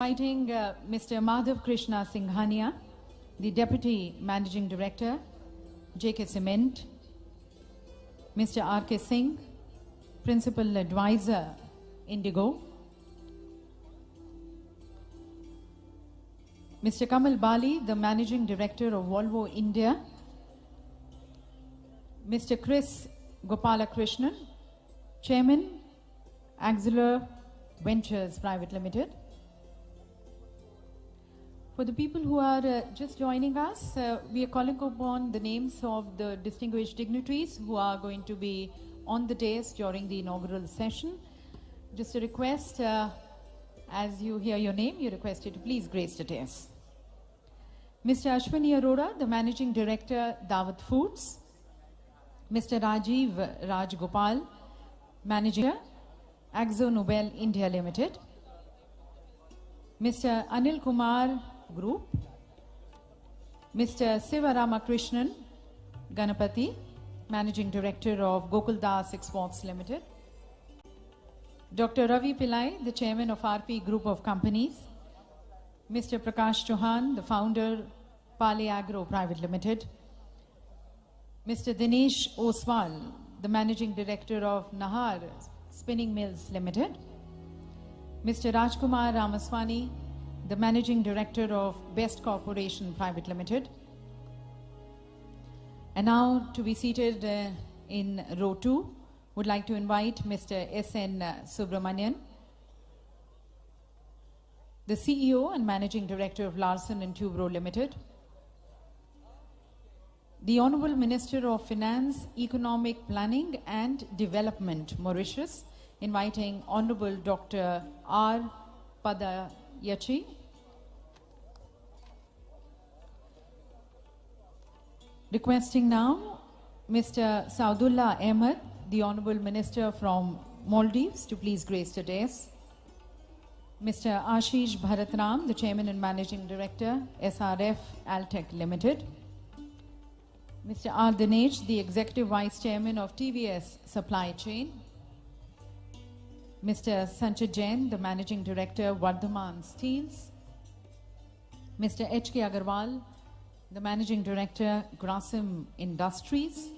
Inviting Mr. Madhav Krishna Singhania, the Deputy Managing Director, JK Cement, Mr. R.K. Singh, Principal Advisor, Indigo, Mr. Kamal Bali, the Managing Director of Volvo India, Mr. Chris Gopalakrishnan, Chairman, Axelar Ventures Private Limited. For the people who are just joining us, we are calling upon the names of the distinguished dignitaries who are going to be on the dais during the inaugural session. Just a request, as you hear your name, you're requested to please grace the dais. Mr. Ashwini Arora, the Managing Director, Daawat Foods. Mr. Rajiv Rajgopal, Manager, Akzo Nobel India Limited. Mr. Anil Kumar Group. Mr. Siva Ramakrishnan Ganapati, Managing Director of Gokuldas Exports Limited. Dr. Ravi Pillai, the Chairman of RP Group of Companies. Mr. Prakash Chauhan, the Founder, Pale Agro Private Limited. Mr. Dinesh Oswal, the Managing Director of Nahar Spinning Mills Limited. Mr. Rajkumar Ramaswamy, the Managing Director of Best Corporation Private Limited. And now to be seated in row 2, would like to invite Mr. S.N. Subramanian, the CEO and Managing Director of Larsen & Toubro Limited. The Honorable Minister of Finance, Economic Planning and Development, Mauritius, inviting Honorable Dr. R. Padayachi. Requesting now Mr. Saudullah Ahmed, the Honorable Minister from Maldives, to please grace the dais. Mr. Ashish Bharatram, the Chairman and Managing Director, SRF Altech Limited. Mr. R. Dinesh, the Executive Vice Chairman of TVS Supply Chain. Mr. Sanchit Jain, the Managing Director, Vardhaman Steels. Mr. H.K. Agarwal, the Managing Director, Grasim Industries.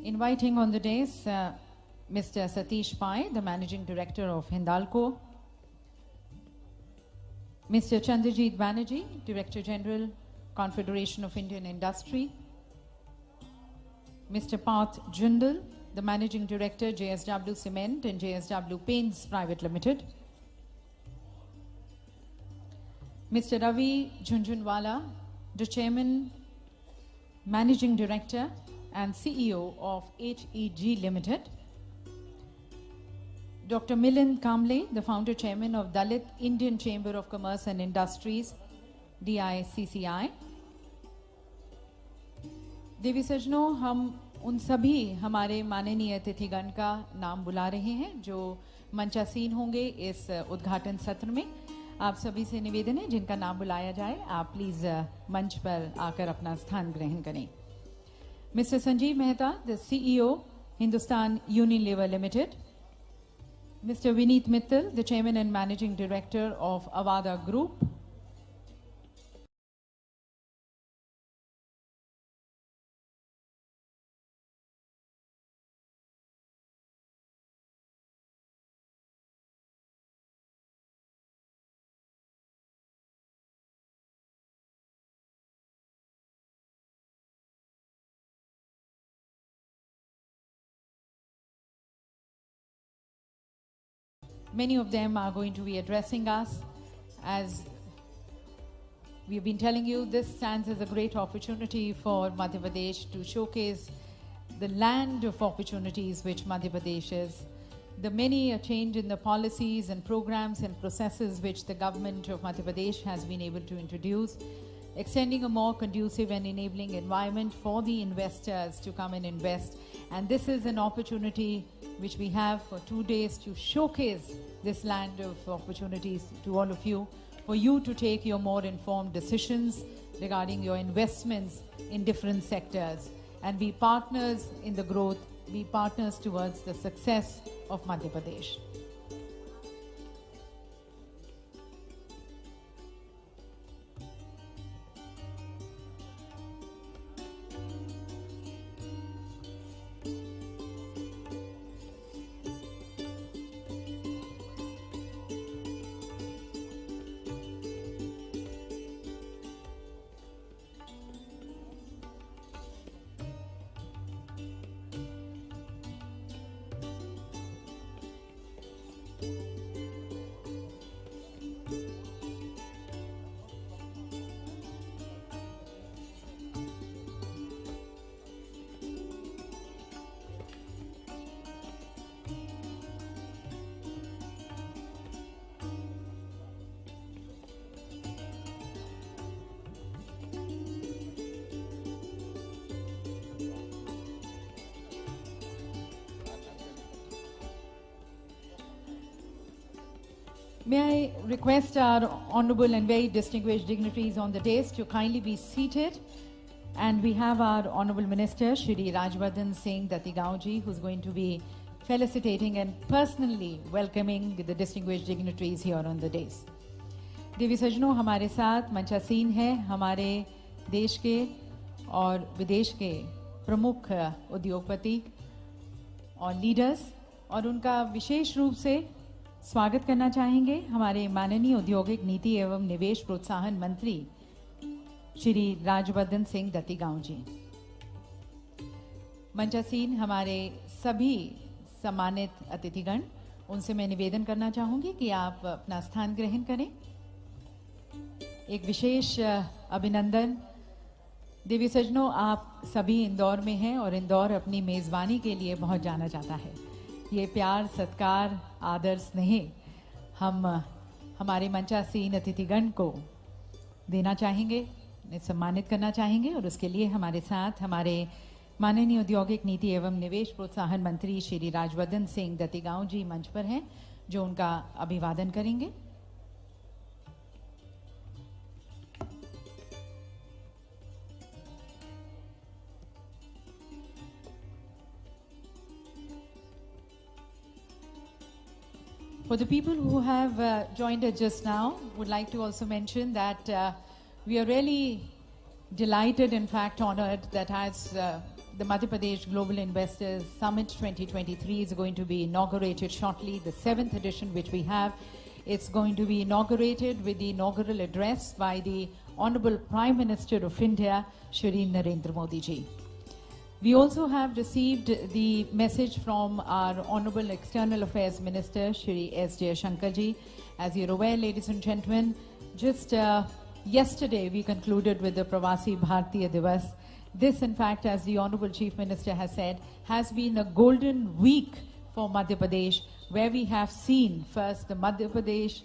Inviting on the dais Mr. Satish Pai, the Managing Director of Hindalco. Mr. Chandrajit Banerjee, Director General, Confederation of Indian Industry. Mr. Parth Jindal, the Managing Director, JSW Cement and JSW Paints Private Limited. Mr. Ravi Jhunjhunwala, the Chairman, Managing Director and CEO of HEG Limited. Dr. Milind Kamble, the Founder Chairman of Dalit Indian Chamber of Commerce and Industries, DICCI. देवी सज्जनों, हम उन सभी हमारे माननीय अतिथिगण का नाम बुला रहे हैं जो मंचासीन होंगे इस उद्घाटन सत्र में। आप सभी से निवेदन है जिनका नाम बुलाया जाए आप प्लीज मंच पर आकर अपना स्थान ग्रहण करें। Mister Sanjeev Mehta, the CEO, Hindustan Unilever limited. Mr. Vineet Mittal, the Chairman and Managing Director of Avada Group. Many of them are going to be addressing us. As we've been telling you, this stands as a great opportunity for Madhya Pradesh to showcase the land of opportunities which Madhya Pradesh is. The many change in the policies and programs and processes which the government of Madhya Pradesh has been able to introduce, extending a more conducive and enabling environment for the investors to come and invest. And this is an opportunity which we have for 2 days to showcase this land of opportunities to all of you, for you to take your more informed decisions regarding your investments in different sectors and be partners in the growth, be partners towards the success of Madhya Pradesh. May I request our honorable and very distinguished dignitaries on the dais to kindly be seated. And we have our honorable minister, Shri Rajvardhan Singh Datigaon ji, who's going to be felicitating and personally welcoming the distinguished dignitaries here on the dais. देवी सजनों, हमारे साथ मंचासीन हैं हमारे देश के और विदेश के प्रमुख उद्योगपति और लीडर्स, और उनका विशेष रूप से स्वागत करना चाहेंगे हमारे माननीय औद्योगिक नीति एवं निवेश प्रोत्साहन मंत्री श्री राजवर्धन सिंह दत्तीगांव जी। मंचासीन हमारे सभी सम्मानित अतिथिगण, उनसे मैं निवेदन करना चाहूंगी कि आप अपना स्थान ग्रहण करें। एक विशेष अभिनंदन। देवी सजनों, आप सभी इंदौर में हैं और इंदौर अपनी मेज़बानी के लिए बहुत जाना जाता है। ये प्यार, सत्कार, आदर, स्नेह हम हमारे मंचासीन अतिथिगण को देना चाहेंगे, सम्मानित करना चाहेंगे, और उसके लिए हमारे साथ हमारे माननीय औद्योगिक नीति एवं निवेश प्रोत्साहन मंत्री श्री राजवर्धन सिंह दत्तीगांव जी मंच पर हैं, जो उनका अभिवादन करेंगे। For the people who have joined us just now, would like to also mention that we are really delighted, in fact honored, that as the Madhya Pradesh Global Investors Summit 2023 is going to be inaugurated shortly, the 7th edition which we have, it's going to be inaugurated with the inaugural address by the Honorable Prime Minister of India, Shri Narendra Modi ji. We also have received the message from our Honorable External Affairs Minister, Shri S. Jaishankar ji. As you're aware, ladies and gentlemen, just yesterday we concluded with the Pravasi Bharatiya Divas. This, in fact, as the Honorable Chief Minister has said, has been a golden week for Madhya Pradesh, where we have seen first the Madhya Pradesh,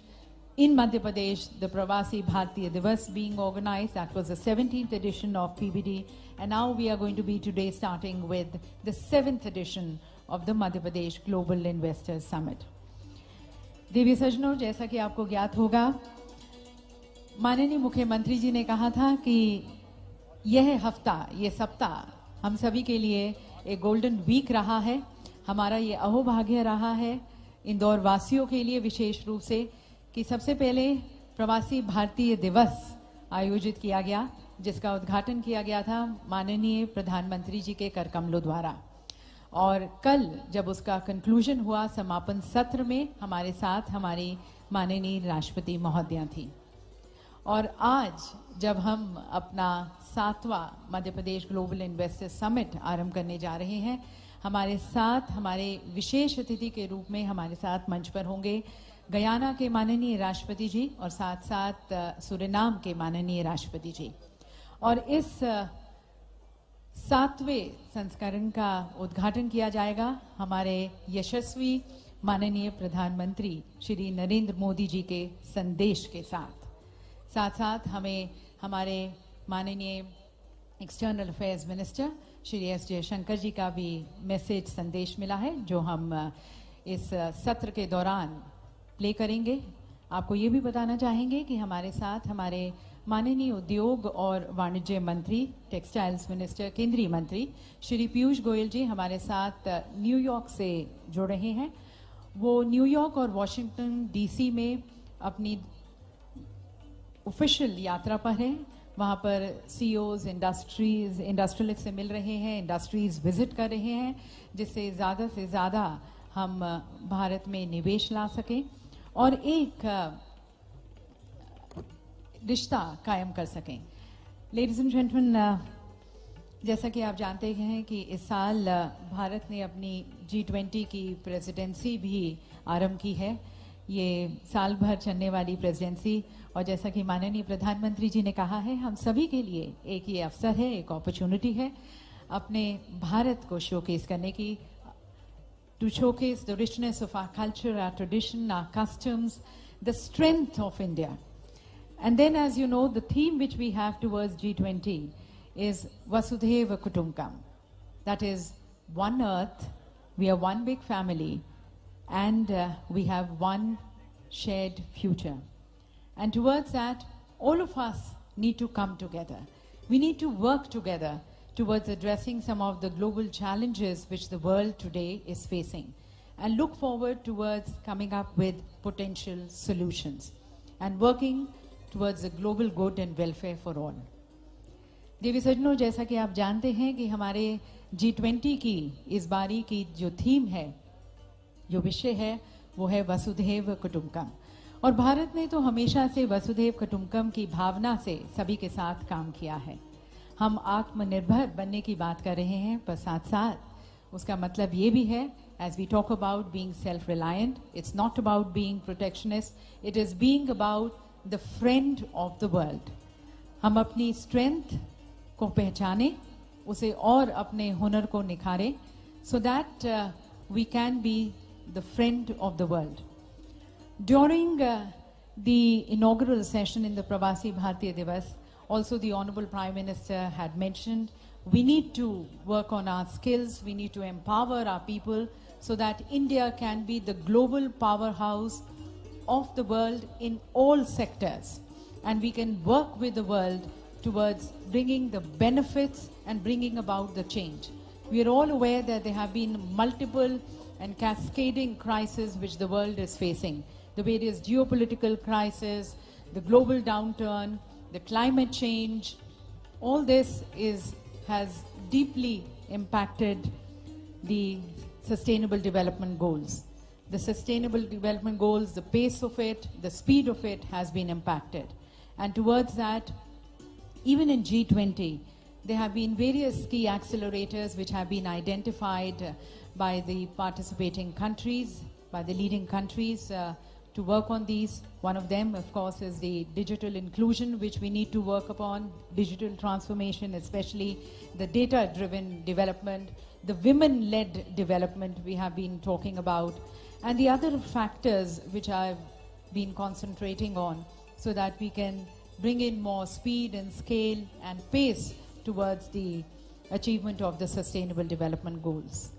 the Pravasi Bharatiya Divas being organized. That was the 17th edition of PBD. And now we are going to be today starting with the 7th edition of the Madhya Pradesh Global Investors Summit. देवी सजनों, जैसा कि आपको ज्ञात होगा, माननीय मुख्यमंत्री जी ने कहा था कि यह हफ्ता, ये सप्ताह हम सभी के लिए एक गोल्डन वीक रहा है। हमारा ये अहोभाग्य रहा है इंदौर वासियों के लिए विशेष रूप से कि सबसे पहले प्रवासी भारतीय दिवस आयोजित किया गया, जिसका उद्घाटन किया गया था माननीय प्रधानमंत्री जी के कर कमलों द्वारा। और कल जब उसका कंक्लूजन हुआ समापन सत्र में, हमारे साथ हमारी माननीय राष्ट्रपति महोदया थी। और आज जब हम अपना 7वां Madhya Pradesh global investor summit आरंभ करने जा रहे हैं, हमारे साथ हमारे विशेष अतिथि के रूप में हमारे साथ मंच पर होंगे गयाना के माननीय राष्ट्रपति जी और साथ साथ सूरीनाम के माननीय राष्ट्रपति जी। और इस 7वें संस्करण का उद्घाटन किया जाएगा हमारे यशस्वी माननीय प्रधानमंत्री श्री नरेंद्र मोदी जी के संदेश के साथ। साथ साथ हमें हमारे माननीय external affairs minister Shri S Jaishankar ji का भी मैसेज संदेश मिला है, जो हम इस सत्र के दौरान प्ले करेंगे। आपको ये भी बताना चाहेंगे कि हमारे साथ हमारे माननीय उद्योग और वाणिज्य मंत्री, टेक्सटाइल्स मिनिस्टर, केंद्रीय मंत्री श्री पीयूष गोयल जी हमारे साथ न्यूयॉर्क से जुड़ रहे हैं। वो न्यूयॉर्क और वॉशिंगटन डीसी में अपनी ऑफिशियल यात्रा पर हैं। वहाँ पर सीईओज, इंडस्ट्रियलिस्ट से मिल रहे हैं, इंडस्ट्रीज विजिट कर रहे हैं, जिससे ज़्यादा से ज़्यादा हम भारत में निवेश ला सकें और एक रिश्ता कायम कर सकें। लेडीज एंड जेंटलमैन, जैसा कि आप जानते हैं कि इस साल भारत ने अपनी G20 की प्रेसिडेंसी भी आरंभ की है। ये साल भर चलने वाली प्रेसिडेंसी, और जैसा कि माननीय प्रधानमंत्री जी ने कहा है, हम सभी के लिए एक ये अवसर है, एक अपॉर्चुनिटी है अपने भारत को शोकेस करने की, to showcase the richness of our culture, our tradition, our customs, the strength of India. And then, as you know, the theme which we have towards G20 is Vasudhaiva Kutumbakam. That is one earth, we are one big family, and we have one shared future. And towards that, all of us need to come together. We need to work together towards addressing some of the global challenges which the world today is facing, and look forward towards coming up with potential solutions and working towards the global good and welfare for all. देवी सज्जनों, जैसा कि आप जानते हैं कि हमारे G20 की इस बारी की जो थीम है, जो विषय है, वो है वसुधैव कुटुंबकम। और भारत ने तो हमेशा से वसुधैव कुटुंबकम की भावना से सभी के साथ काम किया है। हम आत्मनिर्भर बनने की बात कर रहे हैं, पर साथ साथ उसका मतलब ये भी है, as we talk about being self-reliant, it's not about being protectionist, it is being about the friend of the world. हम अपनी strength को पहचाने, उसे और अपने हुनर को निखारें, so that we can be the friend of the world. During the inaugural session in the Pravasi Bharatiya Divas, also the Honorable Prime Minister had mentioned we need to work on our skills, we need to empower our people so that India can be the global powerhouse of the world in all sectors, and we can work with the world towards bringing the benefits and bringing about the change. We are all aware that there have been multiple and cascading crises which the world is facing. The various geopolitical crises, the global downturn, the climate change, all this has deeply impacted the Sustainable Development Goals. The Sustainable Development Goals, the pace of it, the speed of it has been impacted. And towards that, even in G20, there have been various key accelerators which have been identified by the participating countries, by the leading countries, to work on these. One of them, of course, is the digital inclusion, which we need to work upon, digital transformation, especially the data-driven development, the women-led development we have been talking about, and the other factors which I've been concentrating on so that we can bring in more speed and scale and pace towards the achievement of the Sustainable Development Goals.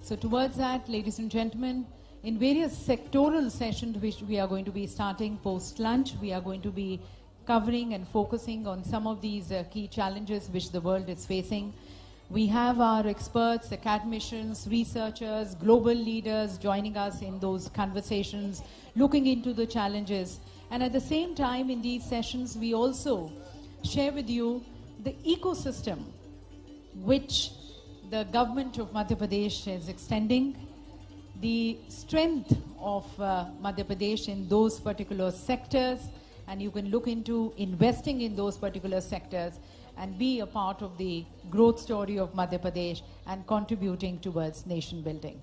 So towards that, ladies and gentlemen, in various sectoral sessions which we are going to be starting post-lunch, we are going to be covering and focusing on some of these key challenges which the world is facing. We have our experts, academicians, researchers, global leaders joining us in those conversations, looking into the challenges. And at the same time, in these sessions, we also share with you the ecosystem which the government of Madhya Pradesh is extending, the strength of Madhya Pradesh in those particular sectors, and you can look into investing in those particular sectors and be a part of the growth story of Madhya Pradesh and contributing towards nation building.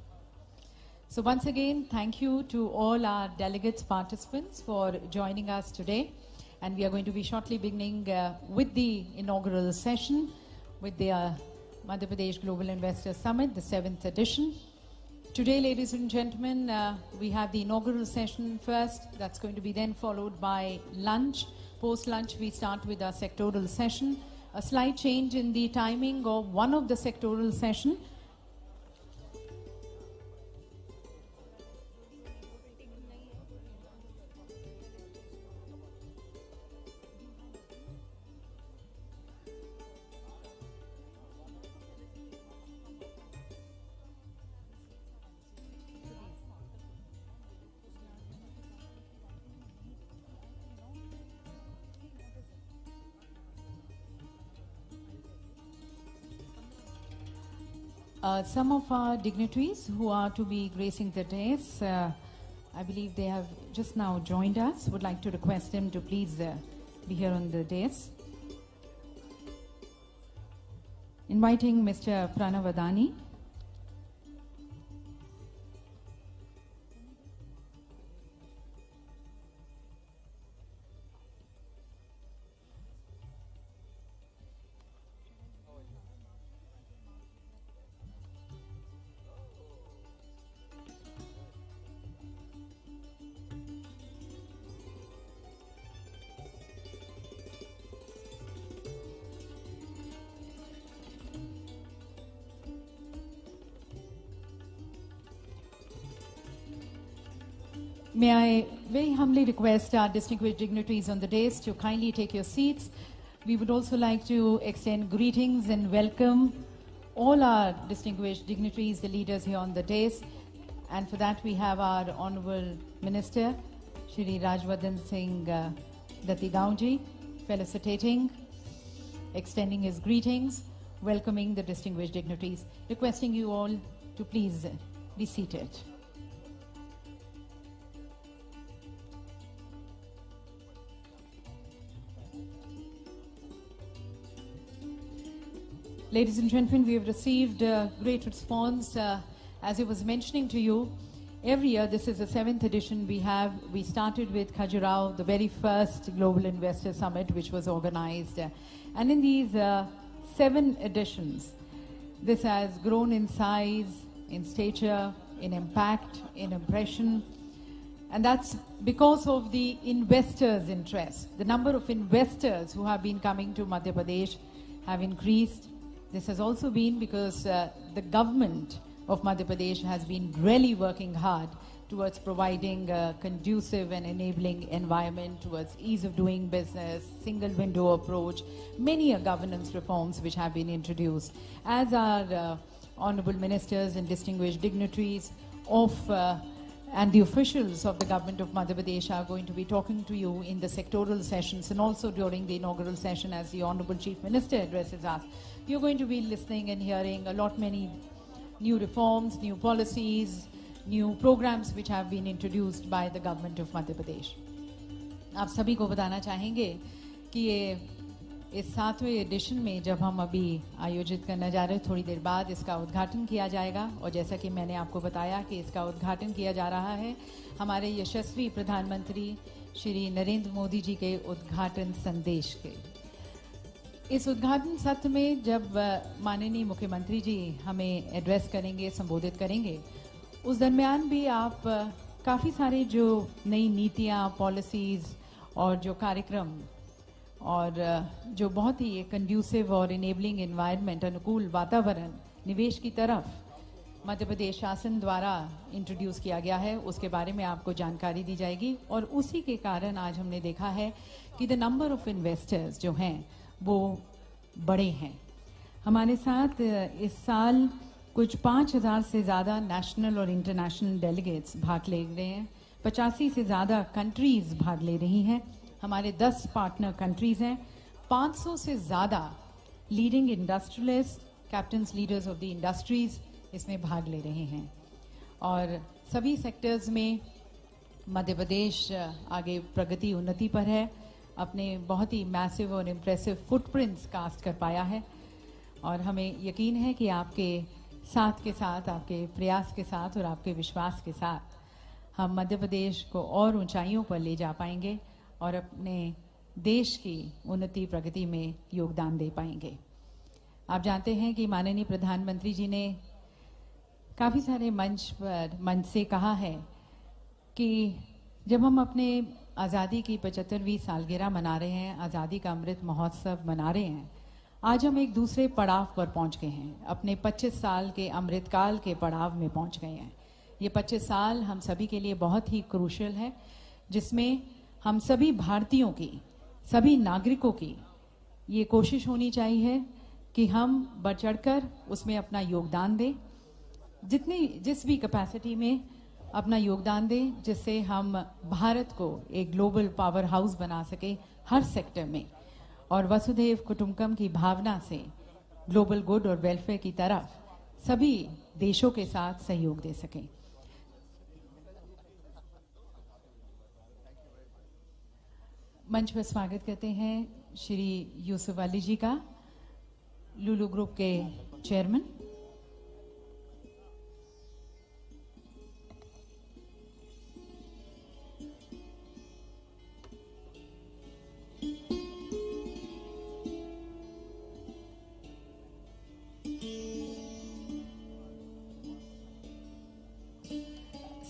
So once again, thank you to all our delegates, participants for joining us today. And we are going to be shortly beginning with the inaugural session with the Madhya Pradesh Global Investor Summit, the 7th edition. Today, ladies and gentlemen, we have the inaugural session first. That's going to be then followed by lunch. Post-lunch, we start with our sectoral session. A slight change in the timing of one of the sectoral session. Some of our dignitaries who are to be gracing the dais, I believe they have just now joined us. Would like to request them to please be here on the dais. Inviting Mr. Pranav Adani. May I very humbly request our distinguished dignitaries on the dais to kindly take your seats. We would also like to extend greetings and welcome all our distinguished dignitaries, the leaders here on the dais. And for that, we have our Honorable Minister, Shri Rajwardhan Singh Datti Gaunji, felicitating, extending his greetings, welcoming the distinguished dignitaries, requesting you all to please be seated. Ladies and gentlemen, we have received great response. As I was mentioning to you, every year, this is the 7th edition we started with Khajuraho, the very first Global Investor Summit, which was organized. And in these 7 editions, this has grown in size, in stature, in impact, in impression. And that's because of the investors' interest. The number of investors who have been coming to Madhya Pradesh have increased. This has also been because the government of Madhya Pradesh has been really working hard towards providing a conducive and enabling environment, towards ease of doing business, single window approach, many governance reforms which have been introduced. As our honorable ministers and distinguished dignitaries of and the officials of the government of Madhya Pradesh are going to be talking to you in the sectoral sessions and also during the inaugural session as the Honorable Chief Minister addresses us. You're going to be listening and hearing many new reforms, new policies, new programs which have been introduced by the government of Madhya Pradesh. आप सभी को बताना चाहेंगे कि ये इस 7वें addition में जब हम अभी आयोजित करने जा रहे हैं, थोड़ी देर बाद इसका उद्घाटन किया जाएगा और जैसा कि मैंने आपको बताया कि इसका उद्घाटन किया जा रहा है हमारे यशस्वी प्रधानमंत्री श्री नरेंद्र मोदी जी के उद्घाटन संदेश के। इस उद्घाटन सत्र में जब माननीय मुख्यमंत्री जी हमें एड्रेस करेंगे, संबोधित करेंगे, उस दरमियान भी आप काफ़ी सारे जो नई नीतियाँ, पॉलिसीज़ और जो कार्यक्रम और जो बहुत ही कंड्यूसिव और इनेबलिंग एनवायरनमेंट, अनुकूल वातावरण निवेश की तरफ मध्य प्रदेश शासन द्वारा इंट्रोड्यूस किया गया है, उसके बारे में आपको जानकारी दी जाएगी। और उसी के कारण आज हमने देखा है कि द नंबर ऑफ इन्वेस्टर्स जो हैं वो बड़े हैं। हमारे साथ इस साल कुछ 5000 से ज़्यादा नेशनल और इंटरनेशनल डेलीगेट्स भाग ले रहे हैं, 85 से ज़्यादा कंट्रीज़ भाग ले रही हैं, हमारे 10 पार्टनर कंट्रीज़ हैं, 500 से ज़्यादा leading industrialist, captains leaders of the industries इसमें भाग ले रहे हैं और सभी सेक्टर्स में मध्य प्रदेश आगे प्रगति उन्नति पर है, अपने बहुत ही मैसिव और इम्प्रेसिव फुटप्रिंट्स कास्ट कर पाया है और हमें यकीन है कि आपके साथ के साथ, आपके प्रयास के साथ और आपके विश्वास के साथ हम मध्य प्रदेश को और ऊंचाइयों पर ले जा पाएंगे और अपने देश की उन्नति प्रगति में योगदान दे पाएंगे। आप जानते हैं कि माननीय प्रधानमंत्री जी ने काफ़ी सारे मंच से कहा है कि जब हम अपने आज़ादी की 75वीं सालगिरह मना रहे हैं, आज़ादी का अमृत महोत्सव मना रहे हैं, आज हम एक दूसरे पड़ाव पर पहुंच गए हैं, अपने 25 साल के अमृतकाल के पड़ाव में पहुंच गए हैं। ये 25 साल हम सभी के लिए बहुत ही क्रूशियल है, जिसमें हम सभी भारतीयों की, सभी नागरिकों की ये कोशिश होनी चाहिए कि हम बढ़ चढ़कर उसमें अपना योगदान दें, जिस भी कैपेसिटी में अपना योगदान दें, जिससे हम भारत को एक ग्लोबल पावर हाउस बना सके हर सेक्टर में और वसुधैव कुटुंबकम की भावना से ग्लोबल गुड और वेलफेयर की तरफ सभी देशों के साथ सहयोग दे सकें। मंच पर स्वागत करते हैं श्री यूसुफ अली जी का, लुलु ग्रुप के chairman.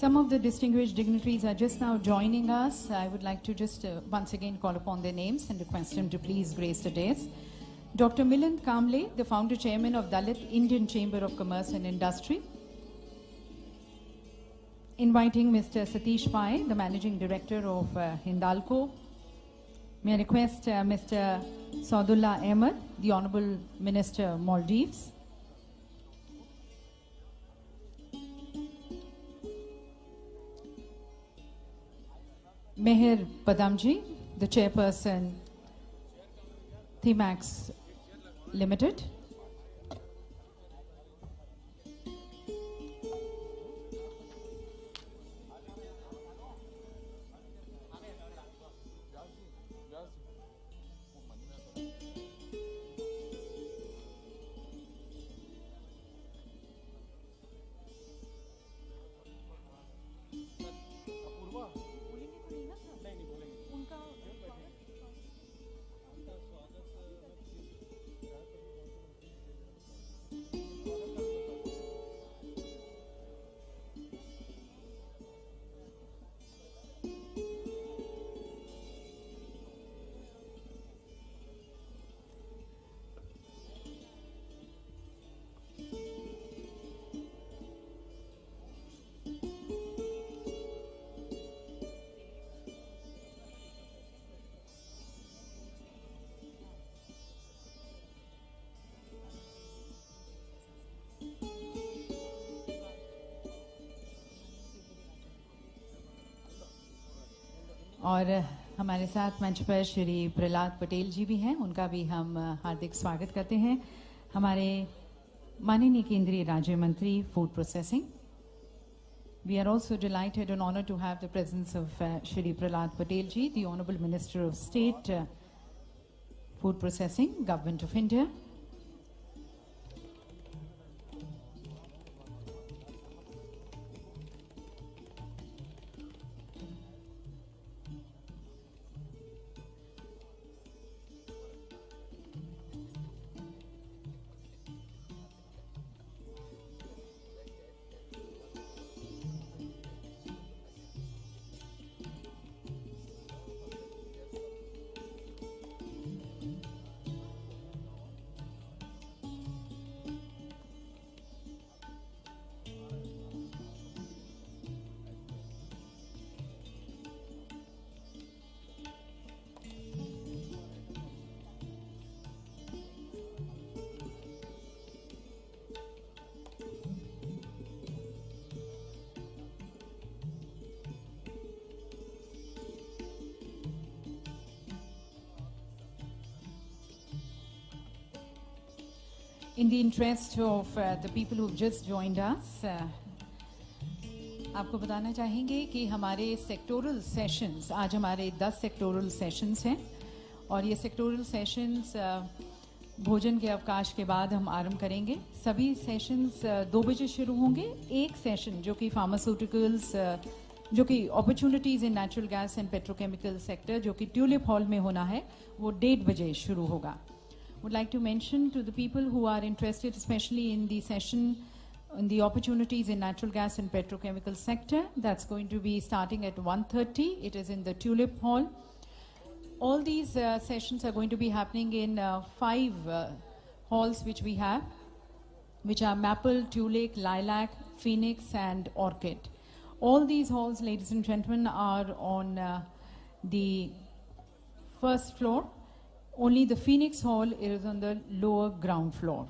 Some of the distinguished dignitaries are just now joining us. I would like to just once again call upon their names and request them to please grace the dais. Dr. Milind Kamble, the founder chairman of Dalit Indian Chamber of Commerce and Industry. inviting Mr. Satish Pai, the Managing Director of Hindalco. May I request Mr. Saudullah Ahmed, the Honorable Minister, Maldives. Meher Padamji, the Chairperson, Thimax Limited. और हमारे साथ मंच पर श्री प्रहलाद पटेल जी भी हैं, उनका भी हम हार्दिक स्वागत करते हैं। हमारे माननीय केंद्रीय राज्य मंत्री food processing, we are also delighted and honored to have the presence of Shri Prahlad Patel ji, the Honorable Minister of State, Food Processing, Government of India. In the interest of the people who've just joined us, आपको बताना चाहेंगे कि हमारे sectoral sessions, आज हमारे 10 sectoral sessions हैं और ये सेक्टोरल सेशंस भोजन के अवकाश के बाद हम आरंभ करेंगे। सभी सेशंस 2 बजे शुरू होंगे। एक सेशन जो कि फार्मास्यूटिकल्स, जो कि opportunities in natural gas and petrochemical sector, जो कि ट्यूलिप हॉल में होना है, वो 1:30 बजे शुरू होगा। Would like to mention to the people who are interested, especially in the session on the opportunities in natural gas and petrochemical sector, that's going to be starting at 1:30. It is in the Tulip Hall. All these sessions are going to be happening in 5 halls which we have, which are Maple, Tulip, Lilac, Phoenix and Orchid. All these halls, ladies and gentlemen, are on the first floor. Only the Phoenix Hall is on the lower ground floor.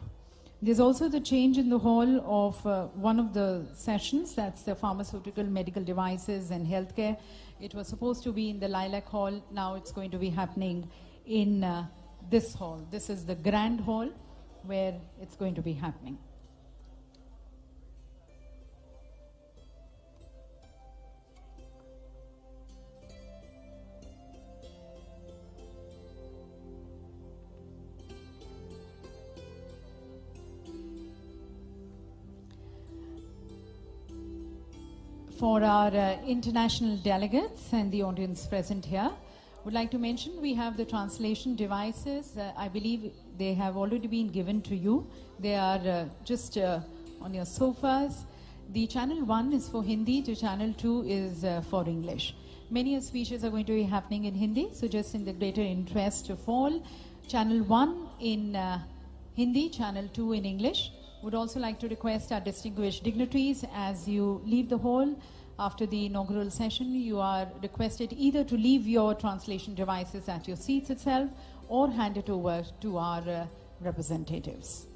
There's also the change in the hall of one of the sessions, that's the pharmaceutical, medical devices and healthcare. It was supposed to be in the Lilac Hall. Now it's going to be happening in this hall. This is the grand hall where it's going to be happening. For our international delegates and the audience present here, would like to mention we have the translation devices. I believe they have already been given to you. They are just on your sofas. The channel 1 is for Hindi, the channel 2 is for English. Many speeches are going to be happening in Hindi, so just in the greater interest of all, channel 1 in Hindi, channel 2 in English. Would also like to request our distinguished dignitaries, as you leave the hall, After the inaugural session, you are requested either to leave your translation devices at your seats itself or hand it over to our representatives.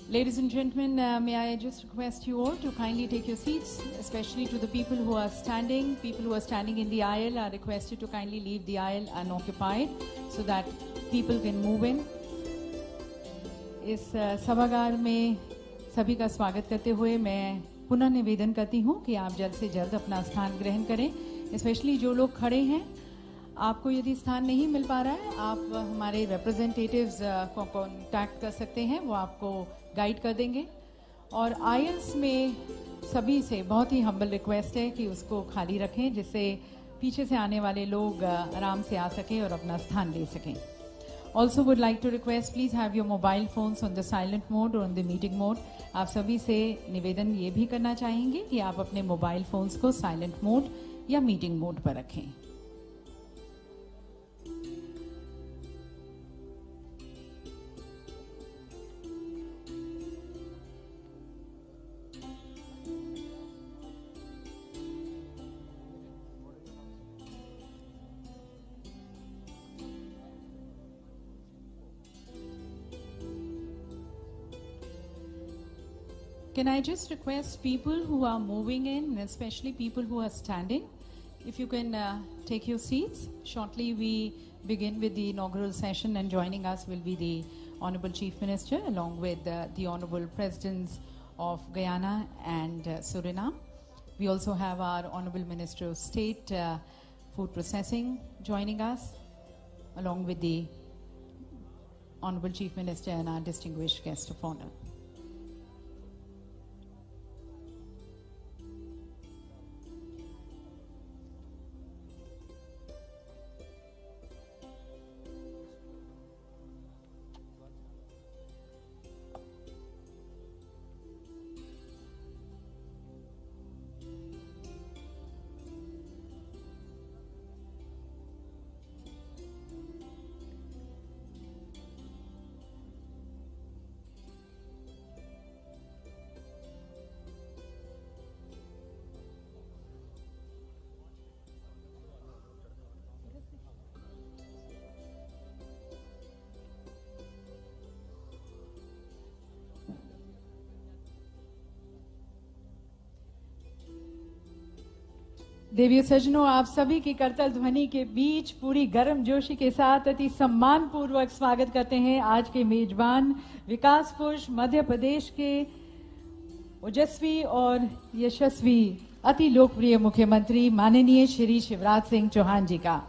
Ladies and gentlemen, may I just request you all to kindly take your seats, especially to the people who are standing. People who are standing in the aisle are requested to kindly leave the aisle unoccupied so that people can move in. इस सभागार में सभी का स्वागत करते हुए मैं पुनः निवेदन करती हूँ कि आप जल्द से जल्द अपना स्थान ग्रहण करें, स्पेशली जो लोग खड़े हैं. आपको यदि स्थान नहीं मिल पा रहा है, आप हमारे रिप्रेजेंटेटिव्स को कांटेक्ट कर सकते हैं, वो आपको गाइड कर देंगे. और आयल्स में सभी से बहुत ही हम्बल रिक्वेस्ट है कि उसको खाली रखें, जिससे पीछे से आने वाले लोग आराम से आ सकें और अपना स्थान ले सकें. Also would like to request, please have your mobile phones on the silent mode or on the meeting mode. आप सभी से निवेदन ये भी करना चाहेंगे कि आप अपने मोबाइल फोन्स को साइलेंट मोड या मीटिंग मोड पर रखें. Can I just request people who are moving in, especially people who are standing, if you can take your seats. Shortly we begin with the inaugural session, and joining us will be the Honorable Chief Minister along with the Honorable Presidents of Guyana and Suriname. We also have our Honorable Minister of State, Food Processing, joining us along with the Honorable Chief Minister and our distinguished guest of honor. देवी सज्जनों, आप सभी की करतल ध्वनि के बीच पूरी गर्म जोशी के साथ अति सम्मान पूर्वक स्वागत करते हैं आज के मेजबान विकास पुरुष मध्य प्रदेश के ओजस्वी और यशस्वी अति लोकप्रिय मुख्यमंत्री माननीय श्री शिवराज सिंह चौहान जी का।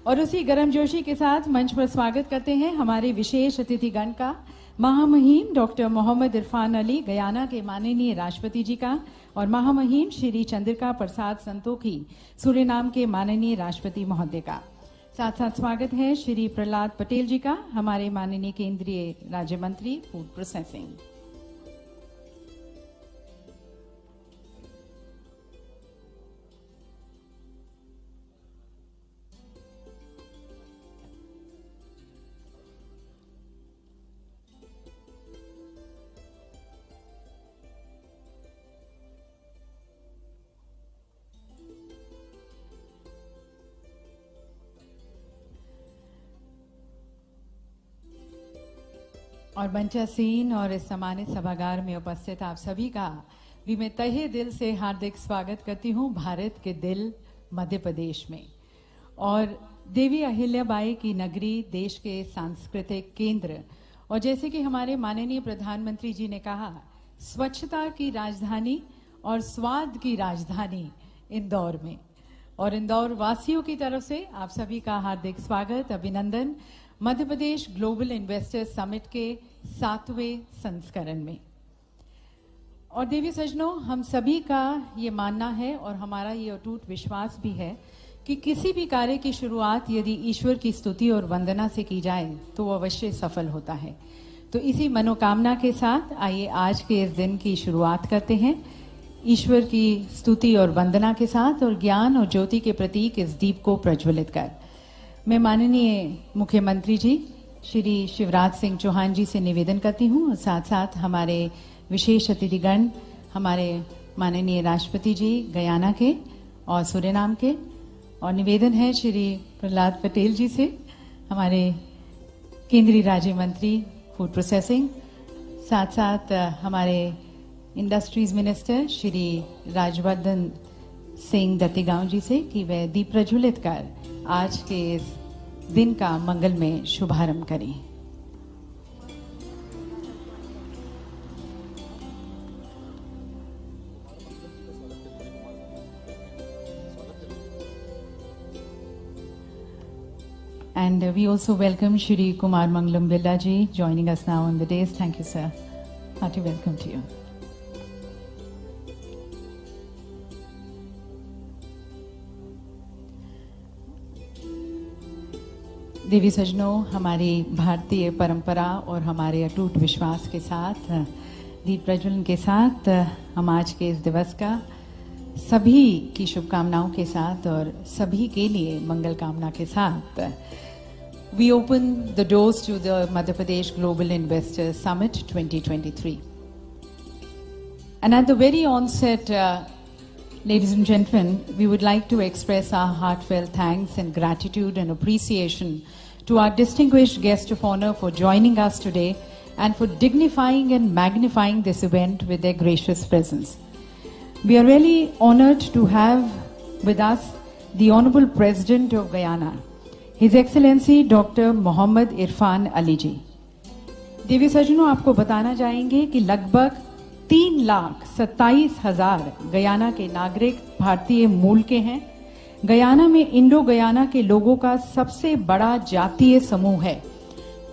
और उसी गर्म जोशी के साथ मंच पर स्वागत करते हैं हमारे विशेष अतिथिगण का, महामहिम डॉक्टर मोहम्मद इरफान अली गयाना के माननीय राष्ट्रपति जी का, और महामहिम श्री चंद्रिका प्रसाद संतोखी सूरीनाम के माननीय राष्ट्रपति महोदय का। साथ साथ स्वागत है श्री प्रहलाद पटेल जी का, हमारे माननीय केंद्रीय राज्य मंत्री फूड प्रोसेसिंग। और मंचासीन और इस सम्मानित सभागार में उपस्थित आप सभी का भी मैं तहे दिल से हार्दिक स्वागत करती हूं भारत के दिल मध्य प्रदेश में। और देवी अहिल्याबाई की नगरी, देश के सांस्कृतिक केंद्र, और जैसे कि हमारे माननीय प्रधानमंत्री जी ने कहा, स्वच्छता की राजधानी और स्वाद की राजधानी इंदौर में। और इंदौर वासियों की तरफ से आप सभी का हार्दिक स्वागत, अभिनंदन Madhya Pradesh global investors summit के 7वें संस्करण में। और देवी सज्जनों, हम सभी का ये मानना है और हमारा ये अटूट विश्वास भी है कि किसी भी कार्य की शुरुआत यदि ईश्वर की स्तुति और वंदना से की जाए तो वो अवश्य सफल होता है। तो इसी मनोकामना के साथ आइए आज के इस दिन की शुरुआत करते हैं ईश्वर की स्तुति और वंदना के साथ, और ज्ञान और ज्योति के प्रतीक इस दीप को प्रज्वलित कर मैं माननीय मुख्यमंत्री जी श्री शिवराज सिंह चौहान जी से निवेदन करती हूं, और साथ साथ हमारे विशेष अतिथिगण, हमारे माननीय राष्ट्रपति जी गयाना के और सूरीनाम के, और निवेदन है श्री प्रहलाद पटेल जी से, हमारे केंद्रीय राज्य मंत्री फूड प्रोसेसिंग, साथ साथ हमारे इंडस्ट्रीज मिनिस्टर श्री राजवर्धन सिंह दत्तीगांव जी से कि वे दीप प्रज्वलित कर आज के इस दिन का मंगलमय शुभारंभ करें। And we also welcome Shri Kumar Mangalam Birla ji joining us now on the dais. Thank you, sir. Hearty welcome to you. देवी सज्जनों, हमारी भारतीय परंपरा और हमारे अटूट विश्वास के साथ, दीप प्रज्वलन के साथ, हम आज के इस दिवस का सभी की शुभकामनाओं के साथ और सभी के लिए मंगल कामना के साथ we open the doors to the Madhya Pradesh Global Investors Summit 2023. And at the very onset, ladies and gentlemen, we would like to express our heartfelt thanks and gratitude and appreciation to our distinguished guest of honor for joining us today and for dignifying and magnifying this event with their gracious presence. We are really honored to have with us the Honorable President of Guyana, His Excellency Dr. Mohammad Irfan Ali जी। देवी सज्जनों, आपको बताना चाहेंगे कि लगभग 3,27,000 Guyana के नागरिक भारतीय मूल के हैं। गयाना में इंडो गयाना के लोगों का सबसे बड़ा जातीय समूह है।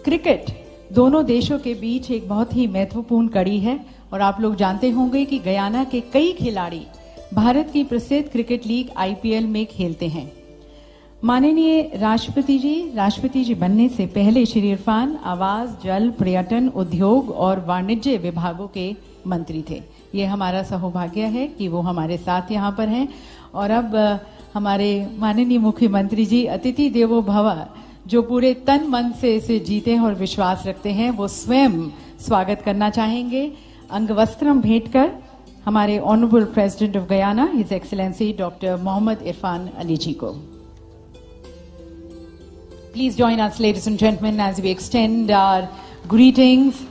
क्रिकेट दोनों देशों के बीच एक बहुत ही महत्वपूर्ण कड़ी है और आप लोग जानते होंगे कि गयाना के कई खिलाड़ी भारत की प्रसिद्ध क्रिकेट लीग IPL में खेलते हैं। माननीय राष्ट्रपति जी बनने से पहले श्री इरफान आवास, जल, पर्यटन, उद्योग और वाणिज्य विभागों के मंत्री थे। ये हमारा सौभाग्य है कि वो हमारे साथ यहाँ पर हैं और अब हमारे माननीय मुख्यमंत्री जी अतिथि देवो भव, जो पूरे तन मन से इसे जीते हैं और विश्वास रखते हैं, वो स्वयं स्वागत करना चाहेंगे अंगवस्त्रम भेंट कर हमारे honourable president of Guyana his excellency doctor Mohammad Irfaan Ali ji को। Please join us, ladies and gentlemen, as we extend our greetings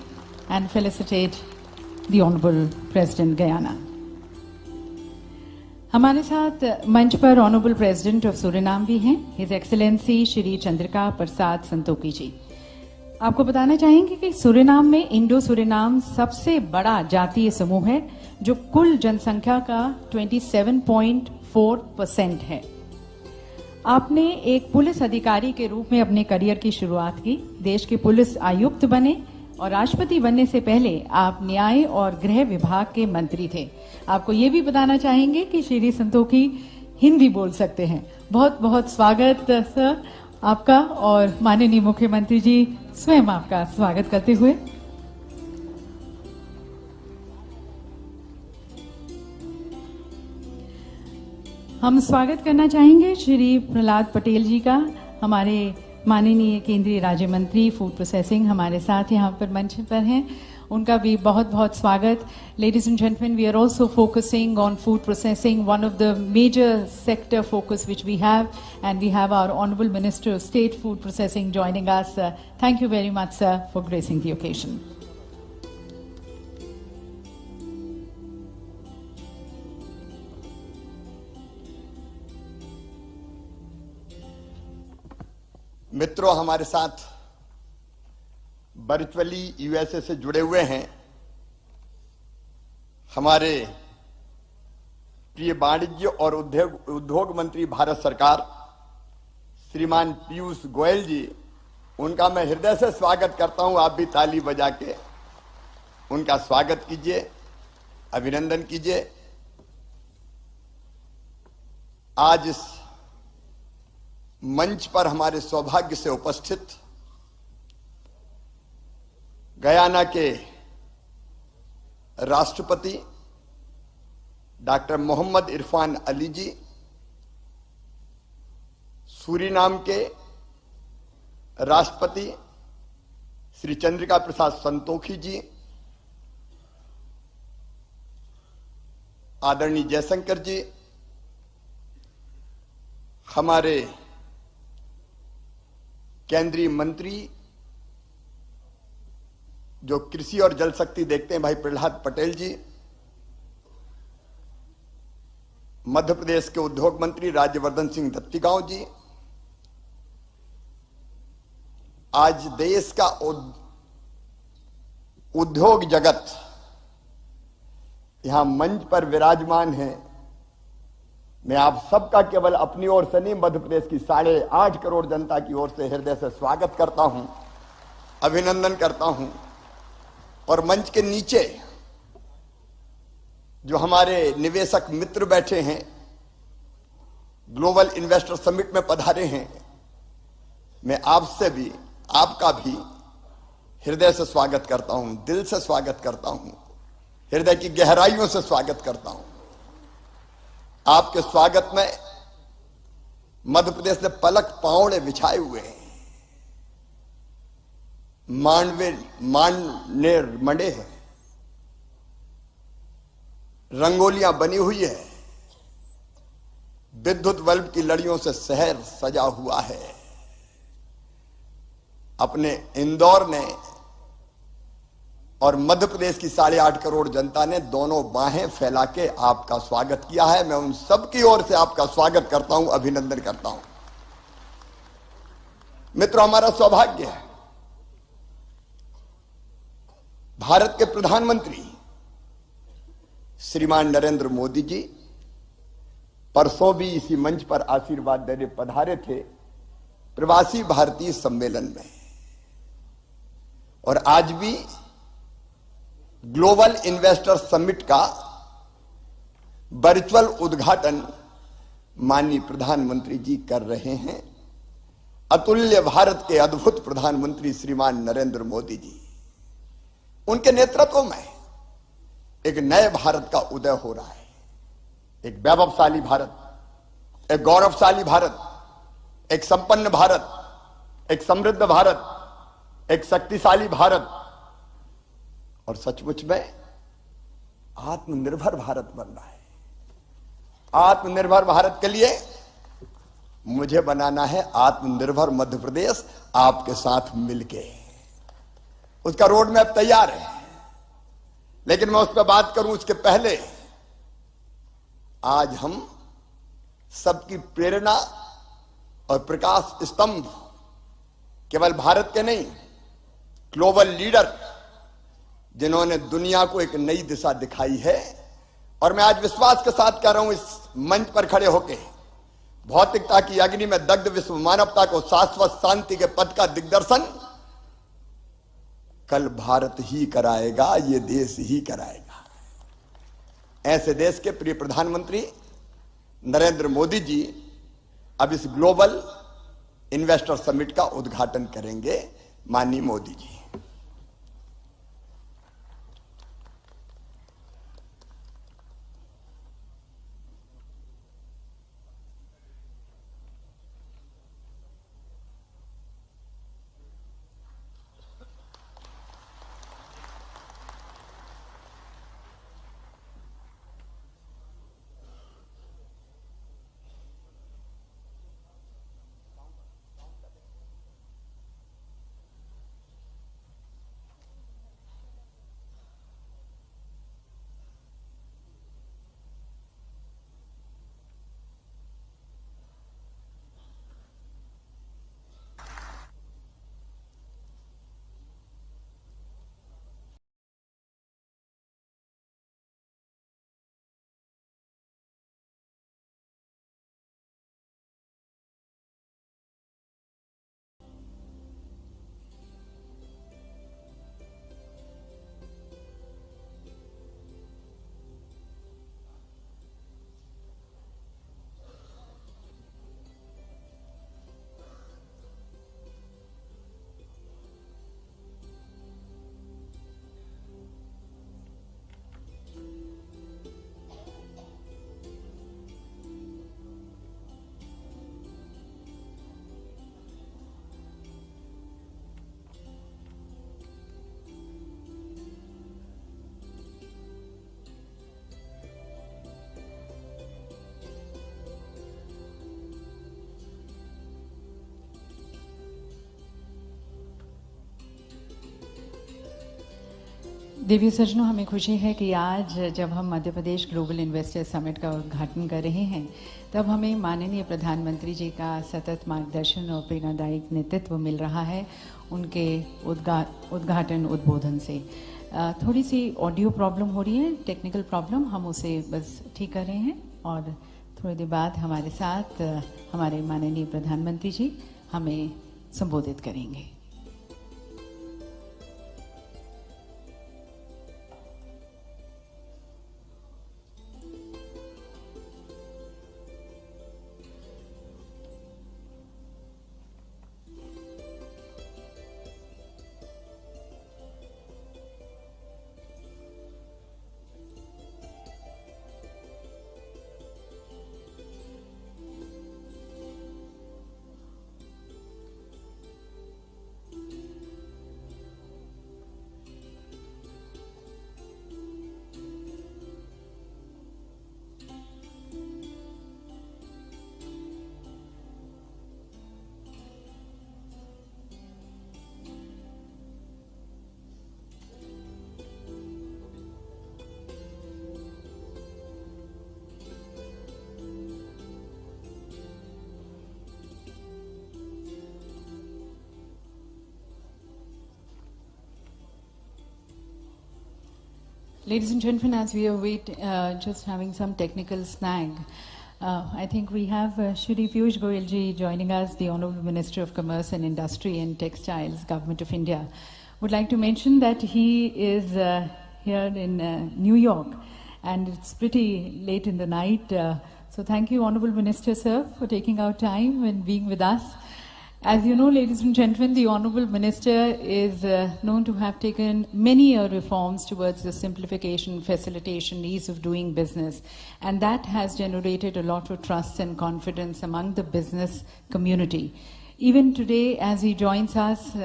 and felicitate the Honorable President Guyana. हमारे साथ मंच पर ऑनरेबल प्रेसिडेंट ऑफ सूरीनाम भी हैं, हिज एक्सीलेंसी श्री चंद्रिका प्रसाद संतोखी जी। आपको बताना चाहेंगे कि सूरीनाम में इंडो सूरीनाम सबसे बड़ा जातीय समूह है, जो कुल जनसंख्या का 27.4% है। आपने एक पुलिस अधिकारी के रूप में अपने करियर की शुरुआत की, देश के पुलिस आयुक्त बने और राष्ट्रपति बनने से पहले आप न्याय और गृह विभाग के मंत्री थे। आपको ये भी बताना चाहेंगे कि श्री संतोखी हिंदी बोल सकते हैं। बहुत बहुत स्वागत सर आपका, और माननीय मुख्यमंत्री जी स्वयं आपका स्वागत करते हुए। हम स्वागत करना चाहेंगे श्री प्रहलाद पटेल जी का, हमारे माननीय केंद्रीय राज्य मंत्री फूड प्रोसेसिंग हमारे साथ यहाँ पर मंच पर हैं, उनका भी बहुत बहुत स्वागत। Ladies and gentleman, we are also focusing on food processing, one of the major sector focus which we have, and we have our honourable minister of state food processing joining us. Thank you very much sir for gracing the occasion. मित्रों, हमारे साथ virtually USA से जुड़े हुए हैं हमारे प्रिय वाणिज्य और उद्योग मंत्री भारत सरकार श्रीमान पीयूष गोयल जी। उनका मैं हृदय से स्वागत करता हूं। आप भी ताली बजा के उनका स्वागत कीजिए, अभिनंदन कीजिए। आज इस मंच पर हमारे सौभाग्य से उपस्थित गयाना के राष्ट्रपति डॉक्टर मोहम्मद इरफान अली जी, सूरीनाम के राष्ट्रपति श्री चंद्रिका प्रसाद संतोखी जी, आदरणीय जयशंकर जी, हमारे केंद्रीय मंत्री जो कृषि और जल शक्ति देखते हैं भाई प्रहलाद पटेल जी, मध्य प्रदेश के उद्योग मंत्री राज्यवर्धन सिंह दत्तीगांव जी। आज देश का उद्योग जगत यहां मंच पर विराजमान है। मैं आप सबका केवल अपनी ओर से नहीं, मध्य प्रदेश की 8.5 करोड़ जनता की ओर से हृदय से स्वागत करता हूं, अभिनंदन करता हूं। और मंच के नीचे जो हमारे निवेशक मित्र बैठे हैं, ग्लोबल इन्वेस्टर समिट में पधारे हैं, मैं आपसे भी, आपका भी हृदय से स्वागत करता हूं, दिल से स्वागत करता हूं, हृदय की गहराइयों से स्वागत करता हूं। आपके स्वागत में मध्य प्रदेश ने पलक पावड़े बिछाए हुए हैं, मांडने मंडे हैं, रंगोलियां बनी हुई है, विद्युत बल्ब की लड़ियों से शहर सजा हुआ है। अपने इंदौर ने और मध्य प्रदेश की 8.5 करोड़ जनता ने दोनों बाहें फैला के आपका स्वागत किया है। मैं उन सब की ओर से आपका स्वागत करता हूं, अभिनंदन करता हूं। मित्रों, हमारा सौभाग्य है, भारत के प्रधानमंत्री श्रीमान नरेंद्र मोदी जी परसों भी इसी मंच पर आशीर्वाद देने पधारे थे प्रवासी भारतीय सम्मेलन में, और आज भी ग्लोबल इन्वेस्टर समिट का वर्चुअल उद्घाटन माननीय प्रधानमंत्री जी कर रहे हैं। अतुल्य भारत के अद्भुत प्रधानमंत्री श्रीमान नरेंद्र मोदी जी, उनके नेतृत्व में एक नए भारत का उदय हो रहा है। एक वैभवशाली भारत, एक गौरवशाली भारत, एक संपन्न भारत, एक समृद्ध भारत, एक शक्तिशाली भारत और सचमुच में आत्मनिर्भर भारत बन रहा है। आत्मनिर्भर भारत के लिए मुझे बनाना है आत्मनिर्भर मध्य प्रदेश, आपके साथ मिलके। उसका रोड मैप तैयार है, लेकिन मैं उस पर बात करूं उसके पहले आज हम सबकी प्रेरणा और प्रकाश स्तंभ केवल भारत के नहीं, ग्लोबल लीडर जिन्होंने दुनिया को एक नई दिशा दिखाई है। और मैं आज विश्वास के साथ कह रहा हूं इस मंच पर खड़े होकर, भौतिकता की अग्नि में दग्ध विश्व मानवता को शाश्वत शांति के पथ का दिग्दर्शन कल भारत ही कराएगा, ये देश ही कराएगा। ऐसे देश के प्रिय प्रधानमंत्री नरेंद्र मोदी जी अब इस ग्लोबल इन्वेस्टर समिट का उद्घाटन करेंगे। माननीय मोदी जी। देवी सज्जनों, हमें खुशी है कि आज जब हम Madhya Pradesh global investor summit का उद्घाटन कर रहे हैं, तब हमें माननीय प्रधानमंत्री जी का सतत मार्गदर्शन और प्रेरणादायक नेतृत्व मिल रहा है उनके उद्घाटन उद्बोधन से। थोड़ी सी ऑडियो प्रॉब्लम हो रही है, टेक्निकल प्रॉब्लम, हम उसे बस ठीक कर रहे हैं और थोड़ी देर बाद हमारे साथ हमारे माननीय प्रधानमंत्री जी हमें संबोधित करेंगे। Ladies and gentlemen, as we are just having some technical snag, I think we have Shri Piyush Goyal ji joining us, the Honorable Minister of Commerce and Industry and Textiles, Government of India. Would like to mention that he is here in New York, and it's pretty late in the night. So thank you, Honorable Minister, sir, for taking out time and being with us. As you know, ladies and gentlemen, the Honorable Minister is known to have taken many reforms towards the simplification, facilitation, ease of doing business. And that has generated a lot of trust and confidence among the business community. Even today, as he joins us,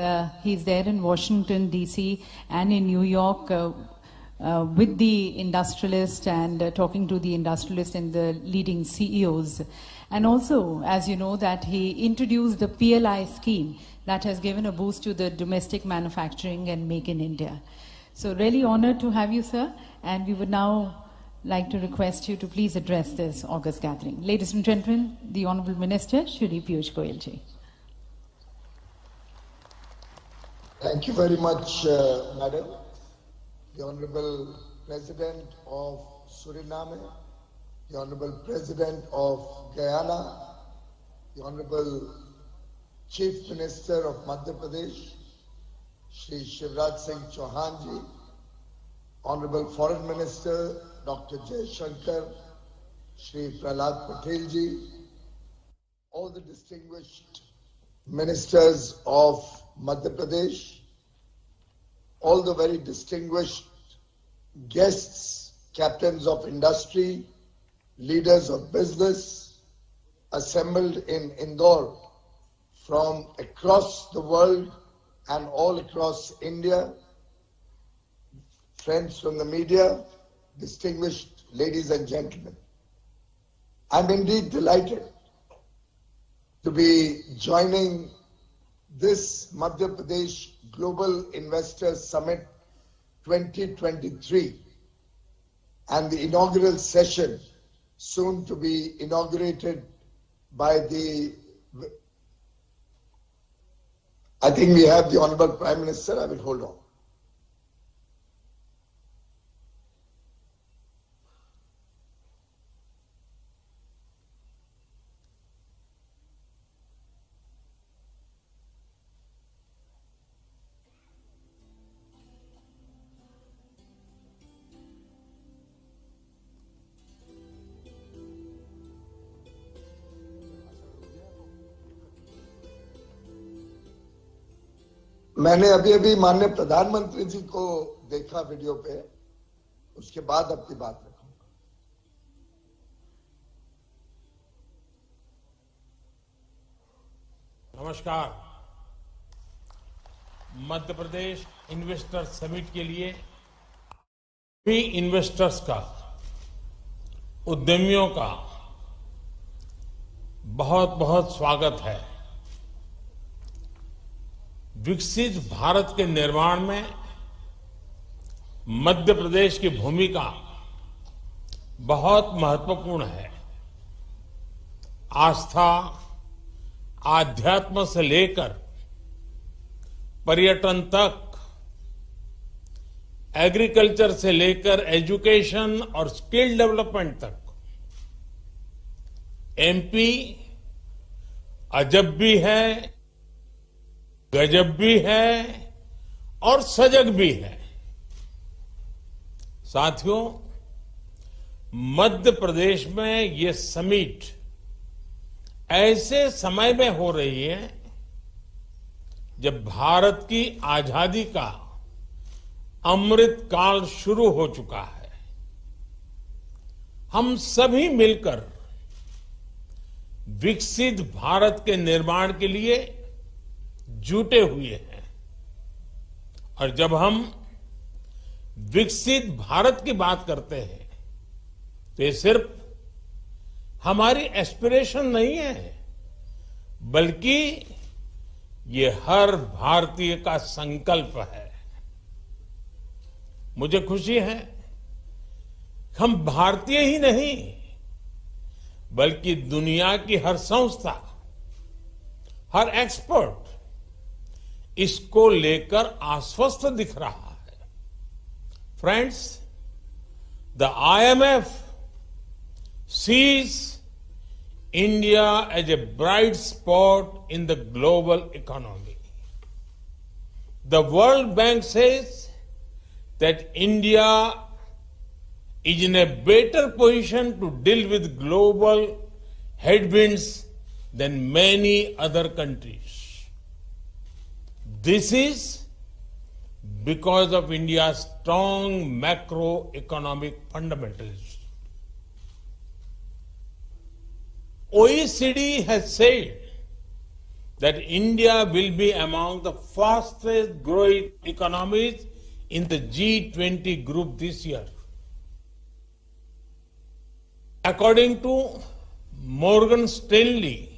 he's there in Washington, D.C. and in New York with the industrialists and talking to the industrialists and the leading CEOs. And also, as you know, that he introduced the PLI scheme that has given a boost to the domestic manufacturing and Make in India. So really honored to have you, sir. And we would now like to request you to please address this August gathering. Ladies and gentlemen, the Honorable Minister, Shri Piyush Goyal ji. Thank you very much, Madam. The Honorable President of Suriname, the Honorable President of Guyana, the Honorable Chief Minister of Madhya Pradesh, Shri Shivraj Singh Chauhan ji, Honorable Foreign Minister Dr. Jay Shankar, Shri Prahlad Patel ji, all the distinguished ministers of Madhya Pradesh, all the very distinguished guests, captains of industry, leaders of business assembled in Indore from across the world and all across India, friends from the media, distinguished ladies and gentlemen. I'm indeed delighted to be joining this Madhya Pradesh Global Investor Summit 2023 and the inaugural session soon to be inaugurated by I think we have the Honorable Prime Minister. I will hold on. मैंने अभी माननीय प्रधानमंत्री जी को देखा video पे, उसके बाद अपनी बात रखूंगा। नमस्कार। मध्य प्रदेश इन्वेस्टर समिट के लिए भी इन्वेस्टर्स का, उद्यमियों का बहुत बहुत स्वागत है। विकसित भारत के निर्माण में मध्य प्रदेश की भूमिका बहुत महत्वपूर्ण है। आस्था, आध्यात्म से लेकर पर्यटन तक, एग्रीकल्चर से लेकर एजुकेशन और स्किल डेवलपमेंट तक एमपी अजब भी है, गजब भी है और सजग भी है। साथियों, मध्य प्रदेश में ये समिट ऐसे समय में हो रही है जब भारत की आजादी का अमृत काल शुरू हो चुका है। हम सभी मिलकर विकसित भारत के निर्माण के लिए जुटे हुए हैं और जब हम विकसित भारत की बात करते हैं तो ये सिर्फ हमारी एस्पिरेशन नहीं है, बल्कि ये हर भारतीय का संकल्प है। मुझे खुशी है हम भारतीय ही नहीं बल्कि दुनिया की हर संस्था, हर एक्सपर्ट इसको लेकर आश्वस्त दिख रहा है। Friends, The IMF sees India as a bright spot in the global economy. The World Bank says that India is in a better position to deal with global headwinds than many other countries. This is because of India's strong macroeconomic fundamentals. OECD has said that India will be among the fastest growing economies in the G20 group this year. According to Morgan Stanley,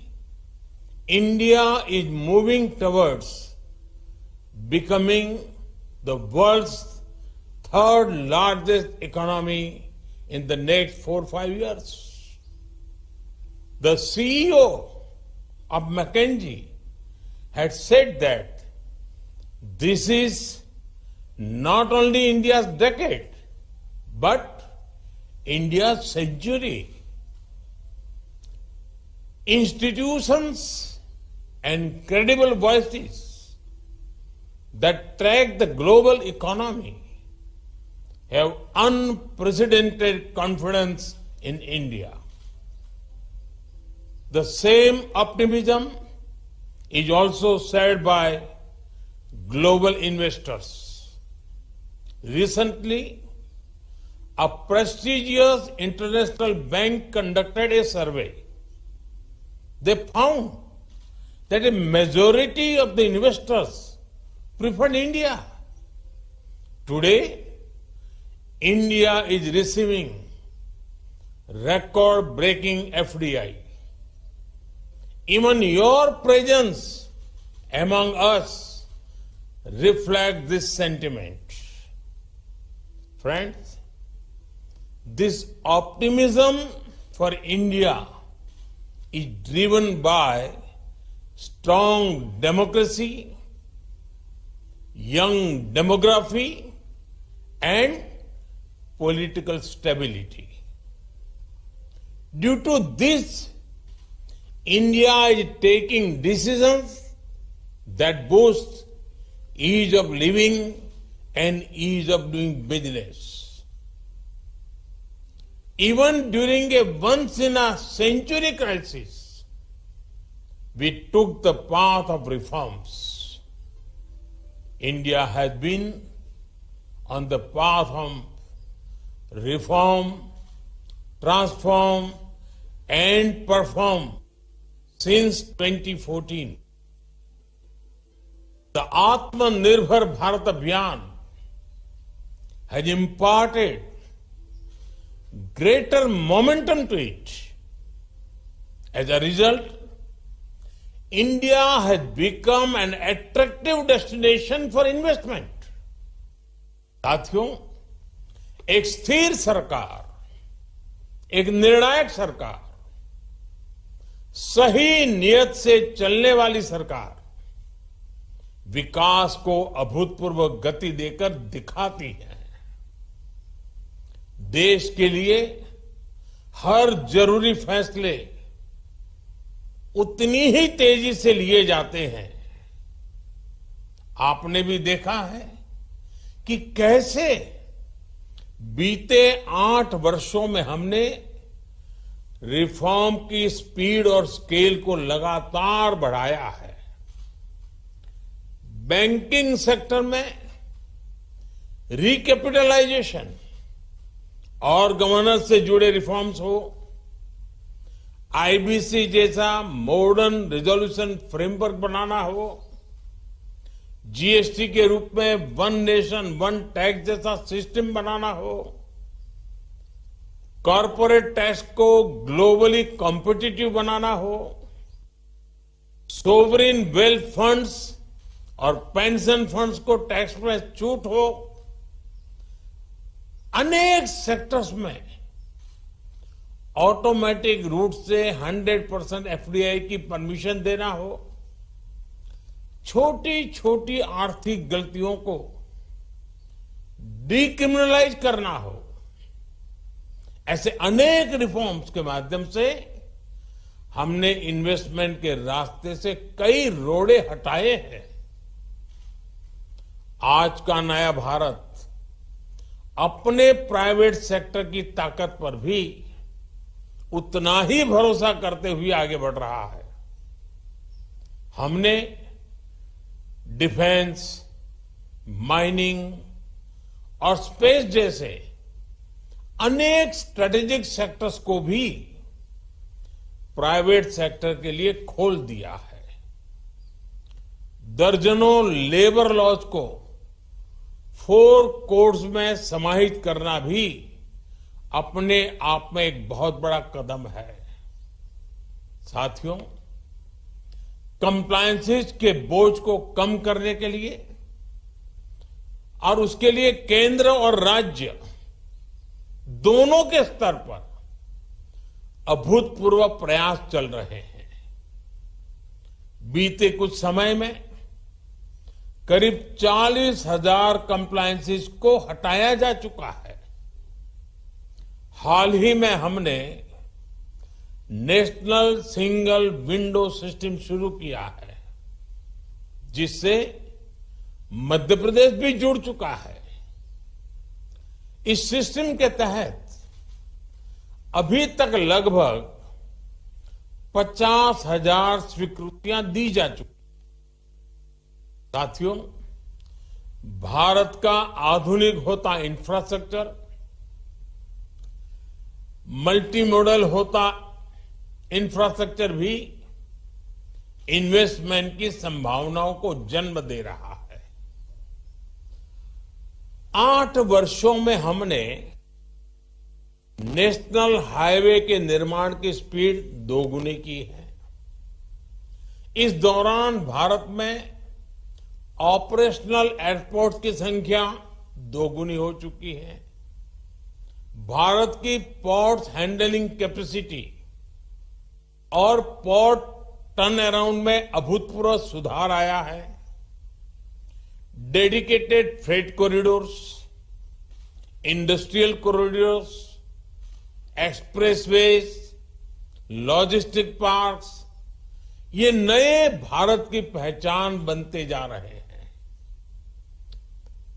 India is moving towards becoming the world's third largest economy in the next 4 or 5 years. The CEO of McKinsey had said that this is not only India's decade, but India's century. Institutions and credible voices that track the global economy have unprecedented confidence in India. The same optimism is also shared by global investors. Recently, a prestigious international bank conducted a survey. They found that a majority of the investors preferred India. Today, India is receiving record-breaking FDI. Even your presence among us reflects this sentiment. Friends, this optimism for India is driven by strong democracy, young demography, and political stability. Due to this, India is taking decisions that boost ease of living and ease of doing business. Even during a once-in-a-century crisis, we took the path of reforms. India has been on the path of reform, transform, and perform since 2014. The Atmanirbhar Bharat Abhiyan has imparted greater momentum to it. As a result, India has become an attractive destination for investment. साथियों, एक स्थिर सरकार, एक निर्णायक सरकार, सही नियत से चलने वाली सरकार विकास को अभूतपूर्व गति देकर दिखाती है। देश के लिए हर जरूरी फैसले उतनी ही तेजी से लिए जाते हैं। आपने भी देखा है कि कैसे बीते 8 वर्षों में हमने रिफॉर्म की स्पीड और स्केल को लगातार बढ़ाया है। बैंकिंग सेक्टर में रिकैपिटलाइजेशन और गवर्नेंस से जुड़े रिफॉर्म्स हो, आईबीसी जैसा मॉडर्न रिजोल्यूशन फ्रेमवर्क बनाना हो, जीएसटी के रूप में वन नेशन वन टैक्स जैसा सिस्टम बनाना हो, कॉरपोरेट टैक्स को ग्लोबली कॉम्पिटिटिव बनाना हो, सोवरिन वेल्थ फंड्स और पेंशन फंड्स को टैक्स में छूट हो, अनेक सेक्टर्स में ऑटोमेटिक रूट से 100% एफडीआई की परमिशन देना हो, छोटी छोटी आर्थिक गलतियों को डिक्रिमिनलाइज करना हो, ऐसे अनेक रिफॉर्म्स के माध्यम से हमने इन्वेस्टमेंट के रास्ते से कई रोड़े हटाए हैं। आज का नया भारत अपने प्राइवेट सेक्टर की ताकत पर भी उतना ही भरोसा करते हुए आगे बढ़ रहा है। हमने डिफेंस, माइनिंग और स्पेस जैसे अनेक स्ट्रेटेजिक सेक्टर्स को भी प्राइवेट सेक्टर के लिए खोल दिया है। दर्जनों लेबर लॉज को 4 कोड्स में समाहित करना भी अपने आप में एक बहुत बड़ा कदम है। साथियों, कंप्लायंसेस के बोझ को कम करने के लिए और उसके लिए केंद्र और राज्य दोनों के स्तर पर अभूतपूर्व प्रयास चल रहे हैं। बीते कुछ समय में करीब 40,000 कंप्लायंसेस को हटाया जा चुका है। हाल ही में हमने नेशनल सिंगल विंडो सिस्टम शुरू किया है, जिससे मध्य प्रदेश भी जुड़ चुका है। इस सिस्टम के तहत अभी तक लगभग 50,000 स्वीकृतियां दी जा चुकी। साथियों, भारत का आधुनिक होता इंफ्रास्ट्रक्चर, मल्टी मॉडल होता इंफ्रास्ट्रक्चर भी इन्वेस्टमेंट की संभावनाओं को जन्म दे रहा है। 8 वर्षों में हमने नेशनल हाईवे के निर्माण की स्पीड दोगुनी की है। इस दौरान भारत में ऑपरेशनल एयरपोर्ट की संख्या दोगुनी हो चुकी है। भारत की पोर्ट हैंडलिंग कैपेसिटी और पोर्ट टर्न अराउंड में अभूतपूर्व सुधार आया है। Dedicated freight corridors, industrial corridors, expressways, logistic parks, ये नए भारत की पहचान बनते जा रहे हैं।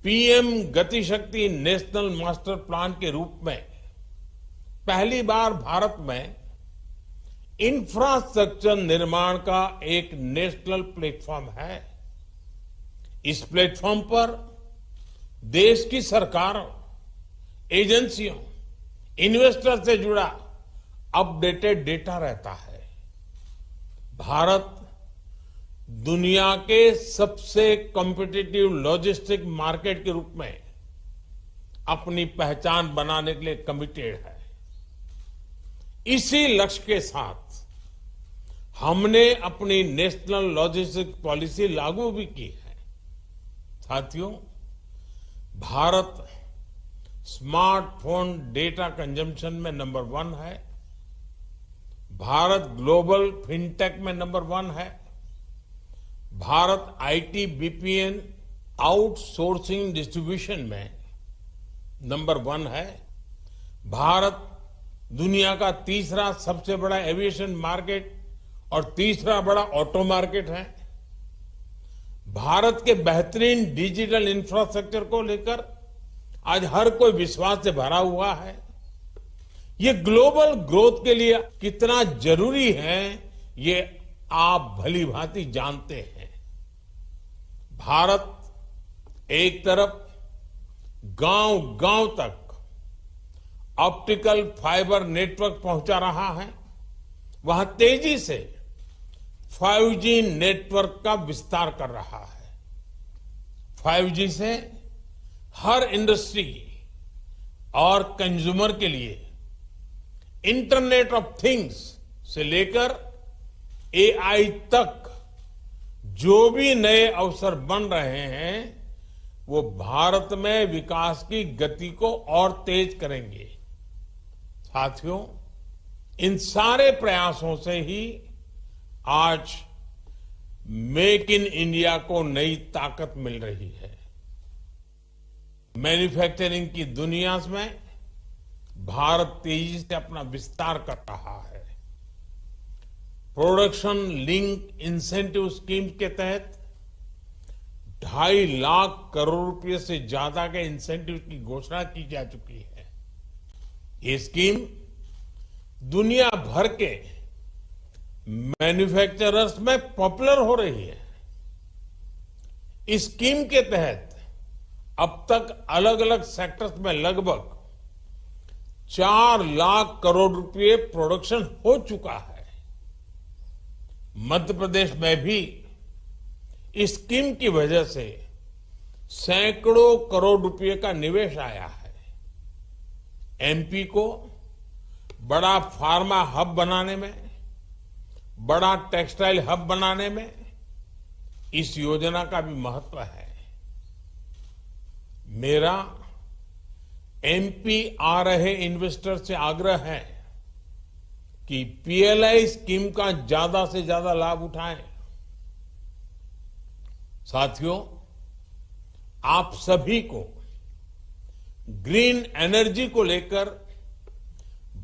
पीएम गति शक्ति नेशनल मास्टर प्लान के रूप में पहली बार भारत में इंफ्रास्ट्रक्चर निर्माण का एक नेशनल प्लेटफॉर्म है। इस प्लेटफॉर्म पर देश की सरकारों, एजेंसियों, इन्वेस्टर से जुड़ा अपडेटेड डेटा रहता है। भारत दुनिया के सबसे कॉम्पिटिटिव लॉजिस्टिक मार्केट के रूप में अपनी पहचान बनाने के लिए कमिटेड है। इसी लक्ष्य के साथ हमने अपनी नेशनल लॉजिस्टिक पॉलिसी लागू भी की है। साथियों, भारत स्मार्टफोन डेटा कंजम्पशन में नंबर 1 है। भारत ग्लोबल फिनटेक में नंबर 1 है। Bharat IT BPN outsourcing distribution में नंबर 1 है। भारत दुनिया का तीसरा सबसे बड़ा एविएशन मार्केट और तीसरा बड़ा ऑटो मार्केट है। भारत के बेहतरीन डिजिटल इंफ्रास्ट्रक्चर को लेकर आज हर कोई विश्वास से भरा हुआ है। ये ग्लोबल ग्रोथ के लिए कितना जरूरी है, ये आप भली भांति जानते हैं। भारत एक तरफ गांव-गांव तक ऑप्टिकल फाइबर नेटवर्क पहुंचा रहा है, वहां तेजी से 5G नेटवर्क का विस्तार कर रहा है। 5G से हर इंडस्ट्री और कंज्यूमर के लिए इंटरनेट ऑफ थिंग्स से लेकर AI तक जो भी नए अवसर बन रहे हैं, वो भारत में विकास की गति को और तेज करेंगे। साथियों, इन सारे प्रयासों से ही आज मेक इन इंडिया को नई ताकत मिल रही है। मैन्युफैक्चरिंग की दुनिया में भारत तेजी से अपना विस्तार कर रहा है। प्रोडक्शन लिंक इंसेंटिव स्कीम के तहत 2.5 लाख करोड़ रुपए से ज्यादा के इंसेंटिव की घोषणा की जा चुकी है। ये स्कीम दुनिया भर के मैन्युफैक्चरर्स में पॉपुलर हो रही है। इस स्कीम के तहत अब तक अलग अलग सेक्टर्स में लगभग 4 लाख करोड़ रुपए प्रोडक्शन हो चुका है। मध्य प्रदेश में भी इस स्कीम की वजह से सैकड़ों करोड़ रुपए का निवेश आया है। एमपी को बड़ा फार्मा हब बनाने में, बड़ा टेक्सटाइल हब बनाने में इस योजना का भी महत्व है। मेरा एमपी आ रहे इन्वेस्टर से आग्रह है कि पीएलआई स्कीम का ज्यादा से ज्यादा लाभ उठाएं। साथियों, आप सभी को ग्रीन एनर्जी को लेकर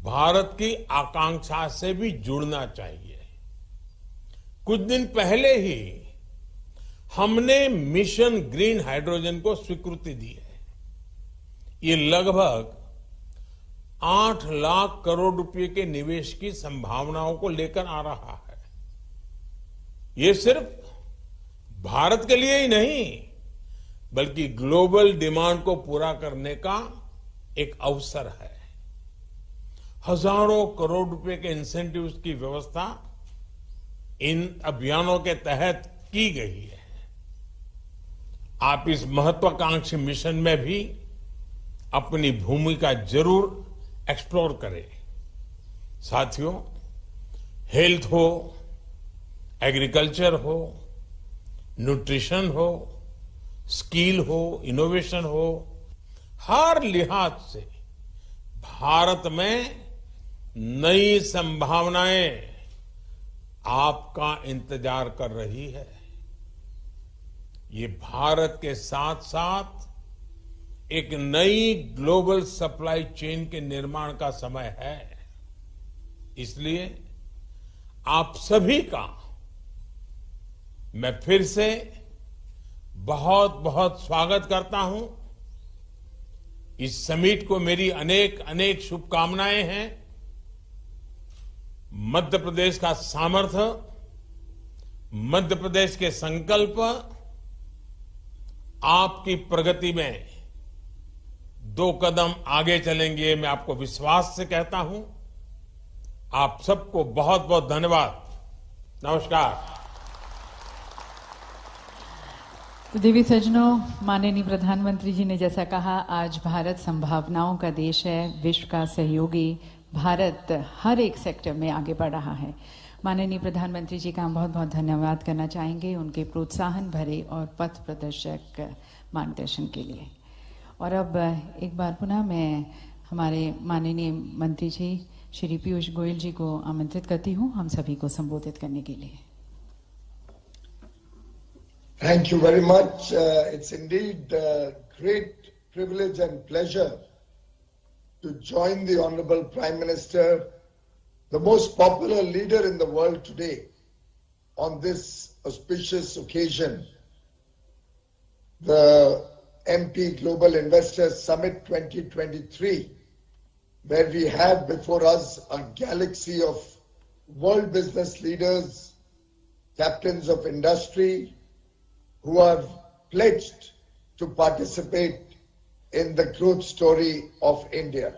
भारत की आकांक्षा से भी जुड़ना चाहिए। कुछ दिन पहले ही हमने मिशन ग्रीन हाइड्रोजन को स्वीकृति दी है। ये लगभग 8 लाख करोड़ रुपए के निवेश की संभावनाओं को लेकर आ रहा है। ये सिर्फ भारत के लिए ही नहीं, बल्कि ग्लोबल डिमांड को पूरा करने का एक अवसर है। हजारों करोड़ रुपए के इंसेंटिव्स की व्यवस्था इन अभियानों के तहत की गई है। आप इस महत्वाकांक्षी मिशन में भी अपनी भूमिका जरूर एक्सप्लोर करें। साथियों, हेल्थ हो, एग्रीकल्चर हो, न्यूट्रिशन हो, स्किल हो, इनोवेशन हो, हर लिहाज से भारत में नई संभावनाएं आपका इंतजार कर रही है। ये भारत के साथ साथ एक नई ग्लोबल सप्लाई चेन के निर्माण का समय है। इसलिए आप सभी का मैं फिर से बहुत बहुत स्वागत करता हूं। इस समिट को मेरी अनेक अनेक शुभकामनाएं हैं। मध्य प्रदेश का सामर्थ्य, मध्य प्रदेश के संकल्प आपकी प्रगति में 2 कदम आगे चलेंगे, मैं आपको विश्वास से कहता हूं। आप सबको बहुत बहुत धन्यवाद। नमस्कार। तो देवी सज्जनों, माननीय प्रधानमंत्री जी ने जैसा कहा, आज भारत संभावनाओं का देश है, विश्व का सहयोगी। भारत हर एक सेक्टर में आगे बढ़ रहा है। माननीय प्रधानमंत्री जी का हम बहुत बहुत धन्यवाद करना चाहेंगे उनके प्रोत्साहन भरे और पथ प्रदर्शक मार्गदर्शन के लिए। और अब एक बार पुनः मैं हमारे माननीय मंत्री जी श्री पीयूष गोयल जी को आमंत्रित करती हूँ हम सभी को संबोधित करने के लिए। Thank you very much. It's indeed a great privilege and pleasure to join the Honorable Prime Minister, the most popular leader in the world today, on this auspicious occasion, the MP Global Investors Summit 2023, where we have before us a galaxy of world business leaders, captains of industry, who are pledged to participate in the growth story of India.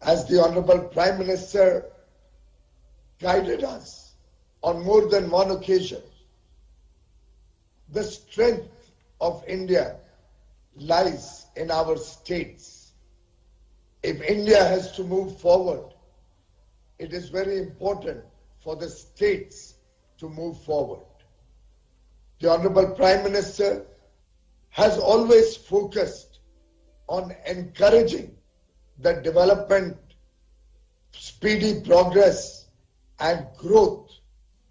As the Honorable Prime Minister guided us on more than one occasion, the strength of India lies in our states. If India has to move forward, it is very important for the states to move forward. The Honorable Prime Minister has always focused on encouraging the development, speedy progress and growth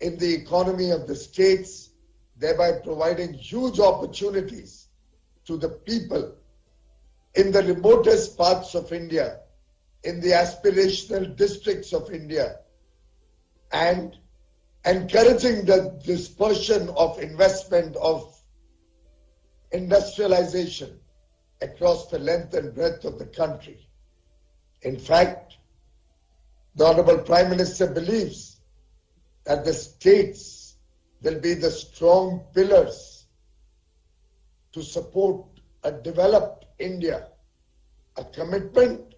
in the economy of the states, thereby providing huge opportunities to the people in the remotest parts of India, in the aspirational districts of India, and encouraging the dispersion of investment, of industrialization across the length and breadth of the country. In fact, the Honorable Prime Minister believes that the states will be the strong pillars to support a developed India, a commitment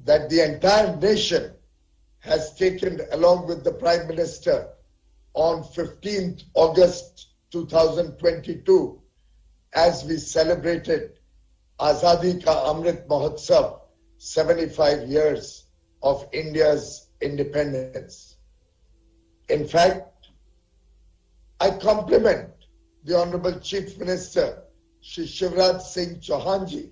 that the entire nation has taken along with the Prime Minister on 15th August 2022 as we celebrated Azadi Ka Amrit Mahotsav, 75 years of India's independence. In fact, I compliment the Honorable Chief Minister, Shri Shivraj Singh Chauhan ji,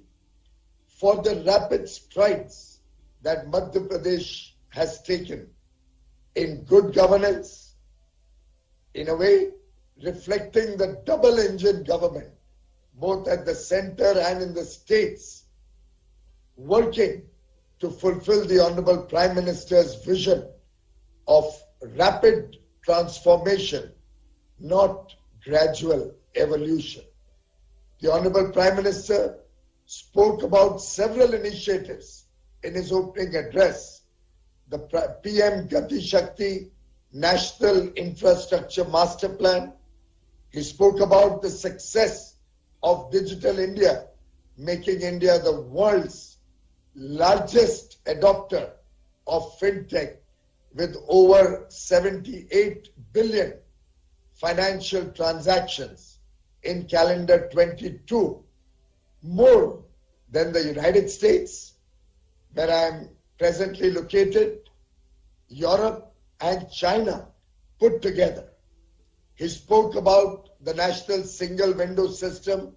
for the rapid strides that Madhya Pradesh has taken in good governance, in a way reflecting the double-engine government, both at the center and in the states, working to fulfill the Honorable Prime Minister's vision of rapid transformation, not gradual evolution. The Honorable Prime Minister spoke about several initiatives in his opening address. The PM Gati Shakti National Infrastructure Master Plan. He spoke about the success of Digital India, making India the world's largest adopter of fintech with over 78 billion financial transactions in calendar 22, more than the United States, where I am presently located, Europe and China put together. He spoke about the National Single Window System,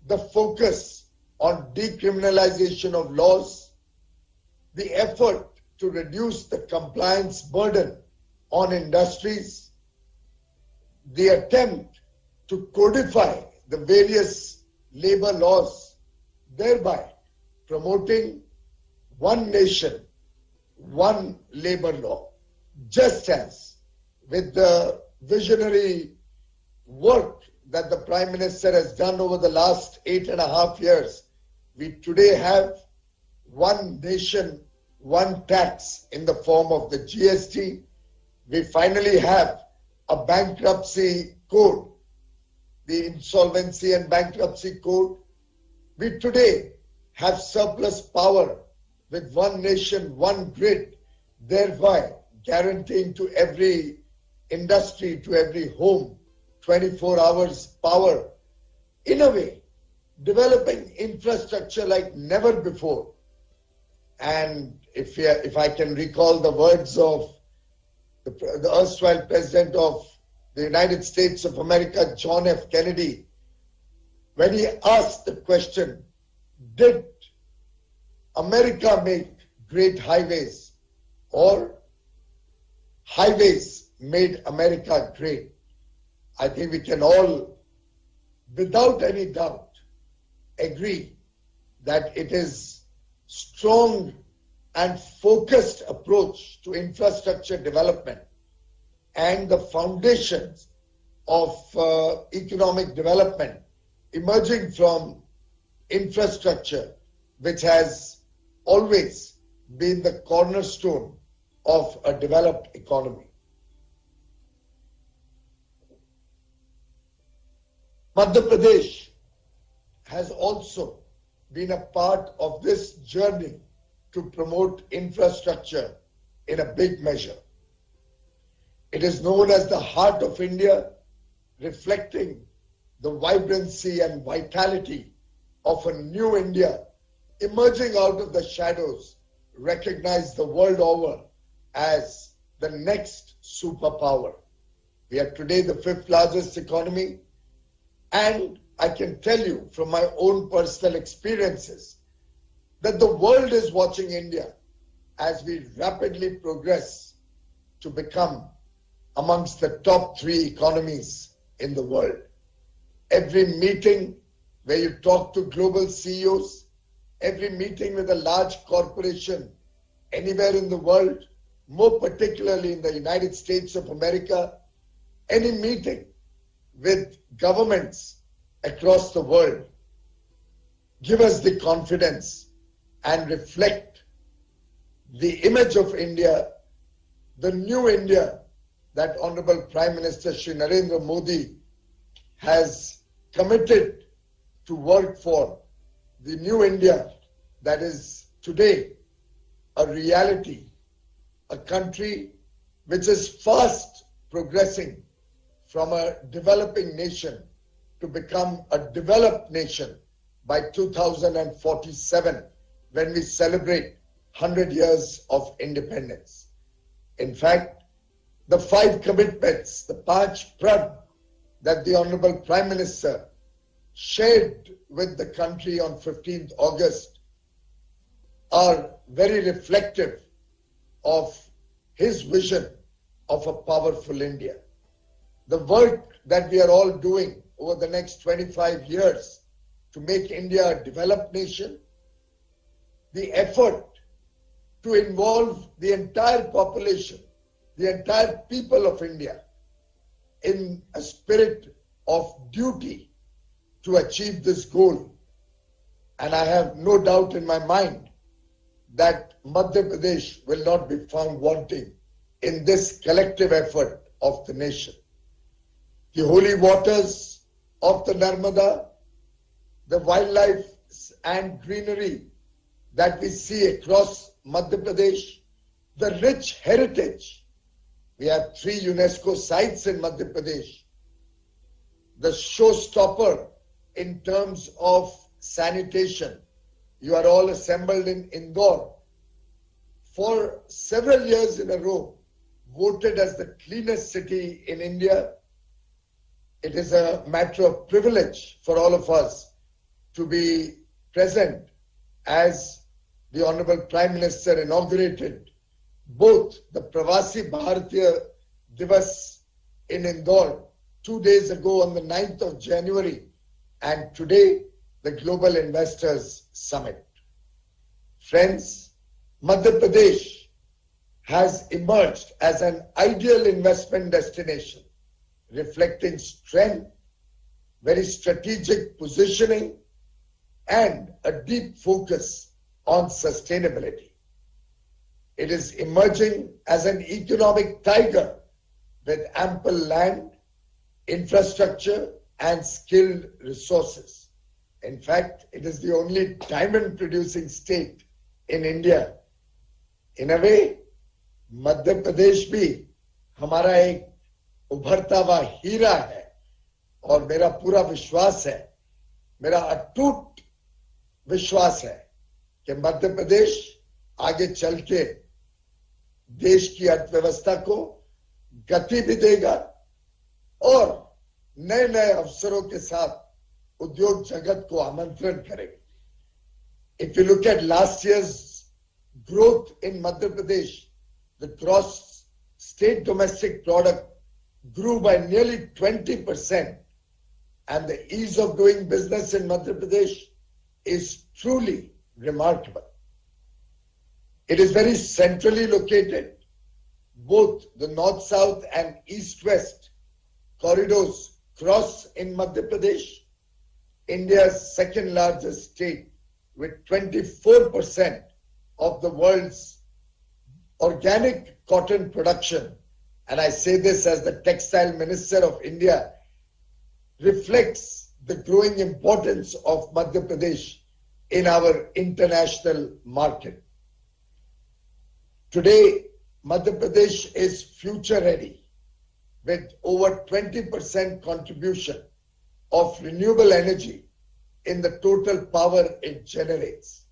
the focus on decriminalization of laws, the effort to reduce the compliance burden on industries, the attempt to codify the various labor laws, thereby promoting one nation, one labor law. Just as with the visionary work that the Prime Minister has done over the last 8.5 years, we today have one nation, one tax in the form of the GST. We finally have a bankruptcy code, the Insolvency and Bankruptcy Code. We today have surplus power with one nation, one grid, thereby guaranteeing to every industry, to every home, 24 hours power. In a way, developing infrastructure like never before. And if I can recall the words of the erstwhile President of the United States of America, John F. Kennedy, when he asked the question, did America make great highways or highways made America great? I think we can all, without any doubt, agree that it is strong and focused approach to infrastructure development and the foundations of economic development emerging from infrastructure, which has always been the cornerstone of a developed economy. Madhya Pradesh has also been a part of this journey to promote infrastructure in a big measure. It is known as the heart of India, reflecting the vibrancy and vitality of a new India emerging out of the shadows, recognized the world over as the next superpower. We are today the 5th largest economy, and I can tell you from my own personal experiences that the world is watching India as we rapidly progress to become amongst the top 3 economies in the world. Every meeting where you talk to global CEOs, every meeting with a large corporation anywhere in the world, more particularly in the United States of America, any meeting with governments across the world, give us the confidence and reflect the image of India, the new India that Honorable Prime Minister Shri Narendra Modi has committed to work for, the new India that is today a reality, a country which is fast progressing from a developing nation to become a developed nation by 2047, when we celebrate 100 years of independence. In fact, the 5 commitments, the Panch Pran that the Honorable Prime Minister shared with the country on 15th August are very reflective of his vision of a powerful India. The work that we are all doing over the next 25 years to make India a developed nation, the effort to involve the entire population, the entire people of India in a spirit of duty to achieve this goal. And I have no doubt in my mind that Madhya Pradesh will not be found wanting in this collective effort of the nation. The holy waters of the Narmada, the wildlife and greenery that we see across Madhya Pradesh, the rich heritage. We have 3 UNESCO sites in Madhya Pradesh. The showstopper in terms of sanitation. You are all assembled in Indore. For several years in a row, voted as the cleanest city in India. It is a matter of privilege for all of us to be present as the Honorable Prime Minister inaugurated both the Pravasi Bharatiya Divas in Indore 2 days ago on the 9th of January, and today the Global Investors Summit. Friends, Madhya Pradesh has emerged as an ideal investment destination, reflecting strength, very strategic positioning, and a deep focus on sustainability. It is emerging as an economic tiger with ample land, infrastructure, and skilled resources. In fact, it is the only diamond producing state in India. In a way, Madhya Pradesh भी हमारा एक उभरता हुआ हीरा है, और मेरा पूरा विश्वास है, मेरा अटूट विश्वास है कि मध्य प्रदेश आगे चल के देश की अर्थव्यवस्था को गति भी देगा और नए नए अवसरों के साथ उद्योग जगत को आमंत्रण करेगा. If you look at last year's growth in Madhya Pradesh, the gross state domestic product grew by nearly 20%, and the ease of doing business in Madhya Pradesh is truly remarkable. It is very centrally located. Both the north-south and east-west corridors cross in Madhya Pradesh, India's second largest state, with 24% of the world's organic cotton production. And I say this as the Textile Minister of India, reflects the growing importance of Madhya Pradesh in our international market. Today, Madhya Pradesh is future ready with over 20% contribution of renewable energy in the total power it generates.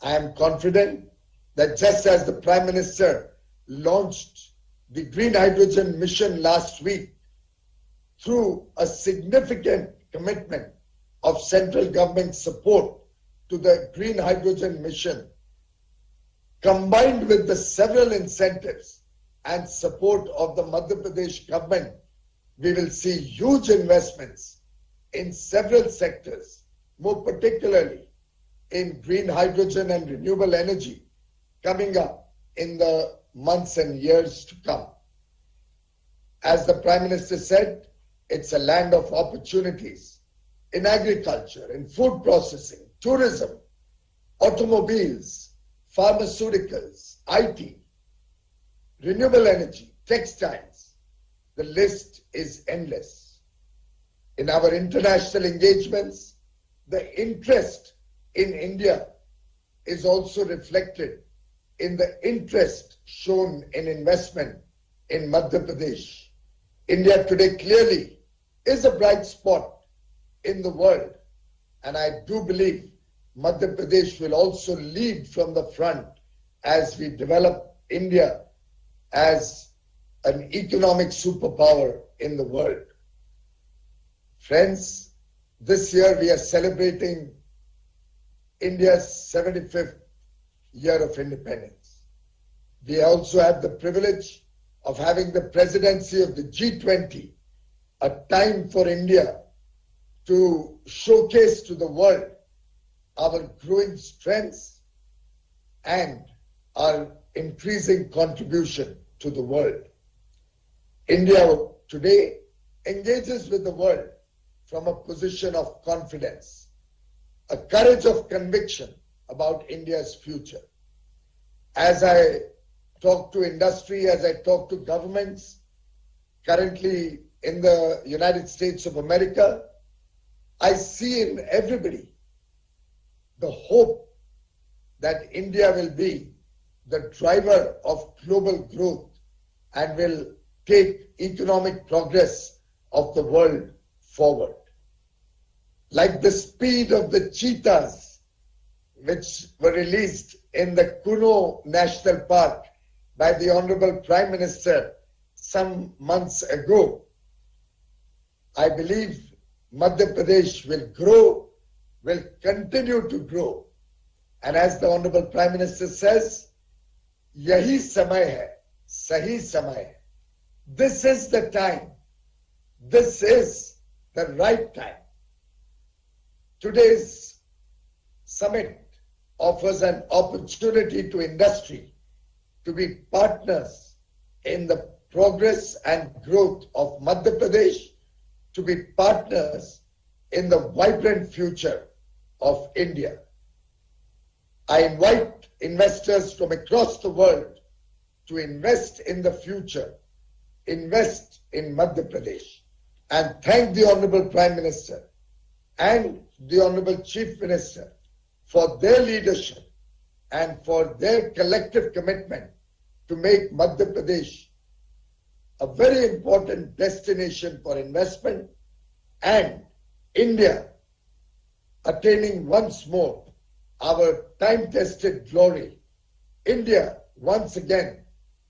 I am confident that just as the Prime Minister launched the Green Hydrogen Mission last week through a significant commitment of central government support to the Green Hydrogen Mission, combined with the several incentives and support of the Madhya Pradesh government, we will see huge investments in several sectors, more particularly in green hydrogen and renewable energy coming up in the months and years to come. As the Prime Minister said, it's a land of opportunities in agriculture, in food processing, tourism, automobiles, pharmaceuticals, IT, renewable energy, textiles. The list is endless. In our international engagements, the interest in India is also reflected in the interest shown in investment in Madhya Pradesh. India today clearly is a bright spot in the world, and I do believe Madhya Pradesh will also lead from the front as we develop India as an economic superpower in the world. Friends, this year we are celebrating India's 75th year of independence. We also have the privilege of having the presidency of the G20, a time for India to showcase to the world our growing strengths and our increasing contribution to the world. India today engages with the world from a position of confidence, a courage of conviction about India's future. As I talk to industry, as I talk to governments, currently in the United States of America, I see in everybody the hope that India will be the driver of global growth and will take economic progress of the world forward. Like the speed of the cheetahs, which were released in the Kuno National Park by the Honorable Prime Minister some months ago, I believe Madhya Pradesh will grow, will continue to grow. And as the Honorable Prime Minister says, yahi samay hai, sahi samay hai. This is the time. This is the right time. Today's summit offers an opportunity to industry to be partners in the progress and growth of Madhya Pradesh, to be partners in the vibrant future of India. I invite investors from across the world to invest in the future, invest in Madhya Pradesh, and thank the Honorable Prime Minister and the Honorable Chief Minister for their leadership and for their collective commitment to make Madhya Pradesh a very important destination for investment and India attaining once more our time-tested glory. India once again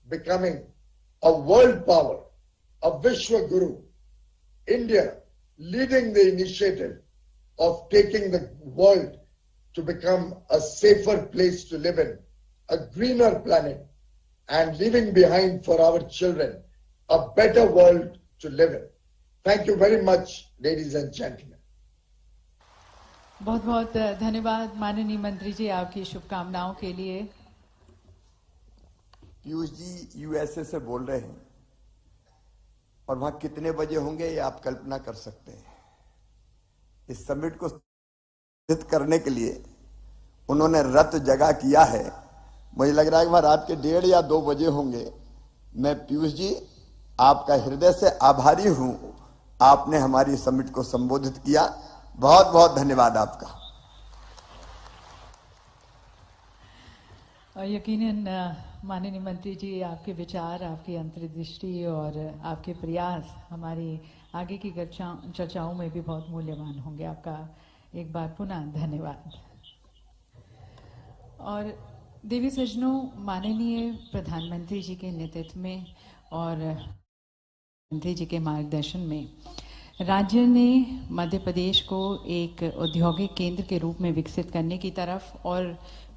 becoming a world power, a Vishwa Guru. India leading the initiative of taking the world to become a safer place to live in, a greener planet, and leaving behind for our children a better world to live in. Thank you very much, ladies and gentlemen. बहुत बहुत धन्यवाद माननीय मंत्री जी आपकी शुभकामनाओं के लिए। Piyush ji USA से बोल रहे हैं और वहां कितने बजे होंगे ये आप कल्पना कर सकते हैं। इस समिट को सिद्ध करने के लिए उन्होंने रत जगह किया है। मुझे लग रहा है कि वहां रात के 1:30 या 2 बजे होंगे। मैं पीयूष जी आपका हृदय से आभारी हूं, आपने हमारी समिट को संबोधित किया। बहुत बहुत धन्यवाद आपका। और यकीनन माननीय मंत्री जी आपके विचार, आपकी अंतर्दृष्टि और आपके प्रयास हमारी आगे की चर्चाओं में भी बहुत मूल्यवान होंगे। आपका एक बार पुनः धन्यवाद। और देवी सज्जनों, माननीय प्रधानमंत्री जी के नेतृत्व में और मंत्री जी के मार्गदर्शन में राज्य ने मध्य प्रदेश को एक औद्योगिक केंद्र के रूप में विकसित करने की तरफ और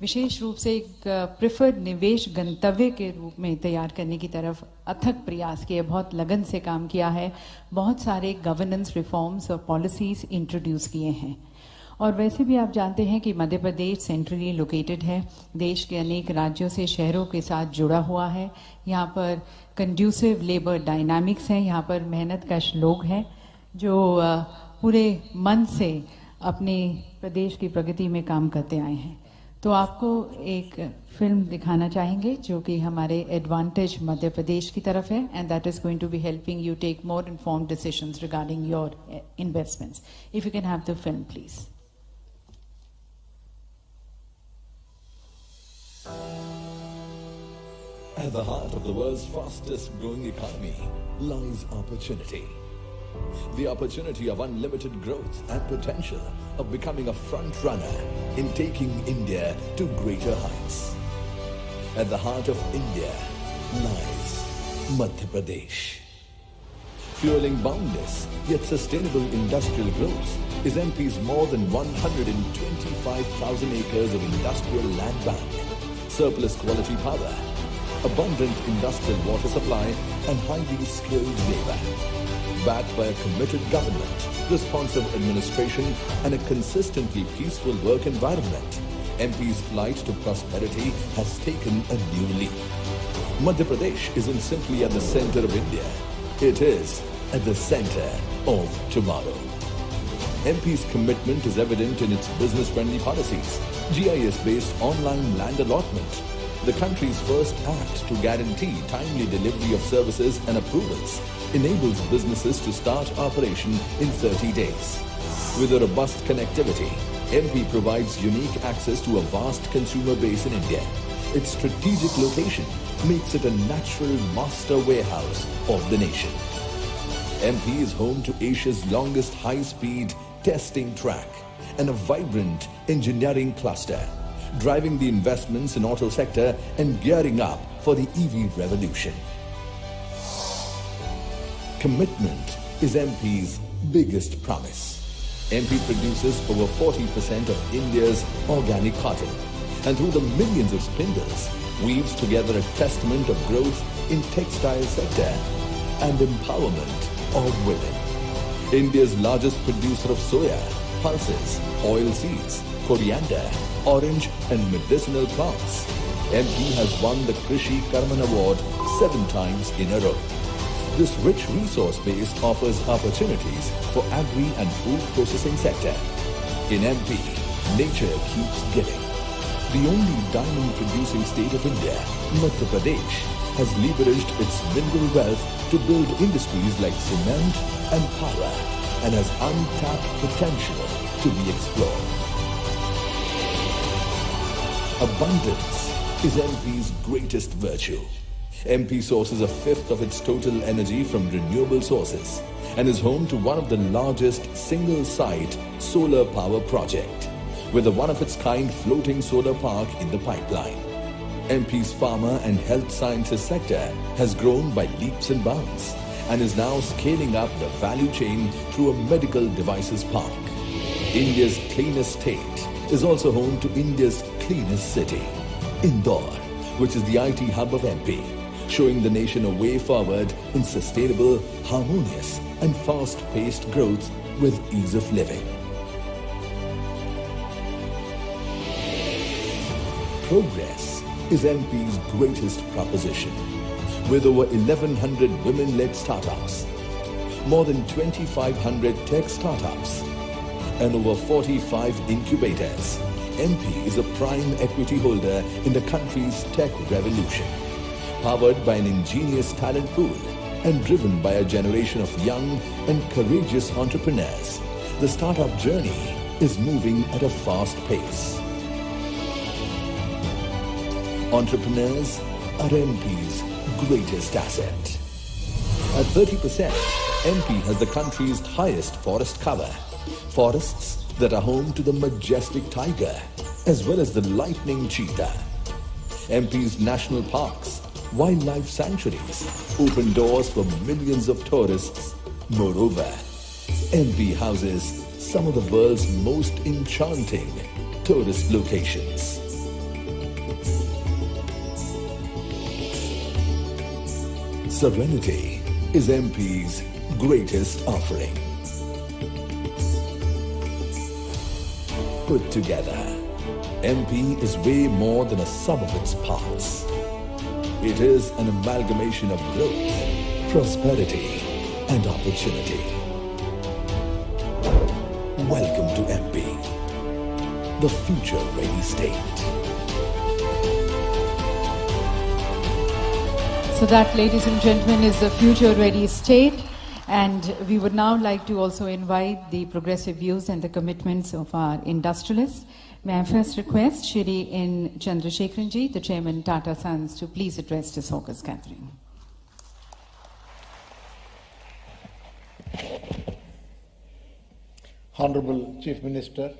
विशेष रूप से एक प्रेफर्ड निवेश गंतव्य के रूप में तैयार करने की तरफ अथक प्रयास किए, बहुत लगन से काम किया है। बहुत सारे गवर्नेंस रिफॉर्म्स और पॉलिसीज इंट्रोड्यूस किए हैं और वैसे भी आप जानते हैं कि मध्य प्रदेश सेंट्रली लोकेटेड है, देश के अनेक राज्यों से शहरों के साथ जुड़ा हुआ है। यहाँ पर कंड्यूसिव लेबर डायनामिक्स है, यहाँ पर मेहनतकश लोग हैं जो पूरे मन से अपने प्रदेश की प्रगति में काम करते आए हैं। तो आपको एक फिल्म दिखाना चाहेंगे जो कि हमारे एडवांटेज मध्य प्रदेश की तरफ है, and that is going to be helping you take more informed decisions regarding your investments. If you can have the film please. At the heart of the world's fastest growing economy lies opportunity. The opportunity of unlimited growth and potential of becoming a front runner in taking India to greater heights. At the heart of India lies Madhya Pradesh. Fueling boundless yet sustainable industrial growth is MP's more than 125,000 acres of industrial land bank, surplus quality power, abundant industrial water supply and highly skilled labor. Backed by a committed government, responsive administration and a consistently peaceful work environment, MP's flight to prosperity has taken a new leap. Madhya Pradesh isn't simply at the center of India, it is at the center of tomorrow. MP's commitment is evident in its business-friendly policies, GIS-based online land allotment, the country's first act to guarantee timely delivery of services and approvals, enables businesses to start operation in 30 days. With a robust connectivity, MP provides unique access to a vast consumer base in India. Its strategic location makes it a natural master warehouse of the nation. MP is home to Asia's longest high-speed testing track and a vibrant engineering cluster, driving the investments in auto sector and gearing up for the EV revolution. Commitment is MP's biggest promise. MP produces over 40% of India's organic cotton, and through the millions of spindles, weaves together a testament of growth in textile sector and empowerment of women. India's largest producer of soya, pulses, oil seeds, coriander, orange and medicinal plants, MP has won the Krishi Karman Award 7 times in a row. This rich resource base offers opportunities for agri and food processing sector. In MP, nature keeps giving. The only diamond producing state of India, Madhya Pradesh, has leveraged its mineral wealth to build industries like cement and power and has untapped potential to be explored. Abundance is MP's greatest virtue. MP sources a fifth of its total energy from renewable sources and is home to one of the largest single-site solar power project with a one-of-its-kind floating solar park in the pipeline. MP's pharma and health sciences sector has grown by leaps and bounds and is now scaling up the value chain through a medical devices park. India's cleanest state is also home to India's cleanest city, Indore, which is the IT hub of MP, showing the nation a way forward in sustainable, harmonious and fast-paced growth with ease of living. Progress is MP's greatest proposition. With over 1,100 women-led startups, more than 2,500 tech startups, and over 45 incubators, MP is a prime equity holder in the country's tech revolution. Powered by an ingenious talent pool and driven by a generation of young and courageous entrepreneurs, the startup journey is moving at a fast pace. Entrepreneurs are MP's greatest asset. At 30%, MP has the country's highest forest cover. Forests that are home to the majestic tiger as well as the lightning cheetah. MP's national parks, wildlife sanctuaries open doors for millions of tourists. Moreover, MP houses some of the world's most enchanting tourist locations. Serenity is MP's greatest offering. put together. MP is way more than a sum of its parts. It is an amalgamation of growth, prosperity, and opportunity. Welcome to MP, the future-ready state. So that, ladies and gentlemen, is the future-ready state. And we would now like to also invite the progressive views and the commitments of our industrialists. May I first request Shri N. Chandrasekharanji, the Chairman Tata Sons, to please address this August gathering. Honorable Chief Minister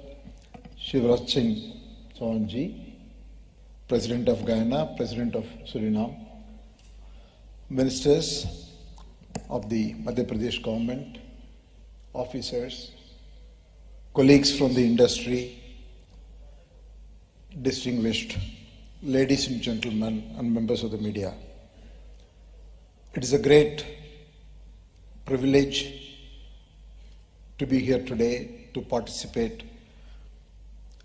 Shivraj Singh Chauhanji, President of Guyana, President of Suriname, Ministers of the Madhya Pradesh government, officers, colleagues from the industry, distinguished ladies and gentlemen and members of the media. It is a great privilege to be here today to participate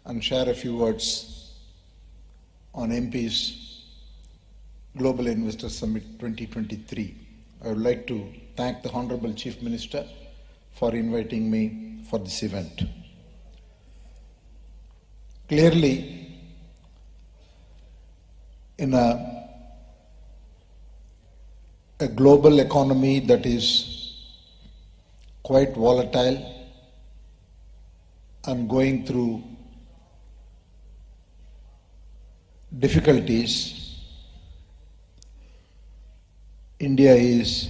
and share a few words on MP's Global Investor Summit 2023. I would like to thank the Honorable Chief Minister for inviting me for this event. Clearly, in a global economy that is quite volatile and going through difficulties, India is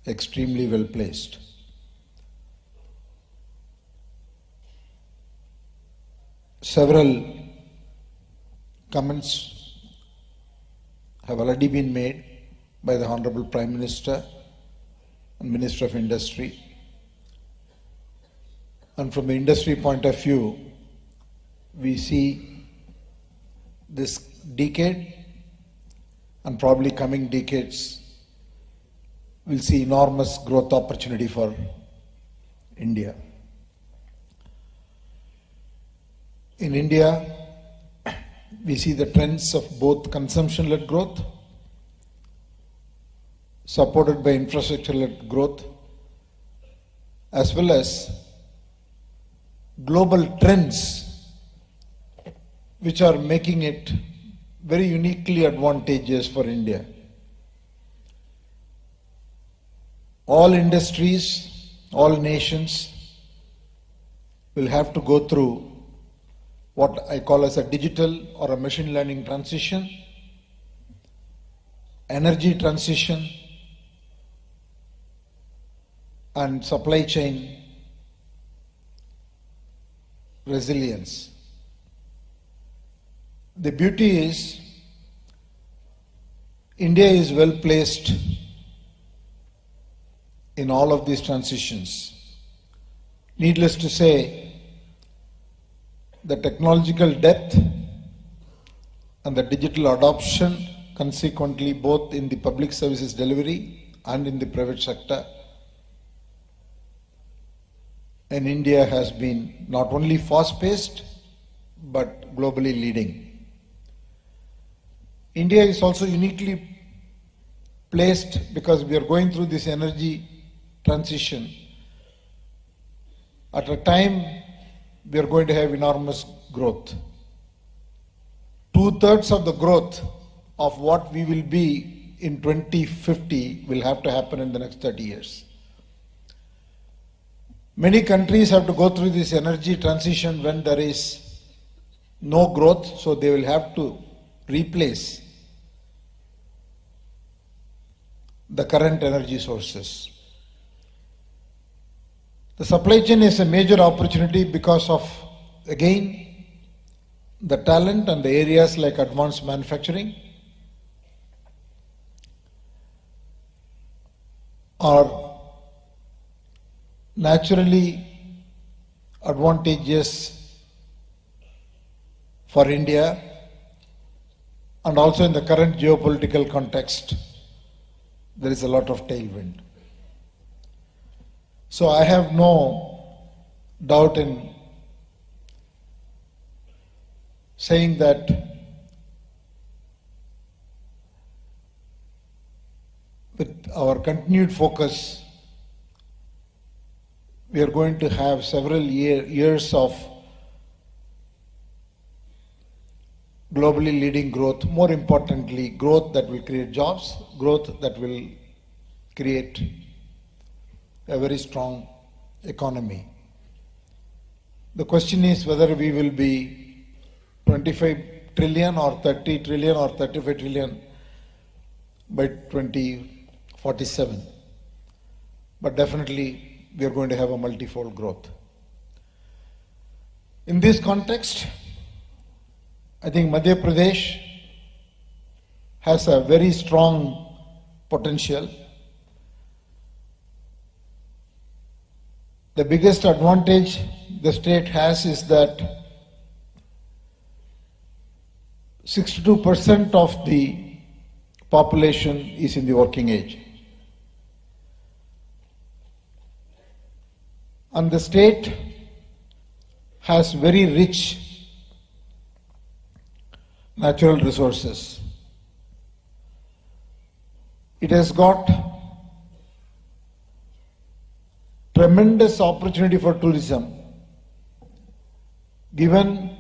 extremely well placed. Several comments have already been made by the Honorable Prime Minister and Minister of Industry. And from the industry point of view, we see this decade and probably coming decades will see enormous growth opportunity for India. In India, we see the trends of both consumption-led growth, supported by infrastructure-led growth, as well as global trends which are making it very uniquely advantageous for India. All industries, all nations will have to go through what I call as a digital or a machine learning transition, energy transition, and supply chain resilience. The beauty is, India is well placed in all of these transitions. Needless to say, the technological depth and the digital adoption, consequently both in the public services delivery and in the private sector, in India has been not only fast-paced but globally leading. India is also uniquely placed because we are going through this energy transition at a time we are going to have enormous growth. 2/3 of the growth of what we will be in 2050 will have to happen in the next 30 years. Many countries have to go through this energy transition when there is no growth, so they will have to replace the current energy sources. The supply chain is a major opportunity because of, again, the talent and the areas like advanced manufacturing are naturally advantageous for India, and also in the current geopolitical context, there is a lot of tailwind. So I have no doubt in saying that with our continued focus, we are going to have several years of globally leading growth, more importantly, growth that will create jobs, growth that will create a very strong economy. The question is whether we will be 25 trillion or 30 trillion or 35 trillion by 2047. But definitely we are going to have a multifold growth. In this context, I think Madhya Pradesh has a very strong potential. The biggest advantage the state has is that 62% of the population is in the working age. And the state has very rich natural resources. It has got tremendous opportunity for tourism, given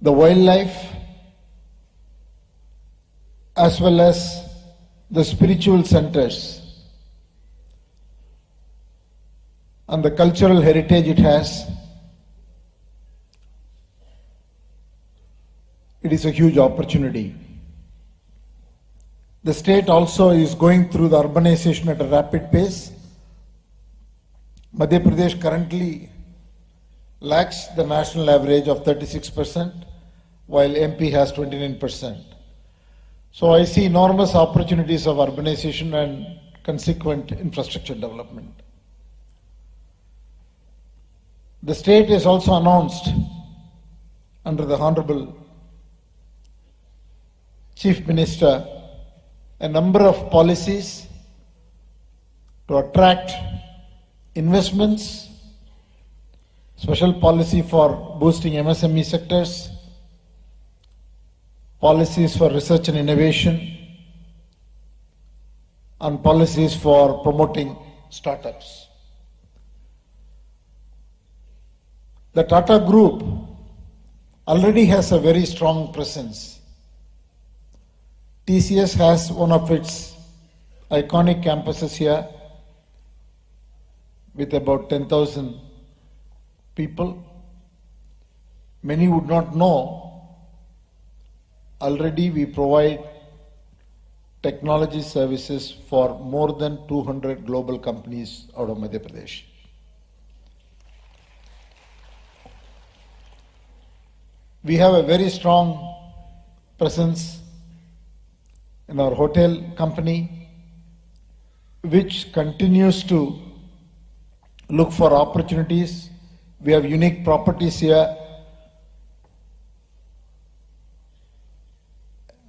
the wildlife as well as the spiritual centers and the cultural heritage it has. It is a huge opportunity. The state also is going through the urbanization at a rapid pace. Madhya Pradesh currently lacks the national average of 36%, while MP has 29%. So I see enormous opportunities of urbanization and consequent infrastructure development. The state has also announced under the Honorable Chief Minister a number of policies to attract investments, special policy for boosting MSME sectors, policies for research and innovation, and policies for promoting startups. The Tata Group already has a very strong presence. TCS has one of its iconic campuses here with about 10,000 people. Many would not know, already we provide technology services for more than 200 global companies out of Madhya Pradesh. We have a very strong presence in our hotel company, which continues to look for opportunities. We have unique properties here.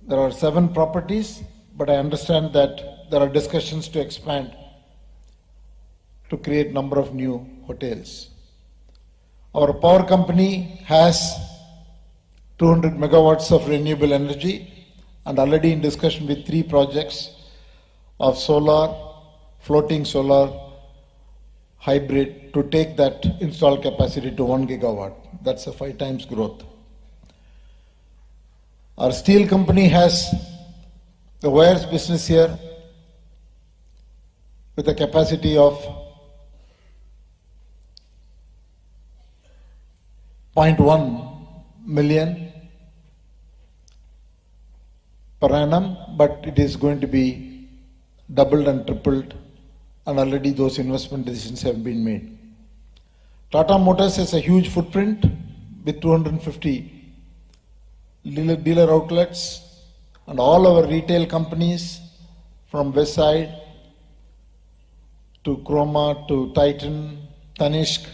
There are 7 properties, but I understand that there are discussions to expand to create number of new hotels. Our power company has 200 megawatts of renewable energy and already in discussion with 3 projects of solar, floating solar, hybrid to take that installed capacity to 1 gigawatt. That's a 5 times growth. Our steel company has the wires business here with a capacity of 0.1 million per annum, but it is going to be doubled and tripled, and already those investment decisions have been made. Tata Motors has a huge footprint with 250 dealer outlets, and all our retail companies from Westside to Chroma to Titan, Tanishq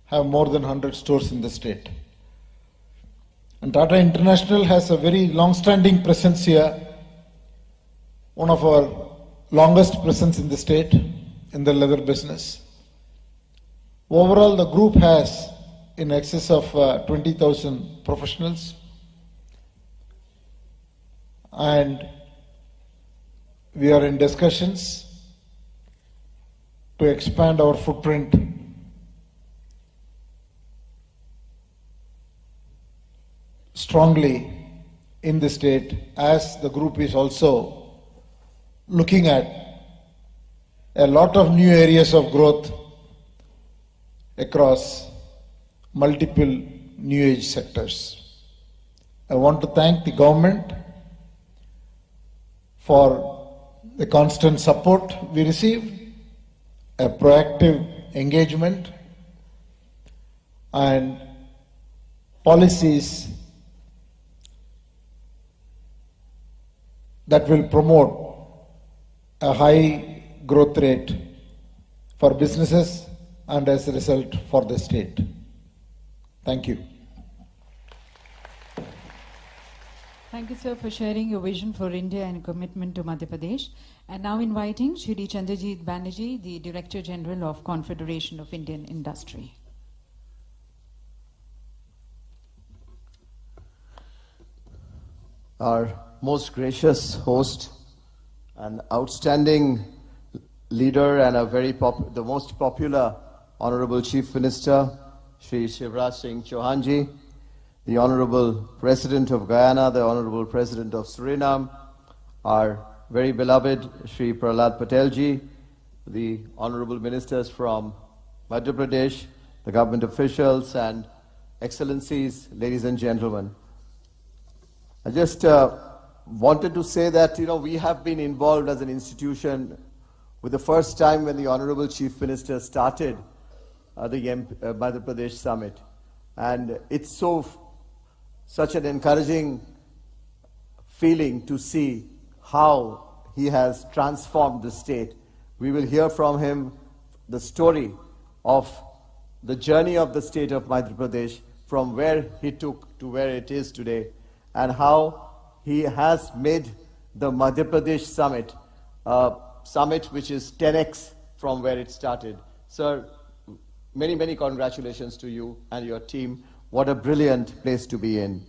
have more than 100 stores in the state. And Tata International has a very long-standing presence here, one of our longest presence in the state in the leather business. Overall, the group has in excess of 20,000 professionals, and we are in discussions to expand our footprint strongly in the state, as the group is also looking at a lot of new areas of growth across multiple new age sectors. I want to thank the government for the constant support we receive, a proactive engagement, and policies that will promote a high growth rate for businesses and as a result for the state. Thank you. Thank you, sir, for sharing your vision for India and commitment to Madhya Pradesh. And now inviting Shri Chandrajit Banerjee, the Director General of Confederation of Indian Industry. Our most gracious host, an outstanding leader and the most popular Honorable Chief Minister, Shri Shivraj Singh Chauhan Ji, the Honorable President of Guyana, the Honorable President of Suriname, our very beloved Shri Prahlad Patel Ji, the Honorable Ministers from Madhya Pradesh, the government officials and Excellencies, ladies and gentlemen. I just wanted to say that, we have been involved as an institution with the first time when the Honorable Chief Minister started the Madhya Pradesh Summit. And it's such an encouraging feeling to see how he has transformed the state. We will hear from him the story of the journey of the state of Madhya Pradesh from where he took to where it is today, and how he has made the Madhya Pradesh Summit a summit which is 10x from where it started. Sir, many, many congratulations to you and your team. What a brilliant place to be in.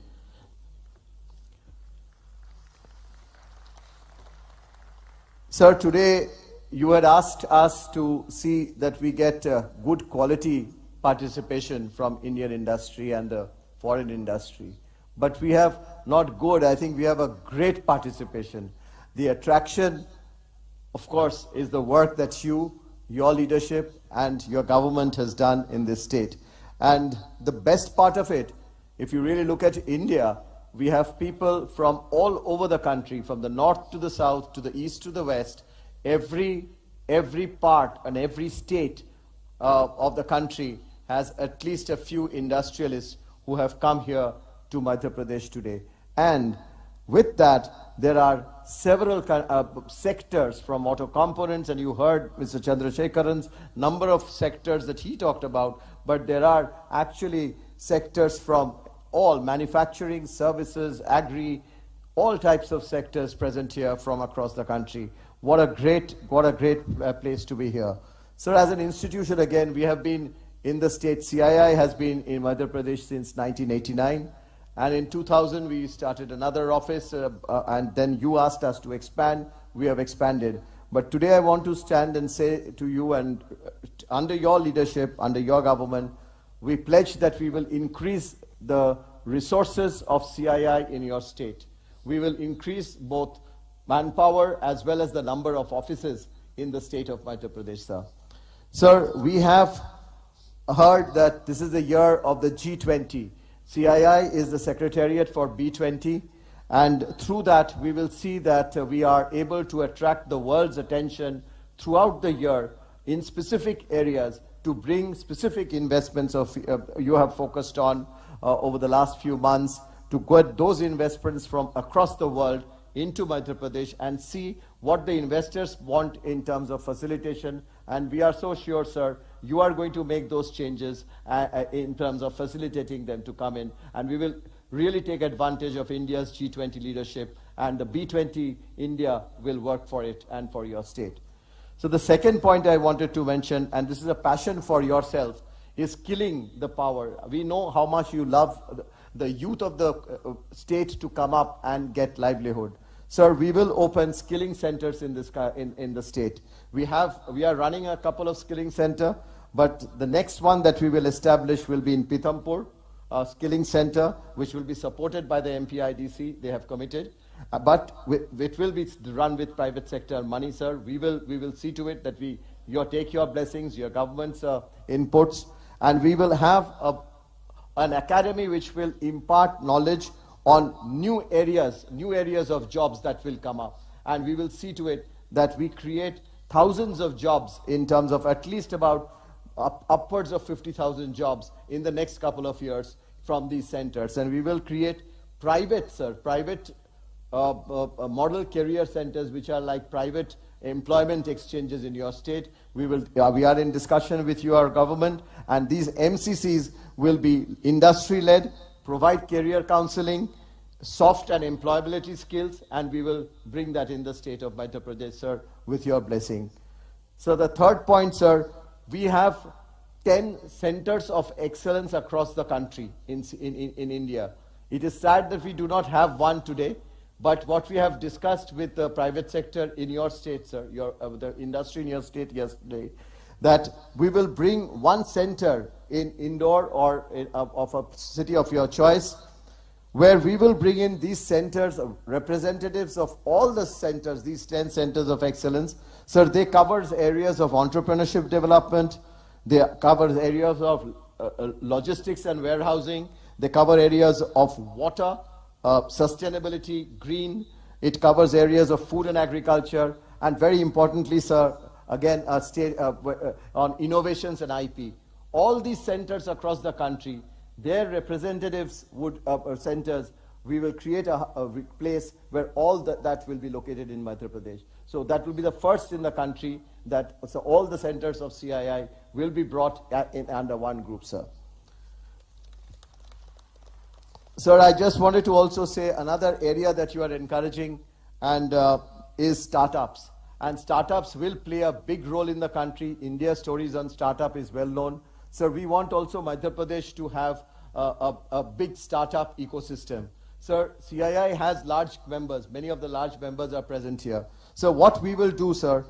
Sir, today you had asked us to see that we get good quality participation from Indian industry and the foreign industry. But we have not good, I think we have a great participation. The attraction, of course, is the work that your leadership and your government has done in this state. And the best part of it, if you really look at India, we have people from all over the country, from the north to the south, to the east to the west. Every part and every state of the country has at least a few industrialists who have come here to Madhya Pradesh today. And with that, there are several sectors from auto components, and you heard Mr. Chandrasekharan's number of sectors that he talked about, but there are actually sectors from all manufacturing, services, agri, all types of sectors present here from across the country. What a great place to be here. Sir, as an institution, again, we have been in the state. CII has been in Madhya Pradesh since 1989. And in 2000, we started another office, and then you asked us to expand. We have expanded. But today I want to stand and say to you, and under your leadership, under your government, we pledge that we will increase the resources of CII in your state. We will increase both manpower as well as the number of offices in the state of Madhya Pradesh, sir. Sir, we have heard that this is the year of the G20. CII is the secretariat for B20, and through that we will see that we are able to attract the world's attention throughout the year in specific areas to bring specific investments you have focused on over the last few months, to get those investments from across the world into Madhya Pradesh and see what the investors want in terms of facilitation. And we are so sure, sir, you are going to make those changes in terms of facilitating them to come in. And we will really take advantage of India's G20 leadership, and the B20 India will work for it and for your state. So the second point I wanted to mention, and this is a passion for yourself, is killing the power. We know how much you love the youth of the state to come up and get livelihood. Sir, we will open skilling centers in the state. We are running a couple of skilling center, but the next one that we will establish will be in Pithampur, a skilling center, which will be supported by the MPIDC. They have committed, but it will be run with private sector money, sir. We will see to it that you take your blessings, your government's inputs, and we will have an academy which will impart knowledge on new areas of jobs that will come up. And we will see to it that we create thousands of jobs in terms of at least about upwards of 50,000 jobs in the next couple of years from these centers. And we will create private model career centers, which are like private employment exchanges in your state. We are in discussion with your government, and these MCCs will be industry-led, provide career counseling, soft and employability skills, and we will bring that in the state of Madhya Pradesh, sir, with your blessing. So the third point, sir, we have 10 centers of excellence across the country in India. It is sad that we do not have one today, but what we have discussed with the private sector in your state, sir, the industry in your state yesterday, that we will bring one center in Indore or of a city of your choice, where we will bring in these centers, representatives of all the centers, these 10 centers of excellence. Sir, they cover areas of entrepreneurship development, they cover areas of logistics and warehousing, they cover areas of water, sustainability, green, it covers areas of food and agriculture, and very importantly, sir, again, on innovations and IP. All these centers across the country, their representatives centers, we will create a place where all that will be located in Madhya Pradesh. So that will be the first in the country that all the centers of CII will be brought under one group, sir. Sir, I just wanted to also say another area that you are encouraging and is startups. And startups will play a big role in the country. India's stories on startup is well known. Sir, we want also Madhya Pradesh to have a big startup ecosystem. Sir, CII has large members. Many of the large members are present here. So what we will do, sir,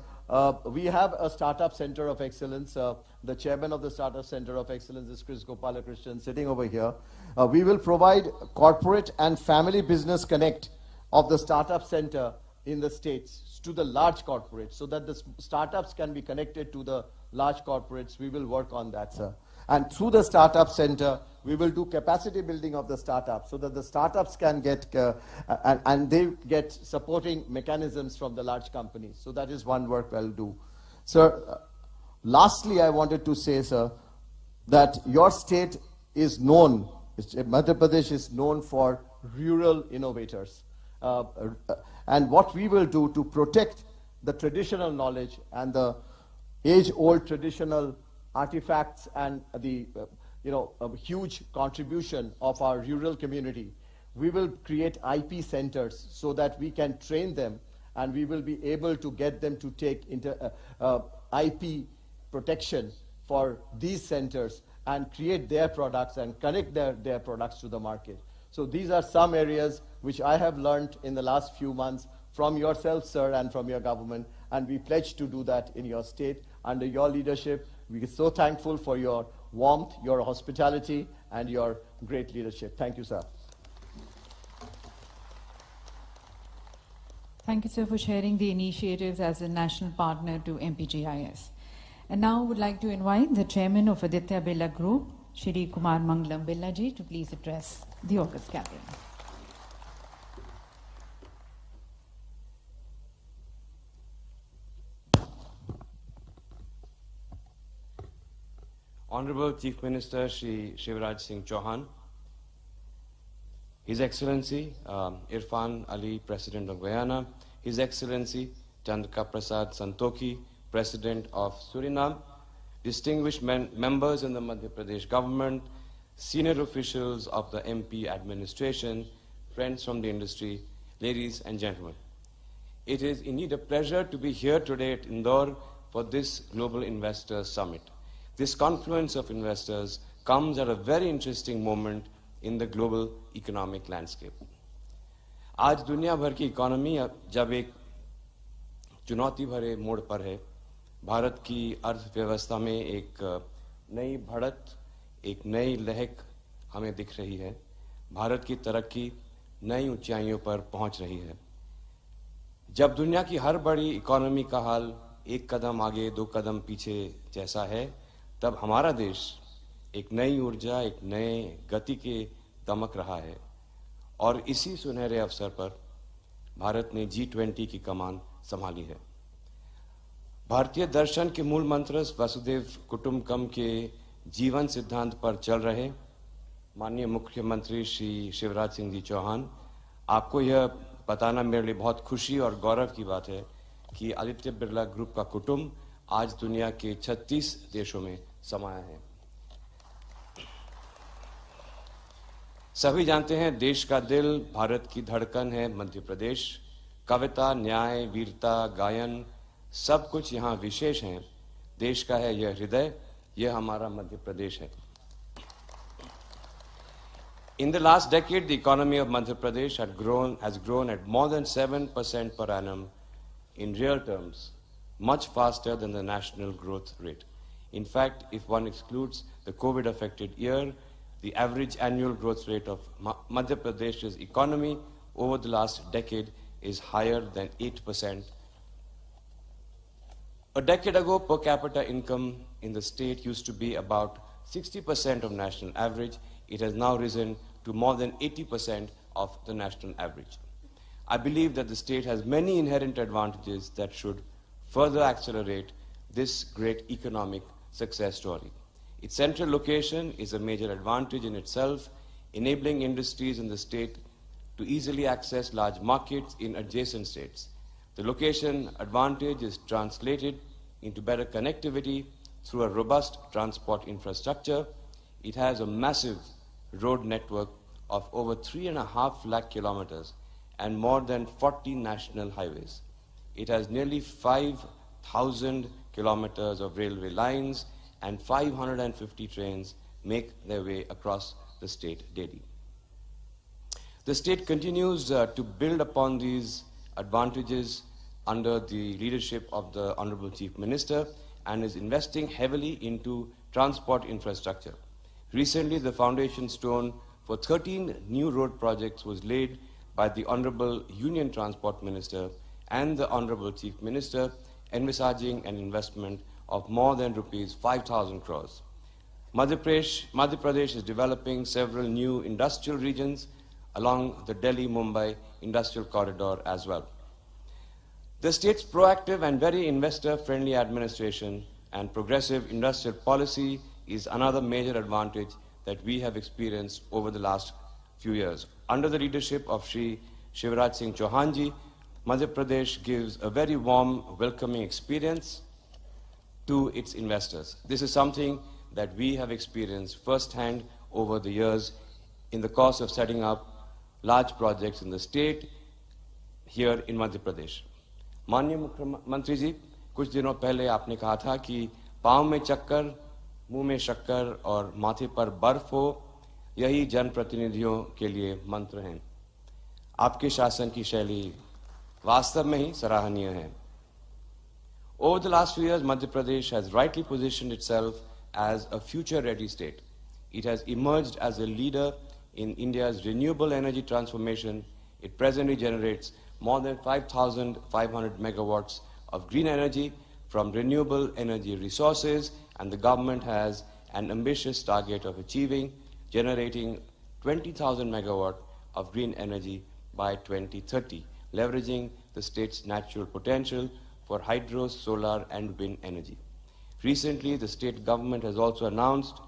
we have a startup center of excellence. The chairman of the startup center of excellence is Chris Gopalakrishnan, sitting over here. We will provide corporate and family business connect of the startup center in the states to the large corporates, so that the startups can be connected to the large corporates. We will work on that, sir. And through the startup center, we will do capacity building of the startups, so that the startups can get, and they get supporting mechanisms from the large companies. So that is one work we'll do. Sir, lastly, I wanted to say, sir, that your state is known, Madhya Pradesh is known for rural innovators. And what we will do to protect the traditional knowledge and the age-old traditional artifacts and the huge contribution of our rural community, we will create IP centers so that we can train them, and we will be able to get them to take IP protection for these centers and create their products and connect their products to the market. So these are some areas which I have learned in the last few months from yourself, sir, and from your government, and we pledge to do that in your state under your leadership. We are so thankful for your warmth, your hospitality, and your great leadership. Thank you, sir. Thank you, sir, for sharing the initiatives as a national partner to MPGIS. And now I would like to invite the chairman of Aditya Birla Group, Shri Kumar Mangalam Birla ji, to please address the August gathering. Honorable Chief Minister Shri Shivraj Singh Chauhan, His Excellency Irfan Ali, President of Guyana, His Excellency Chandrika Prasad Santokhi, President of Suriname, distinguished members in the Madhya Pradesh government, senior officials of the MP administration, friends from the industry, ladies and gentlemen. It is indeed a pleasure to be here today at Indore for this Global Investor Summit. This confluence of investors comes at a very interesting moment in the global economic landscape. आज दुनिया भर की economy जब एक चुनौती भरे मोड़ पर है, भारत की अर्थव्यवस्था में एक नई बढ़त, एक नई लहक हमें दिख रही है। भारत की तरक्की नई ऊंचाइयों पर पहुंच रही है। जब दुनिया की हर बड़ी इकोनॉमी का हाल एक कदम आगे दो कदम पीछे जैसा है, तब हमारा देश एक नई ऊर्जा, एक नए गति के दमक रहा है। और इसी सुनहरे अवसर पर भारत ने G20 की कमान संभाली है। भारतीय दर्शन के मूल मंत्र वसुधैव कुटुंबकम के जीवन सिद्धांत पर चल रहे माननीय मुख्यमंत्री श्री शिवराज सिंह जी चौहान, आपको यह बताना मेरे लिए बहुत खुशी और गौरव की बात है कि आदित्य बिरला ग्रुप का कुटुंब आज दुनिया के 36 देशों में समाया है। सभी जानते हैं, देश का दिल, भारत की धड़कन है मध्य प्रदेश। कविता, न्याय, वीरता, गायन सब कुछ यहाँ विशेष हैं। देश का है यह हृदय, यह हमारा मध्य प्रदेश है। In the last decade, the economy of Madhya Pradesh has grown at more than 7% per annum in real terms, much faster than the national growth rate. In fact, if one excludes the COVID-affected year, the average annual growth rate of Madhya Pradesh's economy over the last decade is higher than 8%. A decade ago, per capita income in the state used to be about 60% of national average. It has now risen to more than 80% of the national average. I believe that the state has many inherent advantages that should further accelerate this great economic success story. Its central location is a major advantage in itself, enabling industries in the state to easily access large markets in adjacent states. The location advantage is translated into better connectivity through a robust transport infrastructure. It has a massive road network of over 3.5 lakh kilometers and more than 40 national highways. It has nearly 5,000 kilometers of railway lines and 550 trains make their way across the state daily. The state continues to build upon these advantages under the leadership of the Honorable Chief Minister and is investing heavily into transport infrastructure. Recently, the foundation stone for 13 new road projects was laid by the Honorable Union Transport Minister and the Honorable Chief Minister, envisaging an investment of more than rupees 5,000 crores. Madhya Pradesh is developing several new industrial regions along the Delhi-Mumbai industrial corridor as well. The state's proactive and very investor-friendly administration and progressive industrial policy is another major advantage that we have experienced over the last few years. Under the leadership of Shri Shivraj Singh Chauhan ji, Madhya Pradesh gives a very warm, welcoming experience to its investors. This is something that we have experienced firsthand over the years in the course of setting up large projects in the state here in Madhya Pradesh. माननीय मुख्यमंत्री जी, कुछ दिनों पहले आपने कहा था कि पांव में चक्कर, मुंह में शक्कर और माथे पर बर्फ हो, यही जनप्रतिनिधियों के लिए मंत्र हैं। आपके शासन की शैली वास्तव में ही सराहनीय है। Over the last few years, Madhya Pradesh has rightly positioned itself as a future-ready state. It has emerged as a leader in India's renewable energy transformation. It presently generates more than 5,500 megawatts of green energy from renewable energy resources, and the government has an ambitious target of generating 20,000 megawatts of green energy by 2030, leveraging the state's natural potential for hydro, solar, and wind energy. Recently, the state government has also announced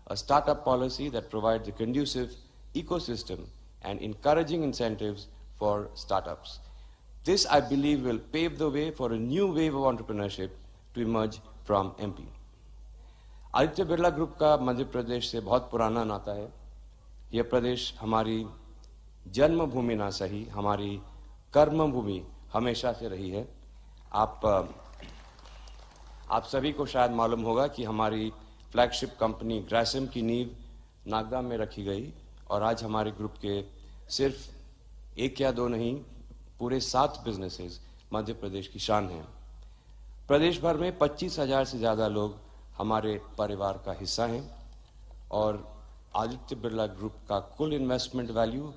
a startup policy that provides a conducive ecosystem and encouraging incentives for startups. This, I believe, will pave the way for a new wave of entrepreneurship to emerge from MP. Aditya Birla group का मध्य प्रदेश से बहुत पुराना नाता है। यह प्रदेश हमारी जन्मभूमि ना सही, हमारी कर्मभूमि हमेशा से रही है। आप सभी को शायद मालूम होगा कि हमारी फ्लैगशिप कंपनी ग्रासिम की नींव नागदा में रखी गई और आज हमारे ग्रुप के सिर्फ एक या दो नहीं, पूरे 7 बिजनेसेस मध्य प्रदेश की शान हैं। प्रदेश भर में 25,000 से ज्यादा लोग हमारे परिवार का हिस्सा हैं और आदित्य बिरला ग्रुप का कुल इन्वेस्टमेंट वैल्यू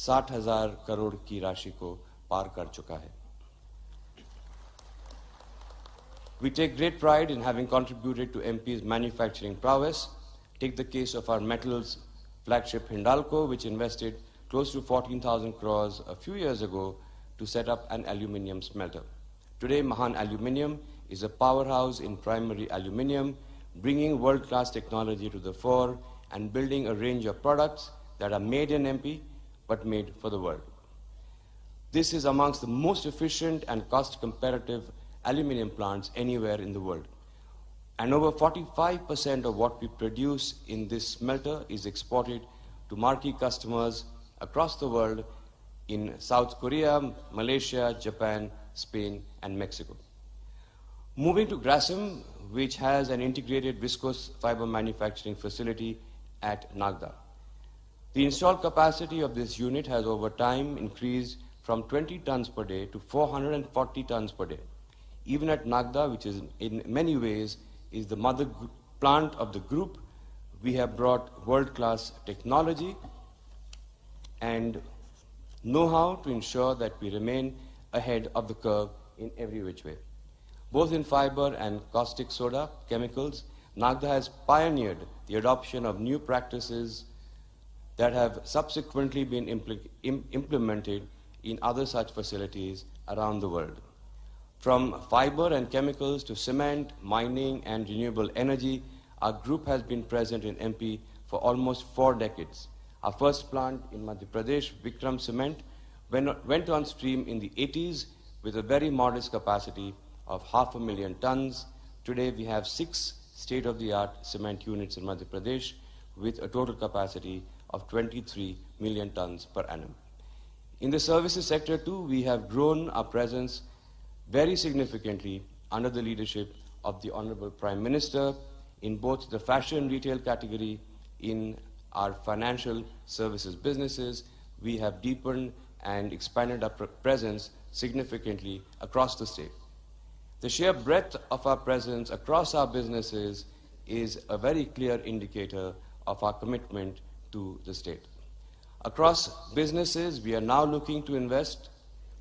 60,000 करोड़ की राशि को पार कर चुका है। We take great pride in having contributed to MP's manufacturing prowess. Take the case of our metals flagship Hindalco, which invested close to 14,000 crores a few years ago to set up an aluminium smelter. Today, Mahan Aluminium is a powerhouse in primary aluminium, bringing world-class technology to the fore and building a range of products that are made in MP but made for the world. This is amongst the most efficient and cost-competitive aluminium plants anywhere in the world. And over 45% of what we produce in this smelter is exported to marquee customers across the world in South Korea, Malaysia, Japan, Spain, and Mexico. Moving to Grasim, which has an integrated viscose fiber manufacturing facility at Nagda. The installed capacity of this unit has over time increased from 20 tons per day to 440 tons per day. Even at Nagda, which is in many ways is the mother plant of the group, we have brought world-class technology and know-how to ensure that we remain ahead of the curve in every which way. Both in fiber and caustic soda chemicals, Nagda has pioneered the adoption of new practices that have subsequently been implemented in other such facilities around the world. From fiber and chemicals to cement, mining, and renewable energy, our group has been present in MP for almost 4 decades. Our first plant in Madhya Pradesh, Vikram Cement, went on stream in the 80s with a very modest capacity of 500,000 tons. Today we have 6 state-of-the-art cement units in Madhya Pradesh with a total capacity of 23 million tons per annum. In the services sector too, we have grown our presence very significantly under the leadership of the Honorable Prime Minister in both the fashion retail category, in our financial services businesses. We have deepened and expanded our presence significantly across the state. The sheer breadth of our presence across our businesses is a very clear indicator of our commitment to the state. Across businesses, we are now looking to invest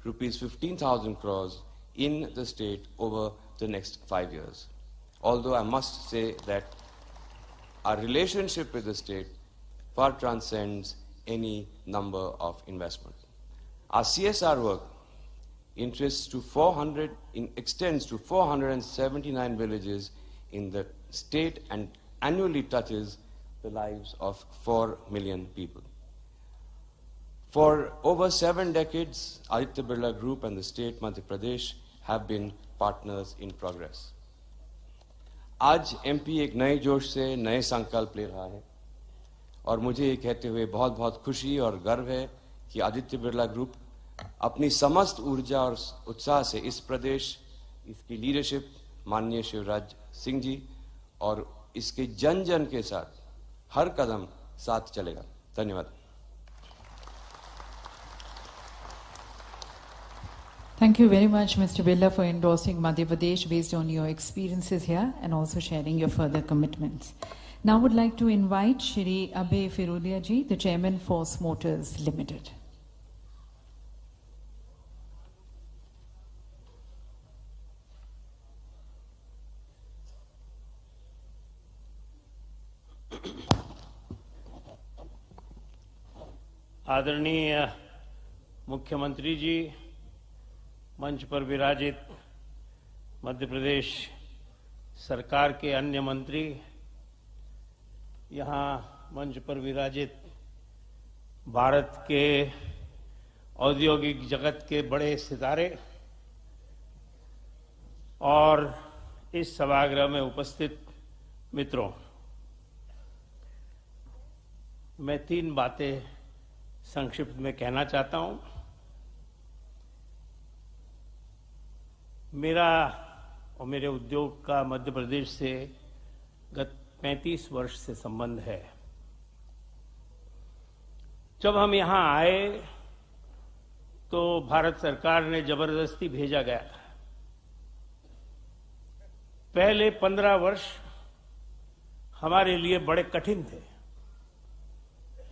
rupees 15,000 crores in the state over the next 5 years. Although I must say that our relationship with the state far transcends any number of investment. Our CSR work extends to 479 villages in the state and annually touches the lives of 4 million people. For over 7 decades, Aditya Birla Group and the state Madhya Pradesh have been partners in progress. आज MP एक नए जोश से नए संकल्प ले रहा है और मुझे ये कहते हुए बहुत बहुत खुशी और गर्व है कि आदित्य बिरला ग्रुप अपनी समस्त ऊर्जा और उत्साह से इस प्रदेश, इसकी लीडरशिप माननीय शिवराज सिंह जी और इसके जन जन के साथ हर कदम साथ चलेगा। धन्यवाद। Thank you very much, Mr. Birla, for endorsing Madhya Pradesh based on your experiences here and also sharing your further commitments. Now I would like to invite Shri Abhay Firodia ji, the Chairman, Force Motors Limited. आदरणीय मुख्यमंत्री जी, मंच पर विराजित मध्य प्रदेश सरकार के अन्य मंत्री, यहाँ मंच पर विराजित भारत के औद्योगिक जगत के बड़े सितारे और इस सभागृह में उपस्थित मित्रों, मैं 3 बातें संक्षिप्त में कहना चाहता हूं। मेरा और मेरे उद्योग का मध्य प्रदेश से गत 35 वर्ष से संबंध है। जब हम यहां आए तो भारत सरकार ने जबरदस्ती भेजा गया था। पहले 15 वर्ष हमारे लिए बड़े कठिन थे।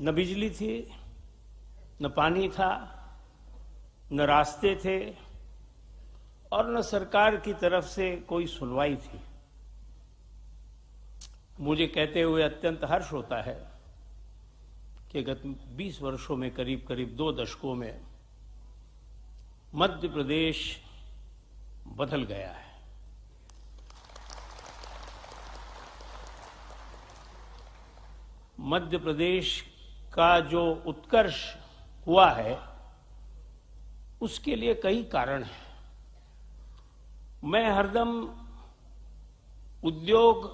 न बिजली थी, न पानी था, न रास्ते थे और न सरकार की तरफ से कोई सुनवाई थी। मुझे कहते हुए अत्यंत हर्ष होता है कि गत 20 वर्षों में करीब करीब 2 दशकों में मध्य प्रदेश बदल गया है। मध्य प्रदेश का जो उत्कर्ष हुआ है उसके लिए कई कारण हैं। मैं हरदम उद्योग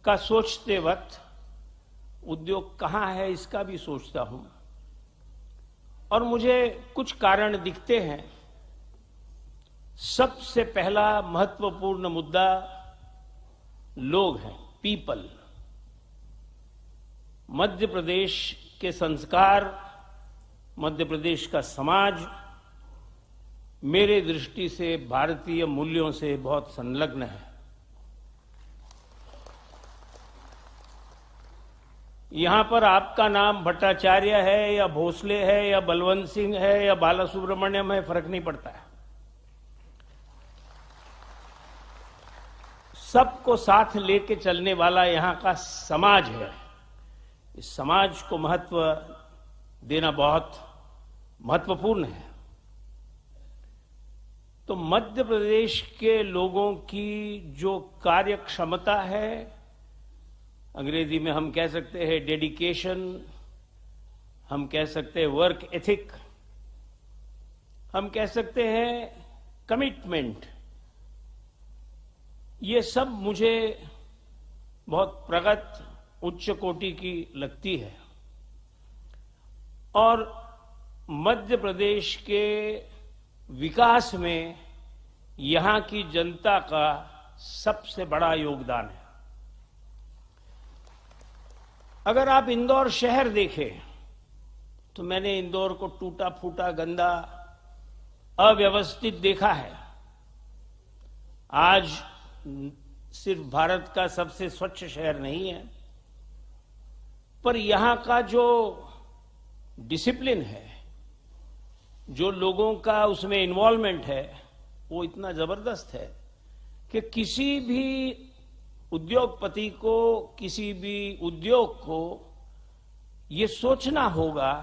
का सोचते वक्त उद्योग कहां है इसका भी सोचता हूं और मुझे कुछ कारण दिखते हैं। सबसे पहला महत्वपूर्ण मुद्दा लोग हैं, पीपल। मध्य प्रदेश के संस्कार, मध्य प्रदेश का समाज मेरे दृष्टि से भारतीय मूल्यों से बहुत संलग्न है। यहां पर आपका नाम भट्टाचार्य है या भोसले है या बलवंत सिंह है या बाला सुब्रमण्यम है, फर्क नहीं पड़ता है। सबको साथ लेके चलने वाला यहां का समाज है। इस समाज को महत्व देना बहुत महत्वपूर्ण है। तो मध्य प्रदेश के लोगों की जो कार्य क्षमता है, अंग्रेजी में हम कह सकते हैं डेडिकेशन, हम कह सकते हैं वर्क एथिक, हम कह सकते हैं कमिटमेंट, ये सब मुझे बहुत प्रगत उच्च कोटि की लगती है। और मध्य प्रदेश के विकास में यहां की जनता का सबसे बड़ा योगदान है। अगर आप इंदौर शहर देखें तो मैंने इंदौर को टूटा फूटा, गंदा, अव्यवस्थित देखा है। आज सिर्फ भारत का सबसे स्वच्छ शहर नहीं है, पर यहां का जो डिसिप्लिन है, जो लोगों का उसमें इन्वॉल्वमेंट है, वो इतना जबरदस्त है कि किसी भी उद्योगपति को, किसी भी उद्योग को ये सोचना होगा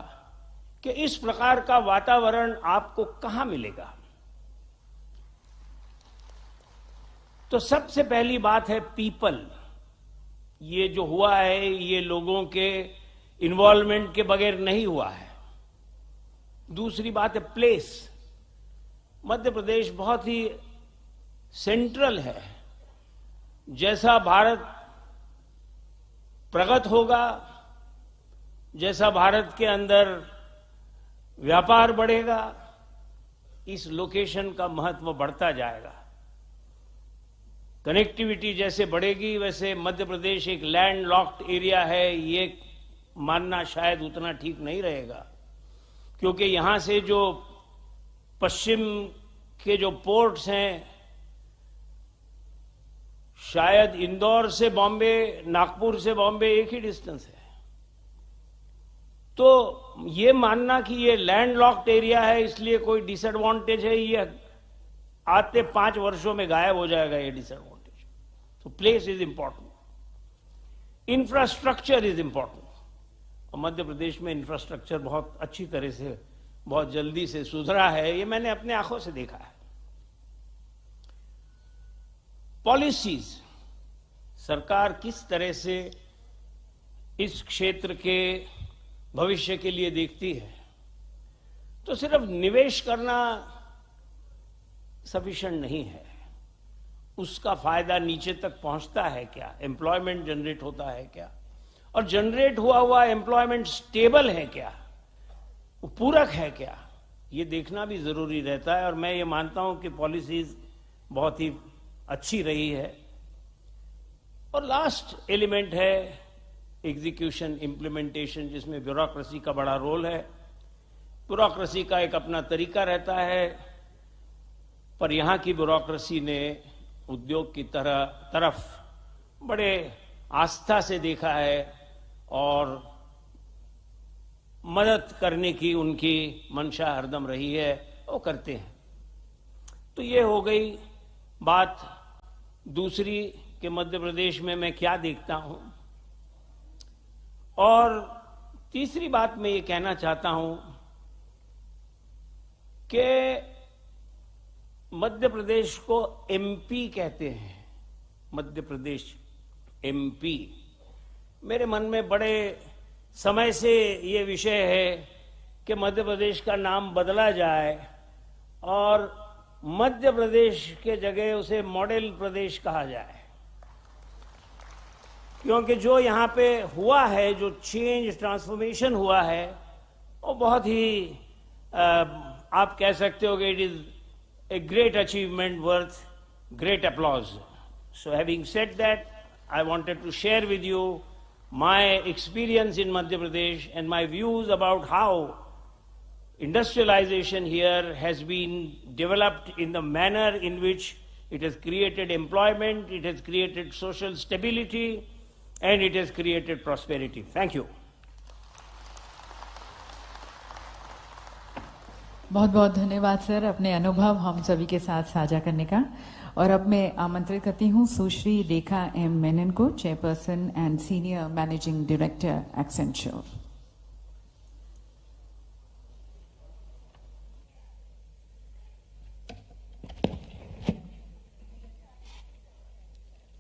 कि इस प्रकार का वातावरण आपको कहां मिलेगा। तो सबसे पहली बात है पीपल। ये जो हुआ है ये लोगों के इन्वॉल्वमेंट के बगैर नहीं हुआ है। दूसरी बात है प्लेस। मध्य प्रदेश बहुत ही सेंट्रल है। जैसा भारत प्रगत होगा, जैसा भारत के अंदर व्यापार बढ़ेगा, इस लोकेशन का महत्व बढ़ता जाएगा। कनेक्टिविटी जैसे बढ़ेगी वैसे मध्य प्रदेश एक लैंड लॉक्ड एरिया है, ये मानना शायद उतना ठीक नहीं रहेगा, क्योंकि यहां से जो पश्चिम के जो पोर्ट्स हैं, शायद इंदौर से बॉम्बे, नागपुर से बॉम्बे एक ही डिस्टेंस है। तो ये मानना कि ये लैंड लॉक्ड एरिया है इसलिए कोई डिसएडवांटेज है, ये आते 5 वर्षों में गायब हो जाएगा ये डिसएडवांटेज। तो place is important, infrastructure is important. और मध्य प्रदेश में इंफ्रास्ट्रक्चर बहुत अच्छी तरह से, बहुत जल्दी से सुधरा है, ये मैंने अपने आंखों से देखा है। पॉलिसीज, सरकार किस तरह से इस क्षेत्र के भविष्य के लिए देखती है। तो सिर्फ निवेश करना सफिशिएंट नहीं है, उसका फायदा नीचे तक पहुंचता है क्या, एम्प्लॉयमेंट जनरेट होता है क्या, और जनरेट हुआ एम्प्लॉयमेंट स्टेबल है क्या, वो पूरक है क्या, ये देखना भी जरूरी रहता है। और मैं ये मानता हूं कि पॉलिसीज बहुत ही अच्छी रही है। और लास्ट एलिमेंट है एग्जीक्यूशन, इम्प्लीमेंटेशन, जिसमें ब्यूरोक्रेसी का बड़ा रोल है। ब्यूरोक्रेसी का एक अपना तरीका रहता है, पर यहां की ब्यूरोक्रेसी ने उद्योग की तरफ बड़े आस्था से देखा है और मदद करने की उनकी मंशा हरदम रही है, वो करते हैं। तो ये हो गई बात दूसरी कि मध्य प्रदेश में मैं क्या देखता हूं। और तीसरी बात मैं ये कहना चाहता हूं कि मध्य प्रदेश को एमपी कहते हैं, मध्य प्रदेश एमपी। मेरे मन में बड़े समय से ये विषय है कि मध्य प्रदेश का नाम बदला जाए और मध्य प्रदेश के जगह उसे मॉडल प्रदेश कहा जाए, क्योंकि जो यहाँ पे हुआ है, जो चेंज, ट्रांसफॉर्मेशन हुआ है, वो बहुत ही आप कह सकते हो कि it is a great achievement worth great applause. So having said that, I wanted to share with you my experience in Madhya Pradesh and my views about how industrialization here has been developed in the manner in which it has created employment, it has created social stability, and it has created prosperity. Thank you. बहुत बहुत धन्यवाद sir, अपने अनुभव हम सभी के साथ साझा करने का। और अब मैं आमंत्रित करती हूं सुश्री रेखा एम मेनन को, chairperson and senior managing director Accenture.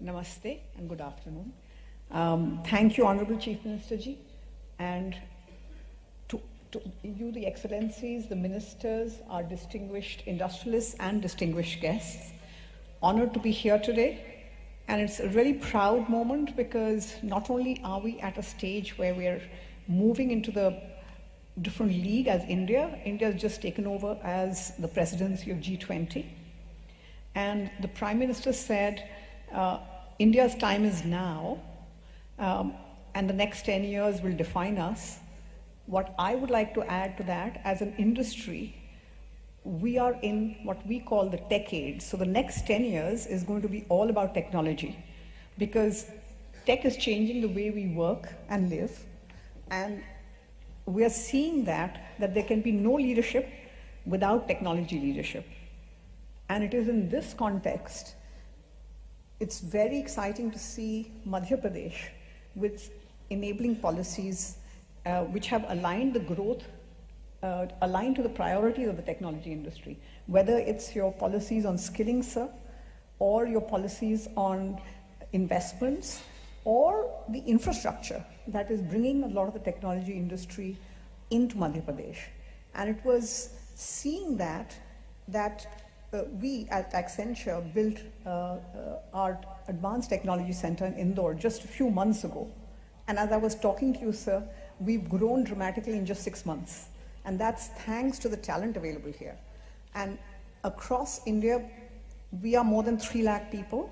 Namaste and good afternoon. Thank you, Honorable Chief Minister ji, and to you, the Excellencies, the Ministers, our distinguished industrialists and distinguished guests. Honored to be here today, and it's a really proud moment because not only are we at a stage where we're moving into the different league as India has just taken over as the presidency of G20, and the Prime Minister said India's time is now, and the next 10 years will define us. What I would like to add to that, as an industry, we are in what we call the tech age. So the next 10 years is going to be all about technology, because tech is changing the way we work and live. And we are seeing that there can be no leadership without technology leadership. And it is in this context, it's very exciting to see Madhya Pradesh with enabling policies which have aligned the growth, aligned to the priorities of the technology industry, whether it's your policies on skilling, sir, or your policies on investments, or the infrastructure that is bringing a lot of the technology industry into Madhya Pradesh. And it was seeing that we at Accenture built our Advanced Technology Center in Indore just a few months ago. And as I was talking to you, sir, we've grown dramatically in just 6 months. And that's thanks to the talent available here. And across India, we are more than 3 lakh people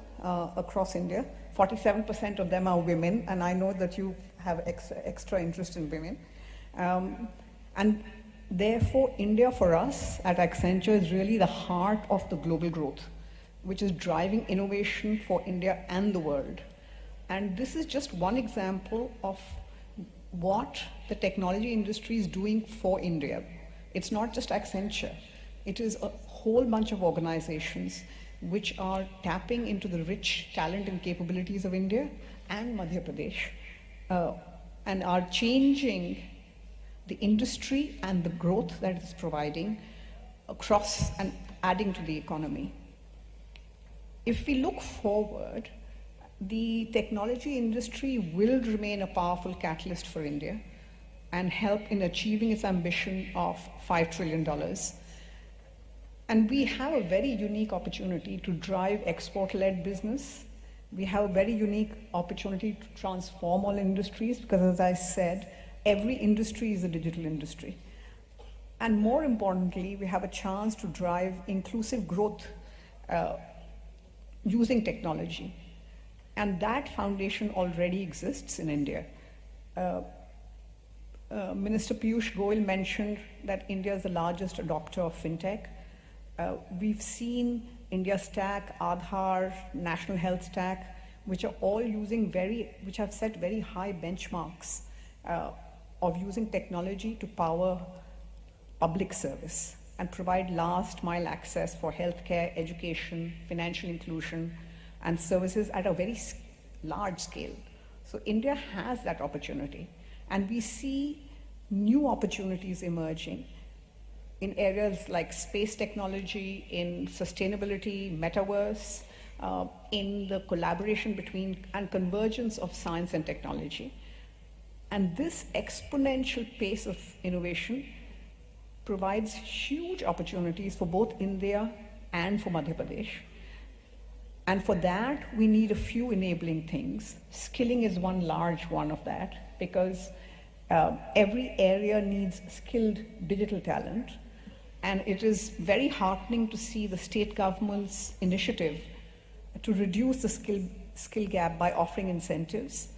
across India. 47% of them are women, and I know that you have extra interest in women. And therefore, India for us at Accenture is really the heart of the global growth, which is driving innovation for India and the world. And this is just one example of what the technology industry is doing for India. It's not just Accenture. It is a whole bunch of organizations which are tapping into the rich talent and capabilities of India and Madhya Pradesh, and are changing the industry and the growth that it is providing across and adding to the economy. If we look forward, the technology industry will remain a powerful catalyst for India and help in achieving its ambition of $5 trillion. And we have a very unique opportunity to drive export-led business. We have a very unique opportunity to transform all industries, because as I said, every industry is a digital industry. And more importantly, we have a chance to drive inclusive growth using technology. And that foundation already exists in India. Minister Piyush Goyal mentioned that India is the largest adopter of fintech. We've seen India Stack, Aadhaar, National Health Stack, which are all using which have set very high benchmarks of using technology to power public service and provide last mile access for healthcare, education, financial inclusion, and services at a very large scale. So India has that opportunity, and we see new opportunities emerging in areas like space technology, in sustainability, metaverse, in the collaboration between and convergence of science and technology. And this exponential pace of innovation provides huge opportunities for both India and for Madhya Pradesh. And for that, we need a few enabling things. Skilling is one large one of that, because every area needs skilled digital talent. And it is very heartening to see the state government's initiative to reduce the skill gap by offering incentives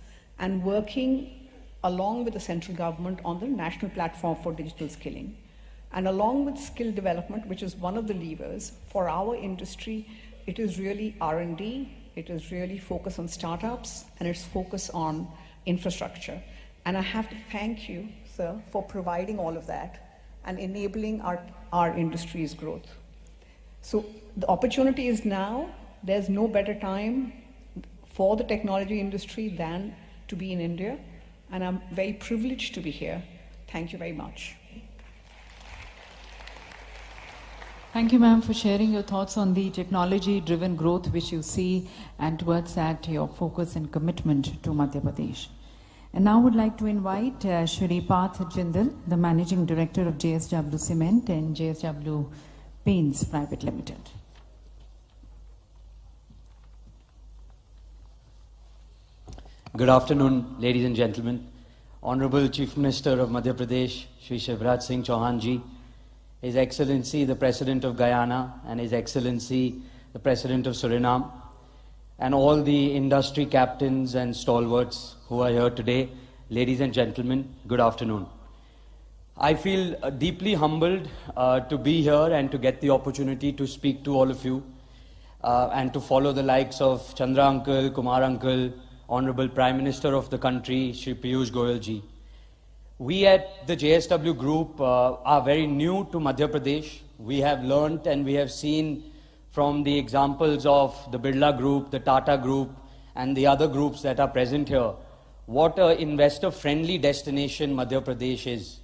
and working along with the central government on the national platform for digital skilling. And along with skill development, which is one of the levers for our industry, it is really R&D, it is really focus on startups, and it's focus on infrastructure. And I have to thank you, sir, for providing all of that and enabling our industry's growth. So the opportunity is now. There's no better time for the technology industry than to be in India, and I'm very privileged to be here. Thank you very much. Thank you, ma'am, for sharing your thoughts on the technology-driven growth which you see, and towards that your focus and commitment to Madhya Pradesh. And now I would like to invite Shri Parth Jindal, the Managing Director of JSW Cement and JSW Paints Private Limited. Good afternoon, ladies and gentlemen. Honorable Chief Minister of Madhya Pradesh, Shri Shivraj Singh Chauhan ji, His Excellency the President of Guyana, and His Excellency the President of Suriname, and all the industry captains and stalwarts who are here today, ladies and gentlemen, good afternoon. I feel deeply humbled to be here and to get the opportunity to speak to all of you and to follow the likes of Chandra Uncle, Kumar Uncle, Honorable Prime Minister of the country, Shri Piyush Goyal ji. We at the JSW Group are very new to Madhya Pradesh. We have learnt and we have seen from the examples of the Birla Group, the Tata Group, and the other groups that are present here, what an investor-friendly destination Madhya Pradesh is.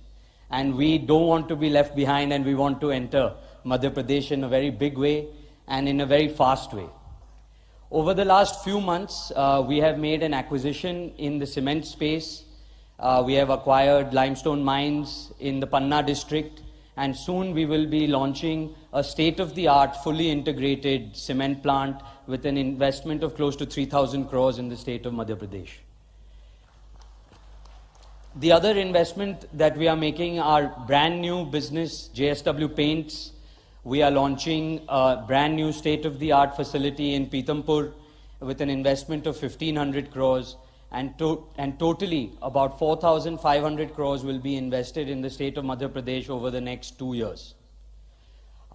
And we don't want to be left behind, and we want to enter Madhya Pradesh in a very big way and in a very fast way. Over the last few months, we have made an acquisition in the cement space. We have acquired limestone mines in the Panna district, and soon we will be launching a state-of-the-art, fully integrated cement plant with an investment of close to 3,000 crores in the state of Madhya Pradesh. The other investment that we are making are brand new business, JSW Paints. We are launching a brand new state-of-the-art facility in Pithampur with an investment of 1,500 crores. And totally about 4,500 crores will be invested in the state of Madhya Pradesh over the next 2 years.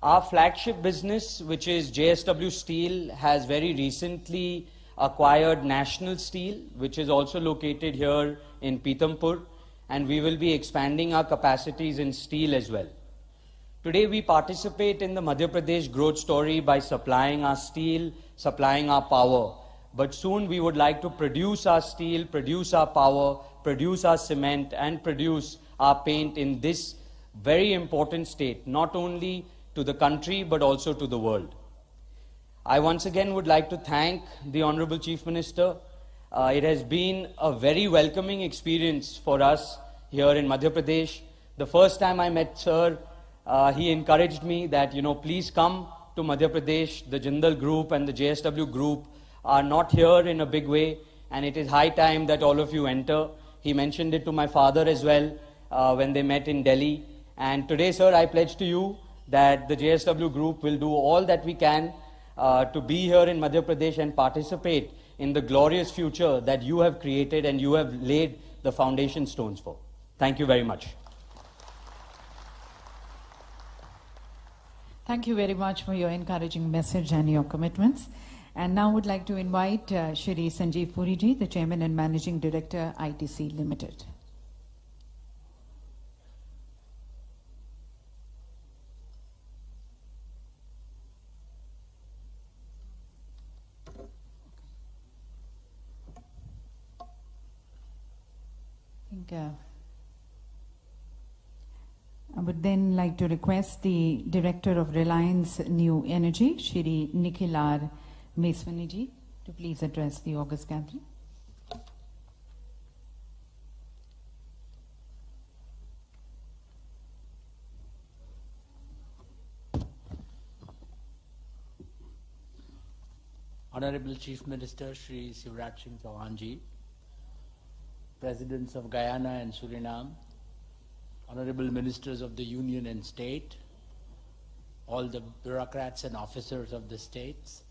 Our flagship business, which is JSW Steel, has very recently acquired National Steel, which is also located here in Pithampur, and we will be expanding our capacities in steel as well. Today we participate in the Madhya Pradesh growth story by supplying our steel, supplying our power. But soon we would like to produce our steel, produce our power, produce our cement, and produce our paint in this very important state, not only to the country but also to the world. I once again would like to thank the Honorable Chief Minister. It has been a very welcoming experience for us here in Madhya Pradesh. The first time I met Sir, he encouraged me that, please come to Madhya Pradesh. The Jindal Group and the JSW Group are not here in a big way, and it is high time that all of you enter. He mentioned it to my father as well when they met in Delhi. And today, sir, I pledge to you that the JSW Group will do all that we can to be here in Madhya Pradesh and participate in the glorious future that you have created and you have laid the foundation stones for. Thank you very much. Thank you very much for your encouraging message and your commitments. And now I would like to invite Shri Sanjeev Puriji, the Chairman and Managing Director, ITC Limited. I would then like to request the Director of Reliance New Energy, Shri Nikhil R. Meswaniji, to please address the August gathering. Honorable Chief Minister Shri Shivraj Singh Chauhan Ji, Presidents of Guyana and Suriname, Honorable Ministers of the Union and State, all the bureaucrats and officers of the states,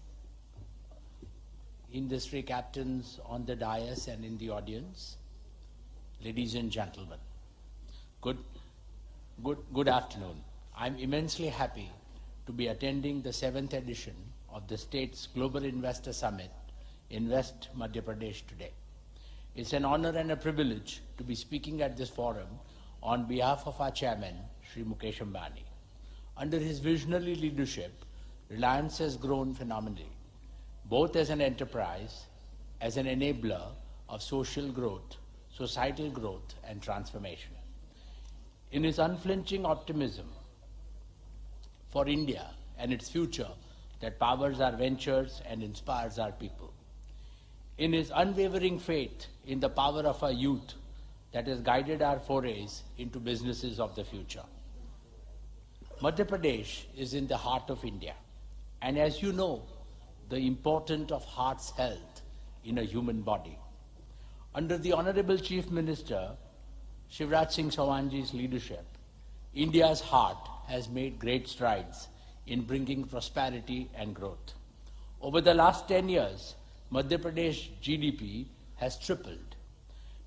industry captains on the dais and in the audience, ladies and gentlemen, good afternoon. I'm immensely happy to be attending the 7th edition of the state's Global Investor Summit in West Madhya Pradesh today. It's an honor and a privilege to be speaking at this forum on behalf of our chairman, Shri Mukesh Ambani. Under his visionary leadership, Reliance has grown phenomenally, both as an enterprise, as an enabler of social growth, societal growth, and transformation. In his unflinching optimism for India and its future that powers our ventures and inspires our people, in his unwavering faith in the power of our youth that has guided our forays into businesses of the future. Madhya Pradesh is in the heart of India, and as you know, the importance of heart's health in a human body. Under the Honorable Chief Minister, Shivraj Singh Chauhan Ji's leadership, India's heart has made great strides in bringing prosperity and growth. Over the last 10 years, Madhya Pradesh GDP has tripled,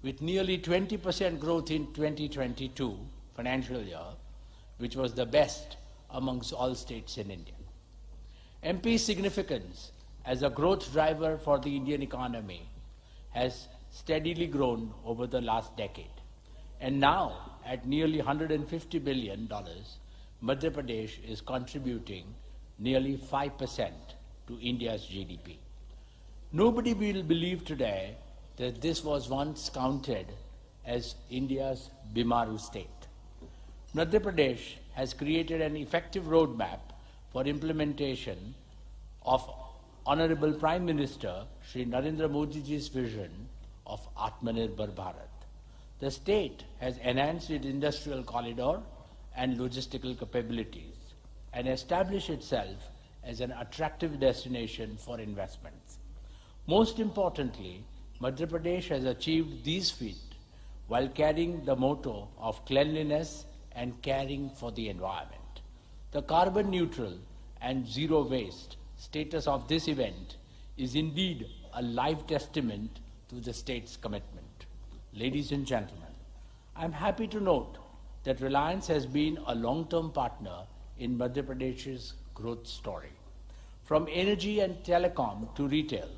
with nearly 20% growth in 2022 financial year, which was the best amongst all states in India. MP's significance as a growth driver for the Indian economy has steadily grown over the last decade. And now, at nearly $150 billion, Madhya Pradesh is contributing nearly 5% to India's GDP. Nobody will believe today that this was once counted as India's Bimaru state. Madhya Pradesh has created an effective roadmap for implementation of Honorable Prime Minister Shri Narendra Modi Ji's vision of Atmanirbhar Bharat. The state has enhanced its industrial corridor and logistical capabilities and established itself as an attractive destination for investments. Most importantly, Madhya Pradesh has achieved these feats while carrying the motto of cleanliness and caring for the environment. The carbon neutral and zero waste status of this event is indeed a live testament to the state's commitment. Ladies and gentlemen, I am happy to note that Reliance has been a long-term partner in Madhya Pradesh's growth story. From energy and telecom to retail,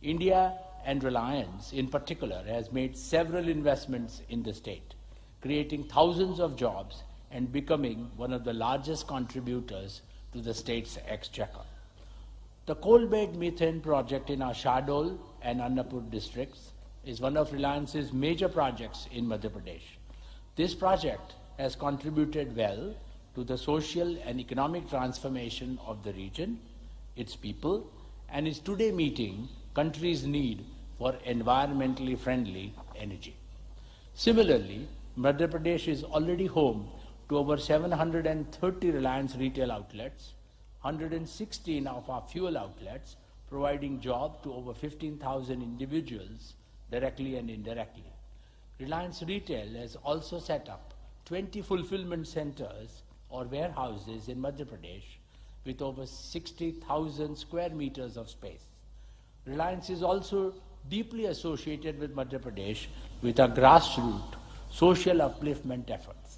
India and Reliance in particular has made several investments in the state, creating thousands of jobs and becoming one of the largest contributors to the state's exchequer. The coal-bed methane project in our Shahdol and Annapur districts is one of Reliance's major projects in Madhya Pradesh. This project has contributed well to the social and economic transformation of the region, its people, and is today meeting country's need for environmentally friendly energy. Similarly, Madhya Pradesh is already home to over 730 Reliance retail outlets, 116 of our fuel outlets, providing jobs to over 15,000 individuals directly and indirectly. Reliance Retail has also set up 20 fulfillment centers or warehouses in Madhya Pradesh with over 60,000 square meters of space. Reliance is also deeply associated with Madhya Pradesh with our grassroots social upliftment efforts.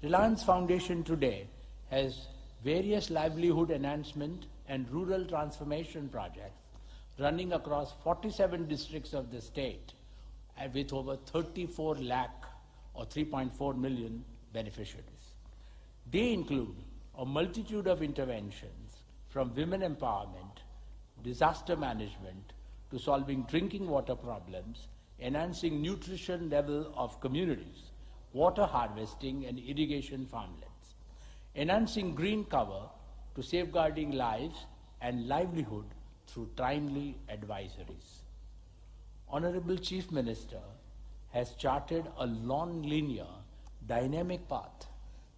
Reliance Foundation today has various livelihood enhancement and rural transformation projects running across 47 districts of the state with over 34 lakh or 3.4 million beneficiaries. They include a multitude of interventions from women empowerment, disaster management, to solving drinking water problems, enhancing nutrition level of communities, water harvesting and irrigation farmlands, enhancing green cover to safeguarding lives and livelihood through timely advisories. Honorable Chief Minister has charted a non-linear, dynamic path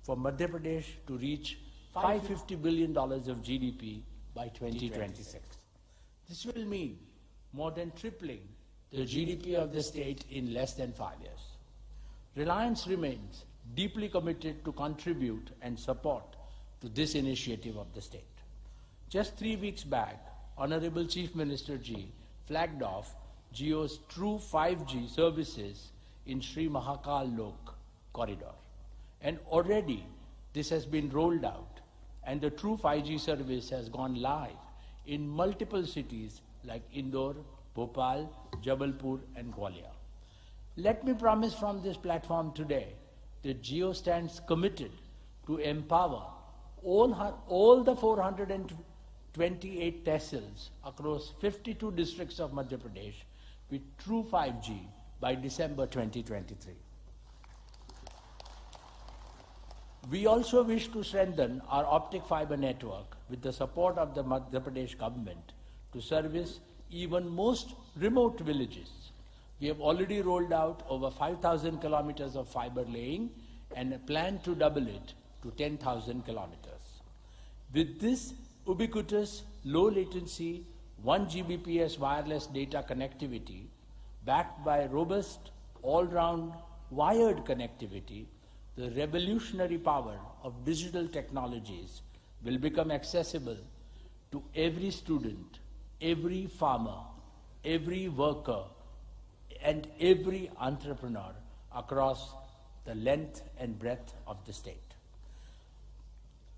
for Madhya Pradesh to reach $550 billion of GDP by 2026. This will mean more than tripling the GDP of the state in less than 5 years. Reliance remains deeply committed to contribute and support to this initiative of the state. Just 3 weeks back, Honorable Chief Minister Ji flagged off Jio's true 5G services in Sri Mahakal Lok corridor. And already this has been rolled out and the true 5G service has gone live in multiple cities like Indore, Bhopal, Jabalpur and Gwalior. Let me promise from this platform today that Jio stands committed to empower all the 428 tehsils across 52 districts of Madhya Pradesh with true 5G by December 2023. We also wish to strengthen our optic fiber network with the support of the Madhya Pradesh government to service even most remote villages. We have already rolled out over 5,000 kilometers of fiber laying and plan to double it to 10,000 kilometers. With this ubiquitous, low latency, 1 Gbps wireless data connectivity, backed by robust, all-round wired connectivity, the revolutionary power of digital technologies will become accessible to every student, every farmer, every worker, and every entrepreneur across the length and breadth of the state.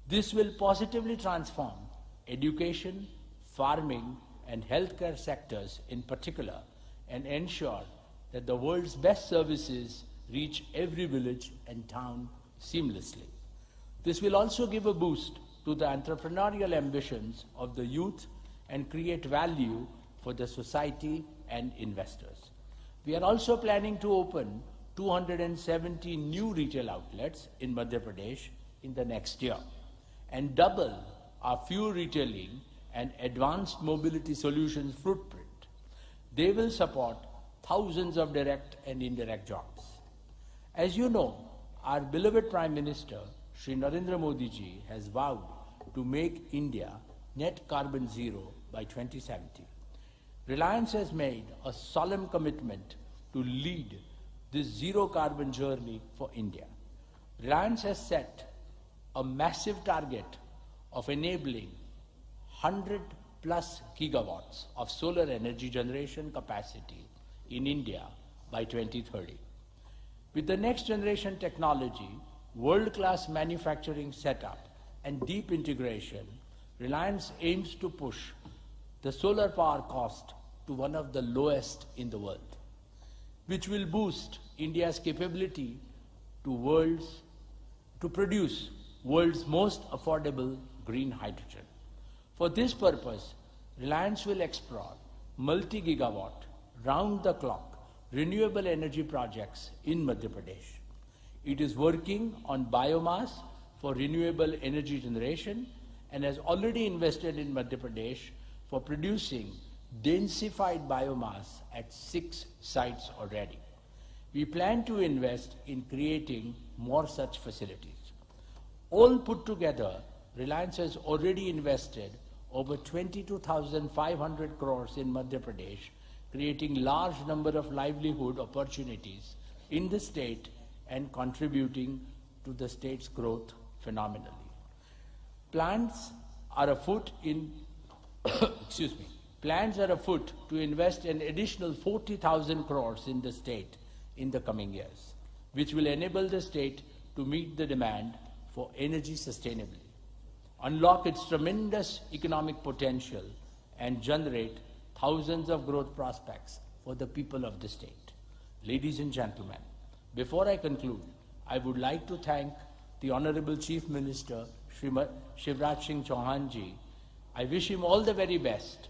This will positively transform education, farming, and healthcare sectors in particular, and ensure that the world's best services reach every village and town seamlessly. This will also give a boost to the entrepreneurial ambitions of the youth and create value for the society and investors. We are also planning to open 270 new retail outlets in Madhya Pradesh in the next year and double our fuel retailing and advanced mobility solutions footprint. They will support thousands of direct and indirect jobs. As you know, our beloved Prime Minister, Shri Narendra Modi ji, has vowed to make India net carbon zero by 2070. Reliance has made a solemn commitment to lead this zero carbon journey for India. Reliance has set a massive target of enabling 100 plus gigawatts of solar energy generation capacity in India by 2030. With the next generation technology, world-class manufacturing setup, and deep integration, Reliance aims to push the solar power cost to one of the lowest in the world, which will boost India's capability to produce world's most affordable green hydrogen. For this purpose, Reliance will explore multi-gigawatt, round-the-clock renewable energy projects in Madhya Pradesh. It is working on biomass for renewable energy generation and has already invested in Madhya Pradesh for producing densified biomass at 6 sites already. We plan to invest in creating more such facilities. All put together, Reliance has already invested over 22,500 crores in Madhya Pradesh, creating large number of livelihood opportunities in the state and contributing to the state's growth phenomenally. Plans are afoot in plans are afoot to invest an additional 40,000 crores in the state in the coming years, which will enable the state to meet the demand for energy sustainably, unlock its tremendous economic potential, and generate thousands of growth prospects for the people of the state. Ladies and gentlemen, before I conclude, I would like to thank the Honorable Chief Minister, Shivraj Singh Chauhan ji. I wish him all the very best.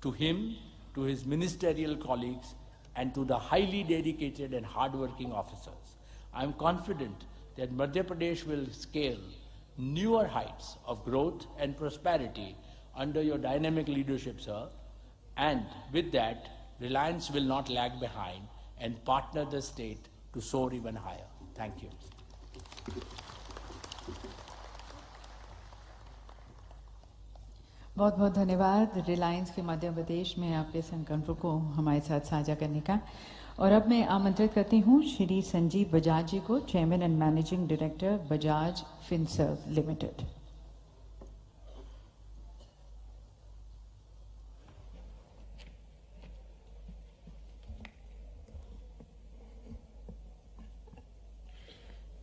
To him, to his ministerial colleagues, and to the highly dedicated and hardworking officers. I am confident that Madhya Pradesh will scale newer heights of growth and prosperity under your dynamic leadership, sir. And with that, Reliance will not lag behind and partner the state to soar even higher. Thank you. बहुत बहुत धन्यवाद रिलायंस के मध्य प्रदेश में आपके संकल्पों को हमारे साथ साझा करने का। और अब मैं आमंत्रित करती हूँ श्री संजीव बजाज जी को, chairman and managing director Bajaj Finserv limited.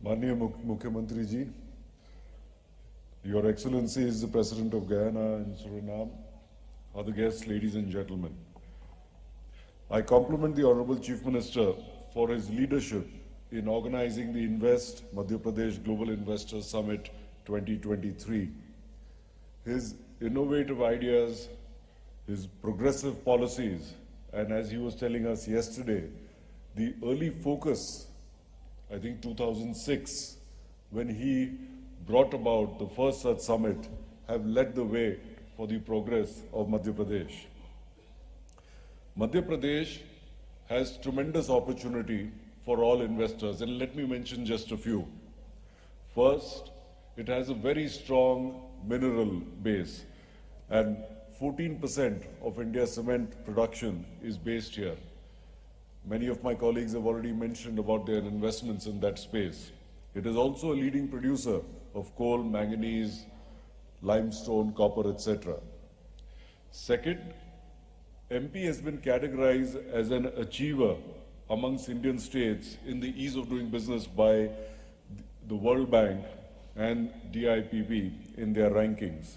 माननीय मुख्यमंत्री जी, Your Excellencies, the President of Guyana and Suriname, other guests, ladies and gentlemen. I compliment the Honorable Chief Minister for his leadership in organizing the Invest Madhya Pradesh Global Investor Summit 2023. His innovative ideas, his progressive policies, and as he was telling us yesterday, the early focus, I think 2006, when he brought about the first such summit, have led the way for the progress of Madhya Pradesh. Madhya Pradesh has tremendous opportunity for all investors, and let me mention just a few. First, it has a very strong mineral base, and 14% of India's cement production is based here. Many of my colleagues have already mentioned about their investments in that space. It is also a leading producer of coal, manganese, limestone, copper, etc. Second, MP has been categorized as an achiever amongst Indian states in the ease of doing business by the World Bank and DIPP in their rankings.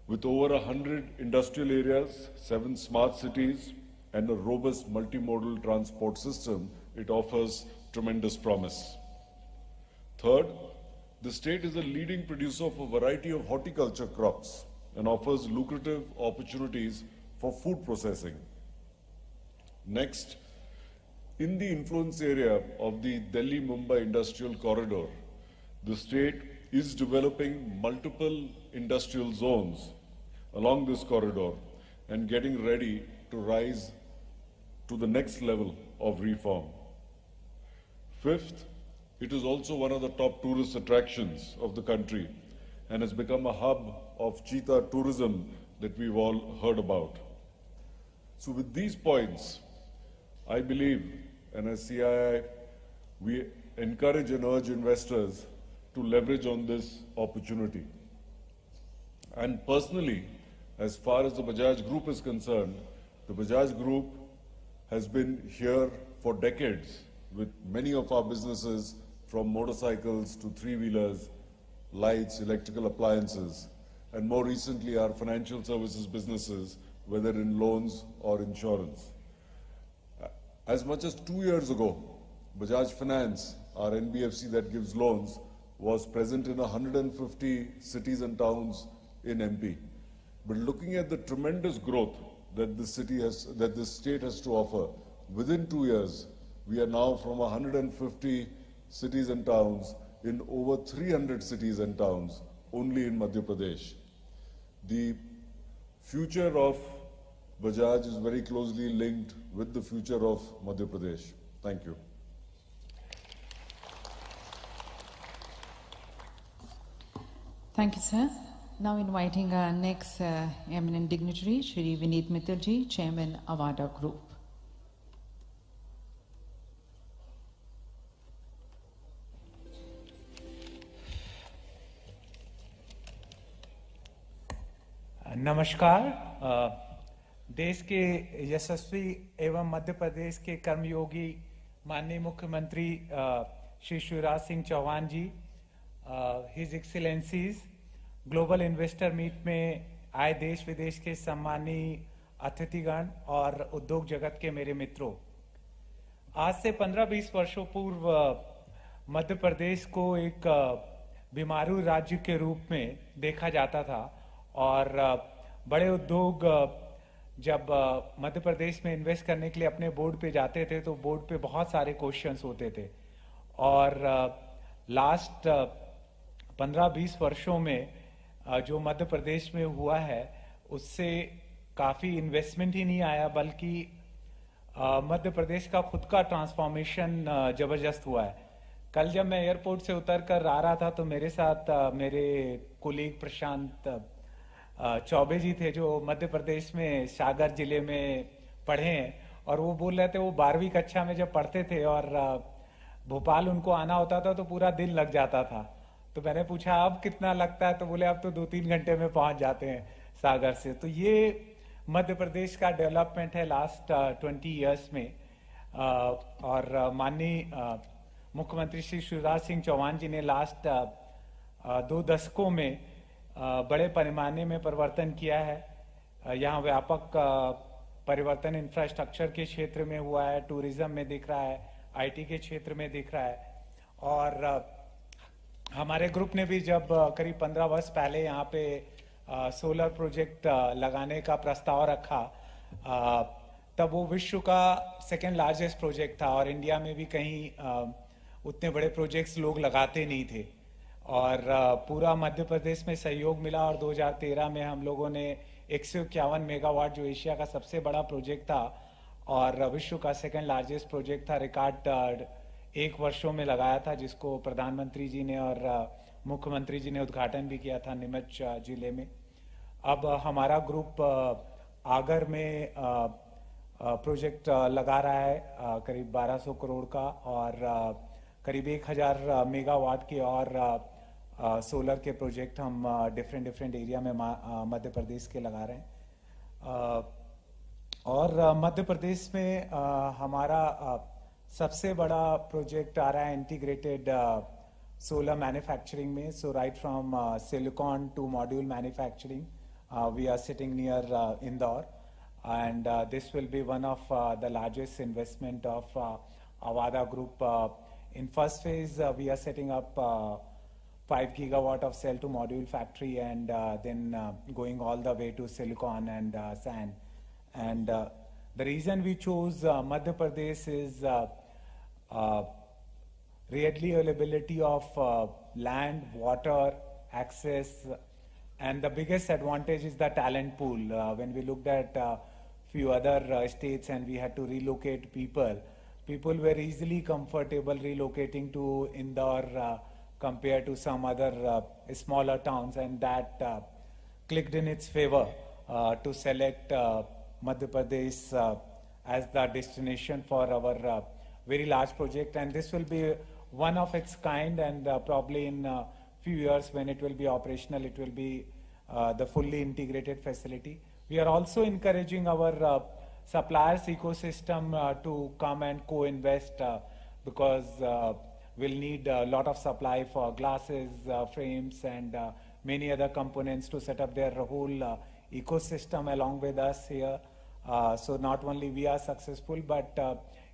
With over 100 industrial areas, 7 smart cities, and a robust multimodal transport system, it offers tremendous promise. Third, the state is a leading producer of a variety of horticulture crops and offers lucrative opportunities for food processing. Next, in the influence area of the Delhi-Mumbai Industrial Corridor, the state is developing multiple industrial zones along this corridor and getting ready to rise to the next level of reform. Fifth, it is also one of the top tourist attractions of the country and has become a hub of cheetah tourism that we've all heard about. So with these points, I believe, and as CII, we encourage and urge investors to leverage on this opportunity. And personally, as far as the Bajaj Group is concerned, the Bajaj Group has been here for decades with many of our businesses, from motorcycles to three-wheelers, lights, electrical appliances, and more recently our financial services businesses, whether in loans or insurance. As much as 2 years ago, Bajaj Finance, our NBFC that gives loans, was present in 150 cities and towns in MP. But looking at the tremendous growth that this state has to offer, within 2 years, we are now from 150 cities and towns in over 300 cities and towns only in Madhya Pradesh. The future of Bajaj is very closely linked with the future of Madhya Pradesh. Thank you. Thank you, sir. Now inviting our next eminent dignitary, Shri Vineet Mittal ji, Chairman, Avada Group. Namaskar. देश के यशस्वी एवं मध्य प्रदेश के कर्मयोगी माननीय मुख्यमंत्री श्री शिवराज सिंह चौहान जी, his एक्सीलेंसीज, global investor meet में आए देश विदेश के सम्मानीय अतिथिगण और उद्योग जगत के मेरे मित्रों, आज से 15-20 वर्षों पूर्व मध्य प्रदेश को एक बीमारू राज्य के रूप में देखा जाता था और बड़े उद्योग जब मध्य प्रदेश में इन्वेस्ट करने के लिए अपने बोर्ड पे जाते थे तो बोर्ड पे बहुत सारे क्वेश्चंस होते थे और लास्ट 15-20 वर्षों में जो मध्य प्रदेश में हुआ है उससे काफी इन्वेस्टमेंट ही नहीं आया, बल्कि मध्य प्रदेश का खुद का ट्रांसफॉर्मेशन जबरदस्त हुआ है। कल जब मैं एयरपोर्ट से उतर कर आ रहा था तो मेरे साथ मेरे कोलीग प्रशांत चौबे जी थे जो मध्य प्रदेश में सागर जिले में पढ़े हैं, और वो बोल रहे थे वो 12वीं कक्षा में जब पढ़ते थे और भोपाल उनको आना होता था तो पूरा दिन लग जाता था। तो मैंने पूछा अब कितना लगता है, तो बोले अब तो 2-3 घंटे में पहुंच जाते हैं सागर से। तो ये मध्य प्रदेश का डेवलपमेंट है लास्ट 20 इयर्स में। और माननीय मुख्यमंत्री श्री शिवराज सिंह चौहान जी ने लास्ट 2 दशकों में बड़े पैमाने में परिवर्तन किया है। यहाँ व्यापक परिवर्तन इंफ्रास्ट्रक्चर के क्षेत्र में हुआ है, टूरिज्म में दिख रहा है, आईटी के क्षेत्र में दिख रहा है। और हमारे ग्रुप ने भी जब करीब 15 वर्ष पहले यहाँ पे सोलर प्रोजेक्ट लगाने का प्रस्ताव रखा, तब वो विश्व का 2nd लार्जेस्ट प्रोजेक्ट था और इंडिया में भी कहीं उतने बड़े प्रोजेक्ट्स लोग लगाते नहीं थे। और पूरा मध्य प्रदेश में सहयोग मिला और 2013 में हम लोगों ने 151 मेगावाट, जो एशिया का सबसे बड़ा प्रोजेक्ट था और विश्व का 2nd लार्जेस्ट प्रोजेक्ट था, रिकॉर्ड 1 वर्षों में लगाया था, जिसको प्रधानमंत्री जी ने और मुख्यमंत्री जी ने उद्घाटन भी किया था नीमच जिले में। अब हमारा ग्रुप आगर में प्रोजेक्ट लगा रहा है करीब 1200 करोड़ का और करीब 1000 मेगावाट के और सोलर के प्रोजेक्ट हम डिफरेंट एरिया में मध्य प्रदेश के लगा रहे हैं। और मध्य प्रदेश में हमारा सबसे बड़ा प्रोजेक्ट आ रहा है इंटीग्रेटेड solar manufacturing में. So right from silicon to module manufacturing, we are sitting near Indore, and this will be one of the largest investment of Avada Group. In first phase, we are setting up 5 gigawatt of cell to module factory, and then going all the way to silicon and sand. And the reason we chose Madhya Pradesh is readily availability of land, water, access, and the biggest advantage is the talent pool. When we looked at few other states and we had to relocate people were easily comfortable relocating to Indore compared to some other smaller towns, and that clicked in its favor to select Madhya Pradesh as the destination for our very large project. And this will be one of its kind, and probably in few years when it will be operational, it will be the fully integrated facility. We are also encouraging our suppliers ecosystem to come and co-invest because we'll need a lot of supply for glasses, frames, and many other components to set up their whole ecosystem along with us here. So not only we are successful, but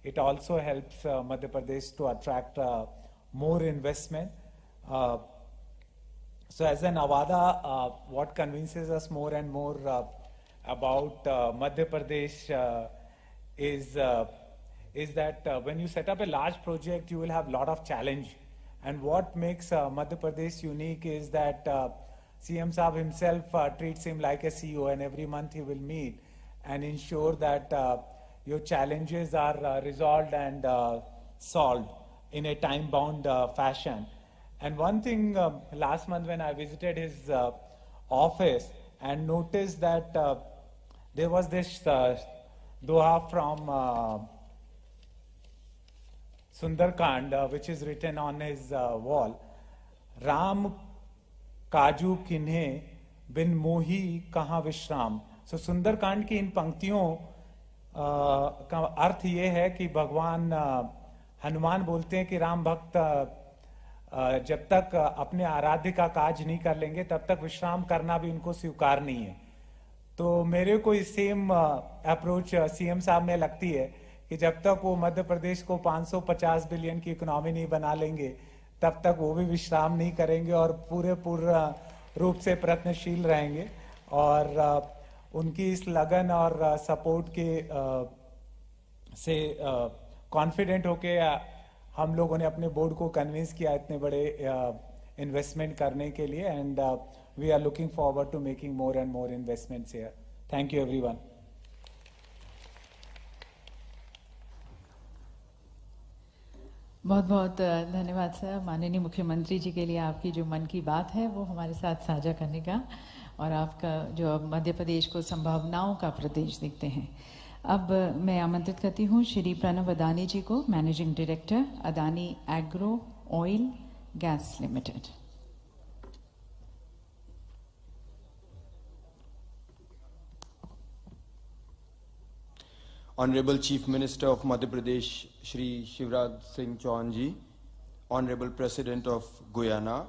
it also helps Madhya Pradesh to attract more investment. So as an Avada, what convinces us more and more about Madhya Pradesh is that when you set up a large project, you will have a lot of challenge. And what makes Madhya Pradesh unique is that CM Saab himself treats him like a CEO, and every month he will meet and ensure that your challenges are resolved and solved in a time-bound fashion. And one thing, last month when I visited his office and noticed that there was this doha from Sundarkand, which is written on his wall, Ram Kaju Kinhe bin Mohi Kaha Vishram. सो सुंदरकांड की इन पंक्तियों का अर्थ ये है कि भगवान हनुमान बोलते हैं कि राम भक्त जब तक अपने आराध्य का काज नहीं कर लेंगे तब तक विश्राम करना भी उनको स्वीकार नहीं है। तो मेरे को इस सेम अप्रोच सीएम साहब में लगती है कि जब तक वो मध्य प्रदेश को 550 बिलियन की इकोनॉमी नहीं बना लेंगे तब तक वो भी विश्राम नहीं करेंगे और पूर्ण रूप से प्रयत्नशील रहेंगे। और उनकी इस लगन और सपोर्ट के से कॉन्फिडेंट होके हम लोगों ने अपने बोर्ड को कन्विंस किया इतने बड़े इन्वेस्टमेंट करने के लिए। And we are looking forward to making more and more investments here. Thank you everyone. बहुत बहुत धन्यवाद सर, माननीय मुख्यमंत्री जी के लिए आपकी जो मन की बात है वो हमारे साथ साझा करने का, और आपका जो मध्य प्रदेश को संभावनाओं का प्रदेश दिखते हैं। अब मैं आमंत्रित करती हूँ श्री प्रणव अदानी जी को, managing director Adani agro oil gas limited. Honorable Chief Minister of Madhya Pradesh, Shri Shivraj Singh Chauhan Ji, Honorable President of Guyana,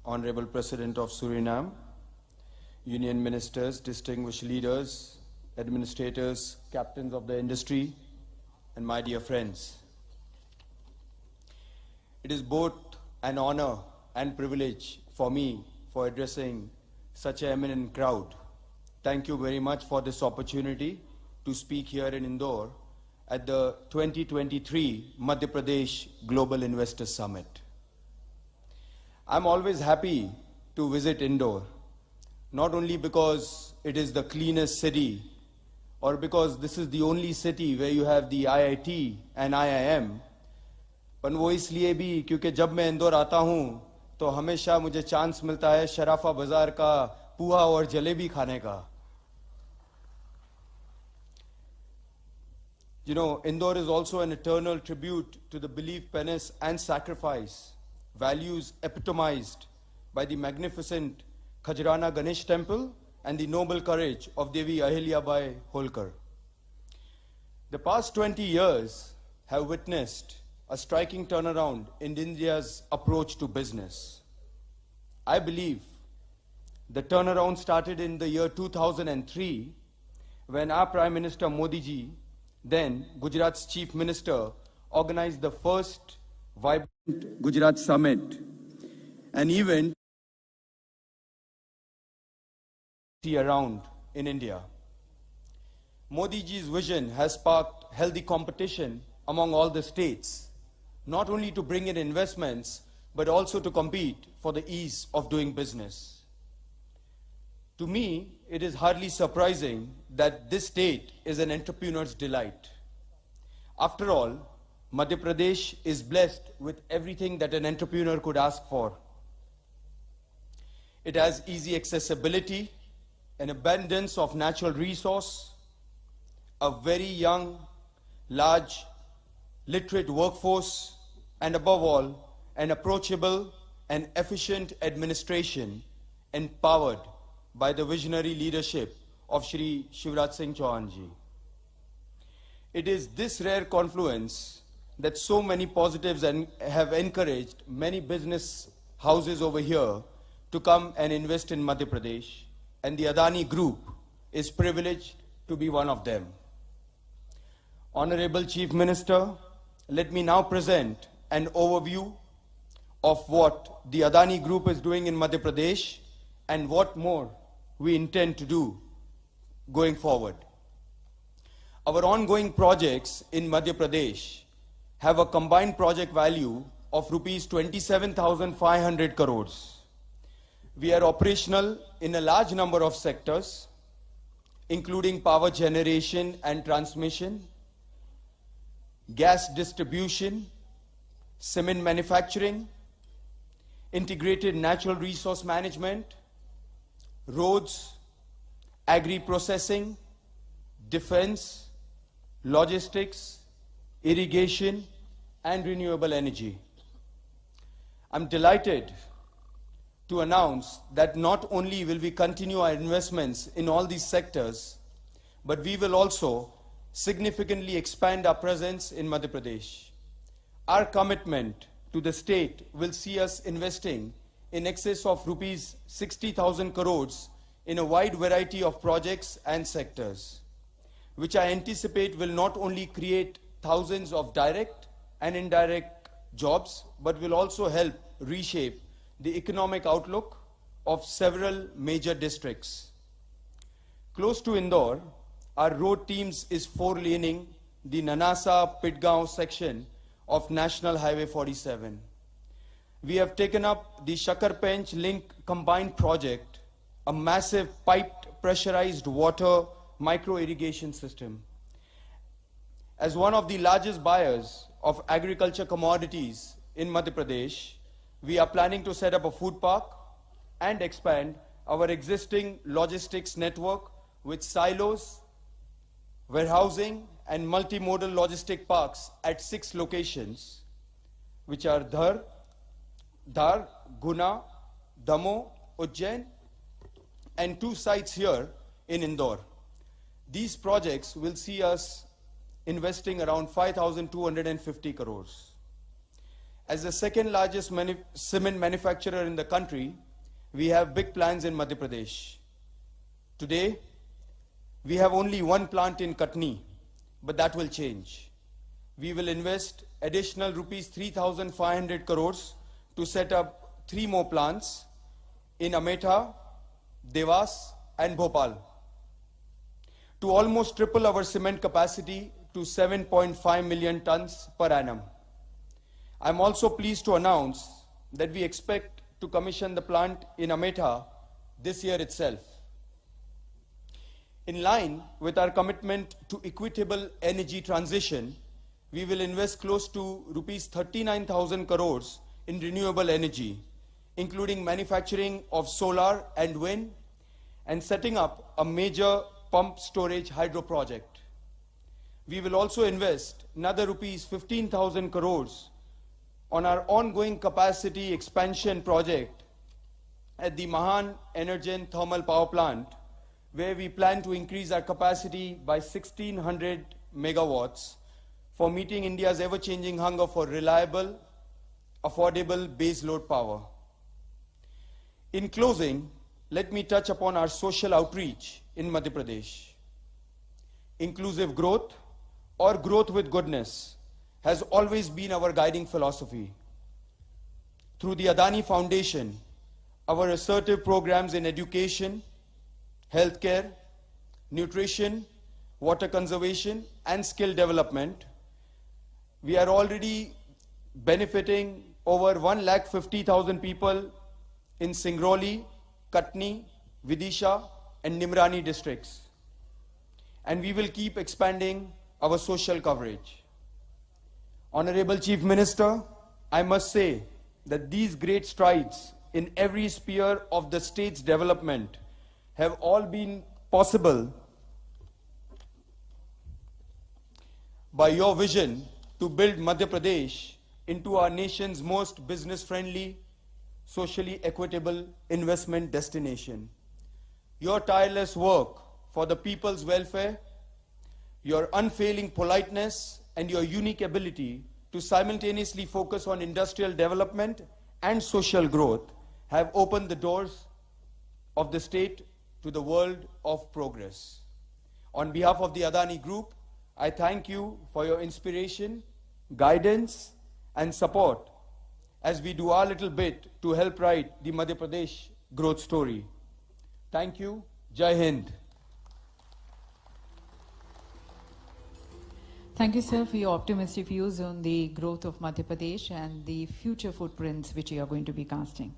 Honorable President of Suriname, Union Ministers, distinguished leaders, administrators, captains of the industry, and my dear friends. It is both an honor and privilege for me for addressing such an eminent crowd. Thank you very much for this opportunity to speak here in Indore at the 2023 Madhya Pradesh Global Investor Summit. I'm always happy to visit Indore, not only because it is the cleanest city or because this is the only city where you have the IIT and IIM, पर वो इसलिए भी क्योंकि जब मैं इंदौर आता हूँ तो हमेशा मुझे चांस मिलता है शराफा बाजार का पुआ और जलेबी खाने का। You know, Indore is also an eternal tribute to the belief, penance, and sacrifice, values epitomized by the magnificent Khajrana Ganesh Temple and the noble courage of Devi Ahilyabai Holkar. The past 20 years have witnessed a striking turnaround in India's approach to business. I believe the turnaround started in the year 2003 when our Prime Minister Modi ji, then Gujarat's Chief Minister, organized the first Vibrant Gujarat Summit, an event around in India. Modi ji's vision has sparked healthy competition among all the states, not only to bring in investments, but also to compete for the ease of doing business. To me, it is hardly surprising that this state is an entrepreneur's delight. After all, Madhya Pradesh is blessed with everything that an entrepreneur could ask for. It has easy accessibility, an abundance of natural resource, a very young, large, literate workforce, and above all, an approachable and efficient administration empowered by the visionary leadership of Shri Shivraj Singh Chauhan Ji. It is this rare confluence that so many positives have encouraged many business houses over here to come and invest in Madhya Pradesh, and the Adani Group is privileged to be one of them. Honorable Chief Minister, let me now present an overview of what the Adani Group is doing in Madhya Pradesh and what more we intend to do going forward. Our ongoing projects in Madhya Pradesh have a combined project value of rupees 27,500 crores. We are operational in a large number of sectors, including power generation and transmission, gas distribution, cement manufacturing, integrated natural resource management, roads, agri-processing, defense, logistics, irrigation, and renewable energy. I'm delighted to announce that not only will we continue our investments in all these sectors, but we will also significantly expand our presence in Madhya Pradesh. Our commitment to the state will see us investing in excess of rupees 60,000 crores in a wide variety of projects and sectors, which I anticipate will not only create thousands of direct and indirect jobs, but will also help reshape the economic outlook of several major districts. Close to Indore, our road teams is four-laning the Nanasa-Pitgaon section of National Highway 47. We have taken up the Shakar-Pench Link Combined Project, a massive piped pressurized water micro-irrigation system. As one of the largest buyers of agriculture commodities in Madhya Pradesh, we are planning to set up a food park and expand our existing logistics network with silos, warehousing, and multimodal logistic parks at 6 locations, which are Dhar, Guna, Damo, Ujjain, and 2 sites here in Indore. These projects will see us investing around 5,250 crores. As the second largest cement manufacturer in the country, we have big plans in Madhya Pradesh. Today, we have only one plant in Katni, but that will change. We will invest additional rupees 3,500 crores to set up 3 more plants in Ametha, Devas, and Bhopal, to almost triple our cement capacity to 7.5 million tons per annum. I'm also pleased to announce that we expect to commission the plant in Ametha this year itself. In line with our commitment to equitable energy transition, we will invest close to rupees 39,000 crores in renewable energy, including manufacturing of solar and wind, and setting up a major pump storage hydro project. We will also invest another rupees 15,000 crores on our ongoing capacity expansion project at the Mahan Energen Thermal Power Plant, where we plan to increase our capacity by 1,600 megawatts for meeting India's ever-changing hunger for reliable, affordable baseload power. In closing, let me touch upon our social outreach in Madhya Pradesh. Inclusive growth, or growth with goodness, has always been our guiding philosophy. Through the Adani Foundation, our assertive programs in education, healthcare, nutrition, water conservation, and skill development, we are already benefiting over 150,000 people in Singrauli, Katni, Vidisha, and Nimrani districts. And we will keep expanding our social coverage. Honorable Chief Minister, I must say that these great strides in every sphere of the state's development have all been possible by your vision to build Madhya Pradesh into our nation's most business-friendly, socially equitable investment destination. Your tireless work for the people's welfare, your unfailing politeness, and your unique ability to simultaneously focus on industrial development and social growth have opened the doors of the state to the world of progress. On behalf of the Adani Group, I thank you for your inspiration, guidance, and support as we do our little bit to help write the Madhya Pradesh growth story. Thank you. Jai Hind. Thank you, sir, for your optimistic views on the growth of Madhya Pradesh and the future footprints which you are going to be casting.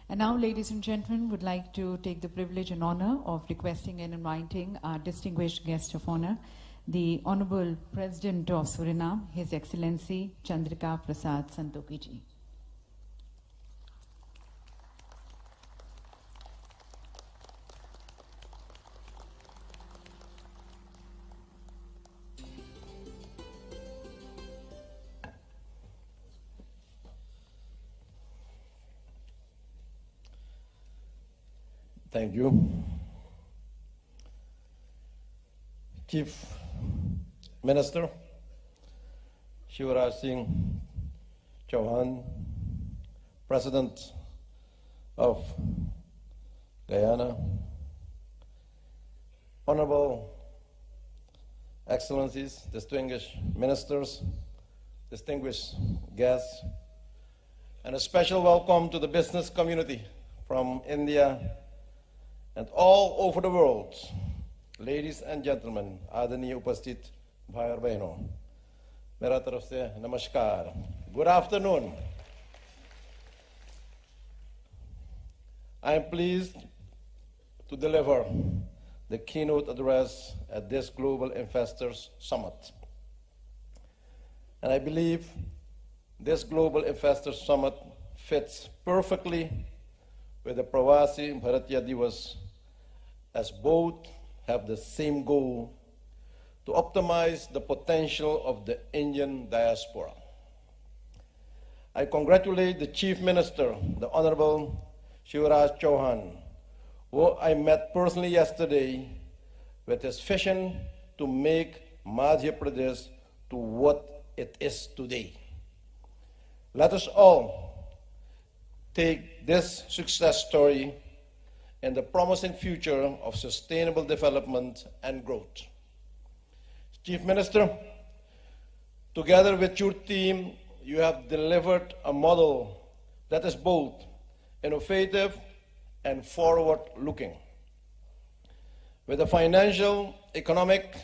And now, ladies and gentlemen, would like to take the privilege and honor of requesting and inviting our distinguished guest of honor, the Honorable President of Suriname, His Excellency Chandrika Prasad Santokhi ji. Thank you. Chief Minister Shivraj Singh Chauhan, President of Guyana, Honorable Excellencies, distinguished ministers, distinguished guests, and a special welcome to the business community from India and all over the world. Ladies and gentlemen, आदरणीय उपस्थित भाई और बहनों, मेरा तरफ से नमस्कार. Good afternoon. I am pleased to deliver the keynote address at this Global Investors Summit. And I believe this Global Investors Summit fits perfectly with the Pravasi Bharatiya Divas, as both have the same goal: to optimize the potential of the Indian diaspora. I congratulate the Chief Minister, the Honorable Shivraj Chauhan, who I met personally yesterday, with his vision to make Madhya Pradesh to what it is today. Let us all take this success story and the promising future of sustainable development and growth. Chief Minister, together with your team, you have delivered a model that is both innovative and forward-looking. With the financial, economic,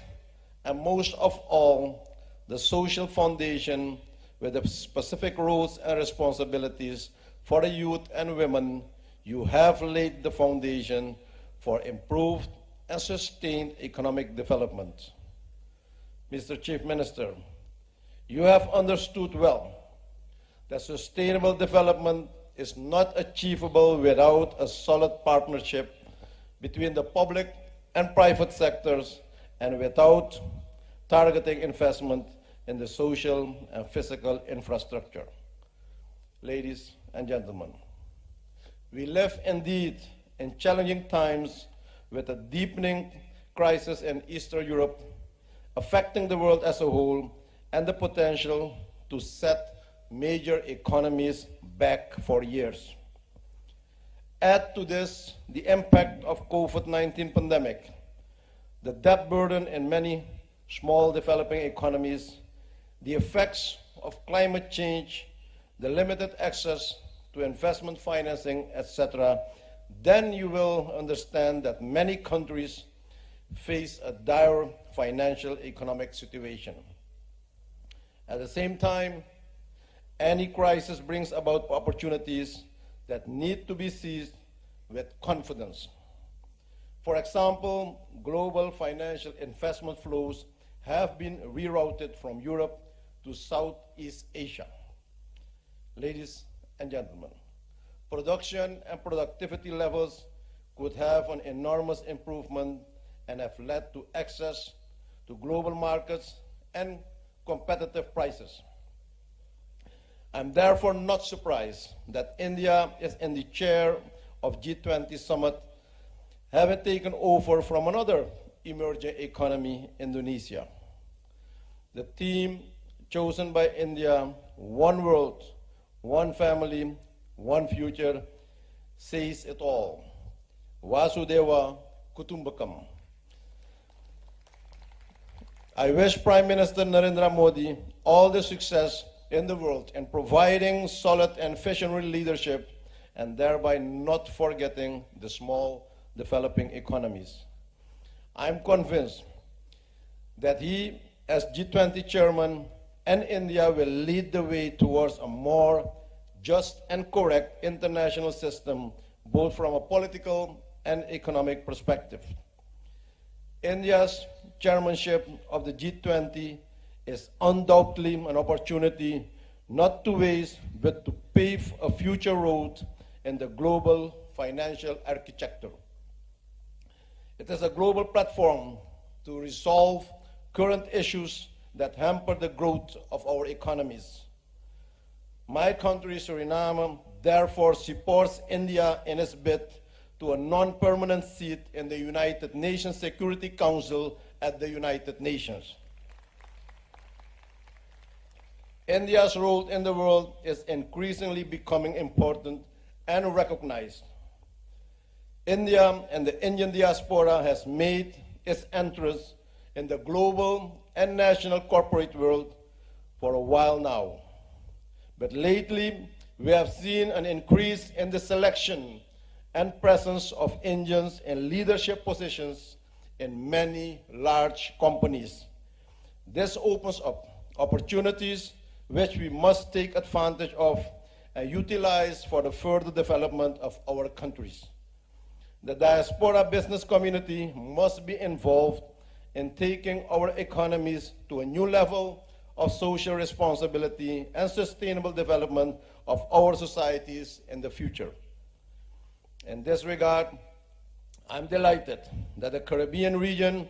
and most of all, the social foundation with the specific roles and responsibilities for the youth and women, you have laid the foundation for improved and sustained economic development. Mr. Chief Minister, you have understood well that sustainable development is not achievable without a solid partnership between the public and private sectors and without targeting investment in the social and physical infrastructure. Ladies and gentlemen, we live indeed in challenging times with a deepening crisis in Eastern Europe affecting the world as a whole and the potential to set major economies back for years. Add to this the impact of COVID-19 pandemic, the debt burden in many small developing economies, the effects of climate change, the limited access to investment financing, etc., then you will understand that many countries face a dire financial economic situation. At the same time, any crisis brings about opportunities that need to be seized with confidence. For example, global financial investment flows have been rerouted from Europe to Southeast Asia. Ladies and gentlemen, production and productivity levels could have an enormous improvement and have led to access to global markets and competitive prices. I'm therefore not surprised that India is in the chair of G20 Summit, having taken over from another emerging economy, Indonesia. The theme chosen by India, One World, One Family, One Future, says it all. Vasudhaiva Kutumbakam. I wish Prime Minister Narendra Modi all the success in the world in providing solid and visionary leadership and thereby not forgetting the small developing economies. I'm convinced that he, as G20 chairman, and India will lead the way towards a more just and correct international system, both from a political and economic perspective. India's chairmanship of the G20 is undoubtedly an opportunity not to waste, but to pave a future road in the global financial architecture. It is a global platform to resolve current issues that hamper the growth of our economies. My country, Suriname, therefore supports India in its bid to a non-permanent seat in the United Nations Security Council at the United Nations. India's role in the world is increasingly becoming important and recognized. India and the Indian diaspora has made its entrance in the global and national corporate world for a while now. But lately, we have seen an increase in the selection and presence of Indians in leadership positions in many large companies. This opens up opportunities which we must take advantage of and utilize for the further development of our countries. The diaspora business community must be involved in taking our economies to a new level of social responsibility and sustainable development of our societies in the future. In this regard, I'm delighted that the Caribbean region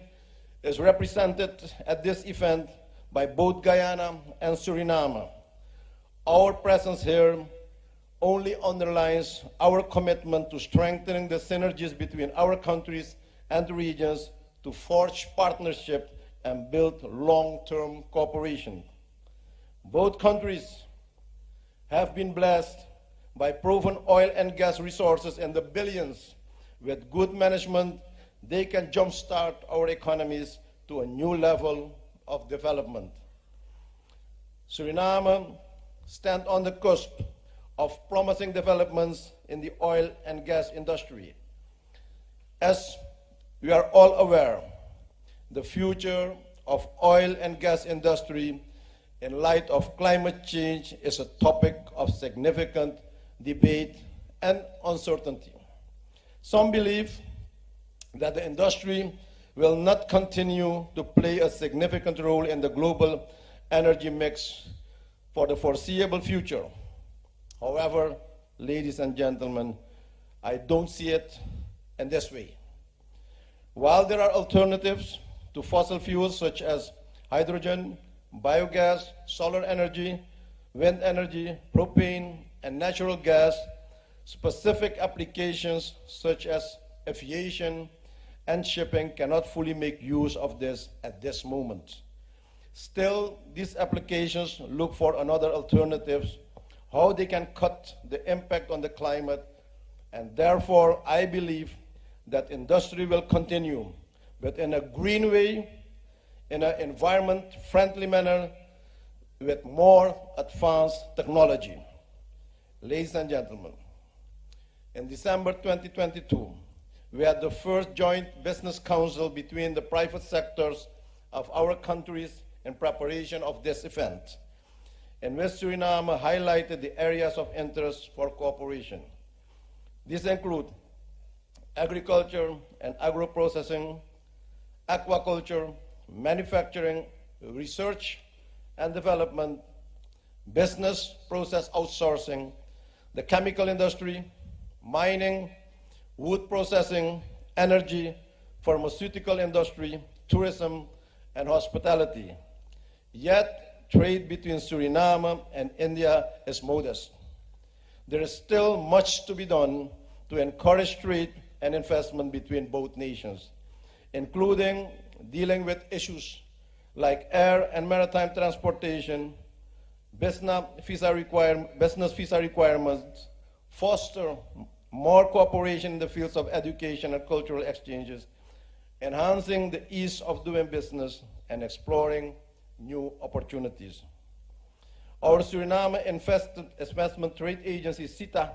is represented at this event by both Guyana and Suriname. Our presence here only underlines our commitment to strengthening the synergies between our countries and the regions to forge partnership and build long-term cooperation. Both countries have been blessed by proven oil and gas resources in the billions. With good management, they can jumpstart our economies to a new level of development. Suriname stands on the cusp of promising developments in the oil and gas industry. As we are all aware, the future of oil and gas industry in light of climate change is a topic of significant debate and uncertainty. Some believe that the industry will not continue to play a significant role in the global energy mix for the foreseeable future. However, ladies and gentlemen, I don't see it in this way. While there are alternatives to fossil fuels such as hydrogen, biogas, solar energy, wind energy, propane, and natural gas, specific applications such as aviation and shipping cannot fully make use of this at this moment. Still, these applications look for another alternatives, how they can cut the impact on the climate, and therefore I believe that industry will continue, but in a green way, in an environment-friendly manner, with more advanced technology. Ladies and gentlemen, in December 2022, we had the first joint business council between the private sectors of our countries in preparation of this event, in which Suriname highlighted the areas of interest for cooperation. These include agriculture and agro-processing, aquaculture, manufacturing, research and development, business process outsourcing, the chemical industry, mining, wood processing, energy, pharmaceutical industry, tourism, and hospitality. Yet, trade between Suriname and India is modest. There is still much to be done to encourage trade and investment between both nations, including dealing with issues like air and maritime transportation, business visa requirements, foster more cooperation in the fields of education and cultural exchanges, enhancing the ease of doing business, and exploring new opportunities. Our Suriname Investment Trade Agency, SITA,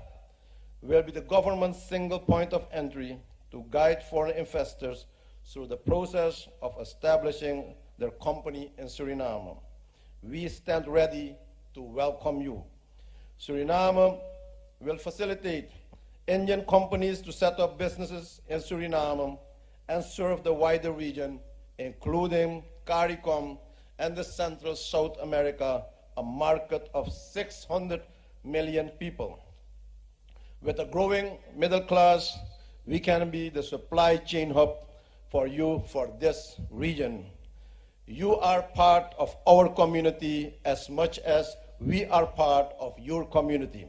will be the government's single point of entry to guide foreign investors through the process of establishing their company in Suriname. We stand ready to welcome you. Suriname will facilitate Indian companies to set up businesses in Suriname and serve the wider region, including CARICOM and the Central South America, a market of 600 million people. With a growing middle class, we can be the supply chain hub for you for this region. You are part of our community as much as we are part of your community.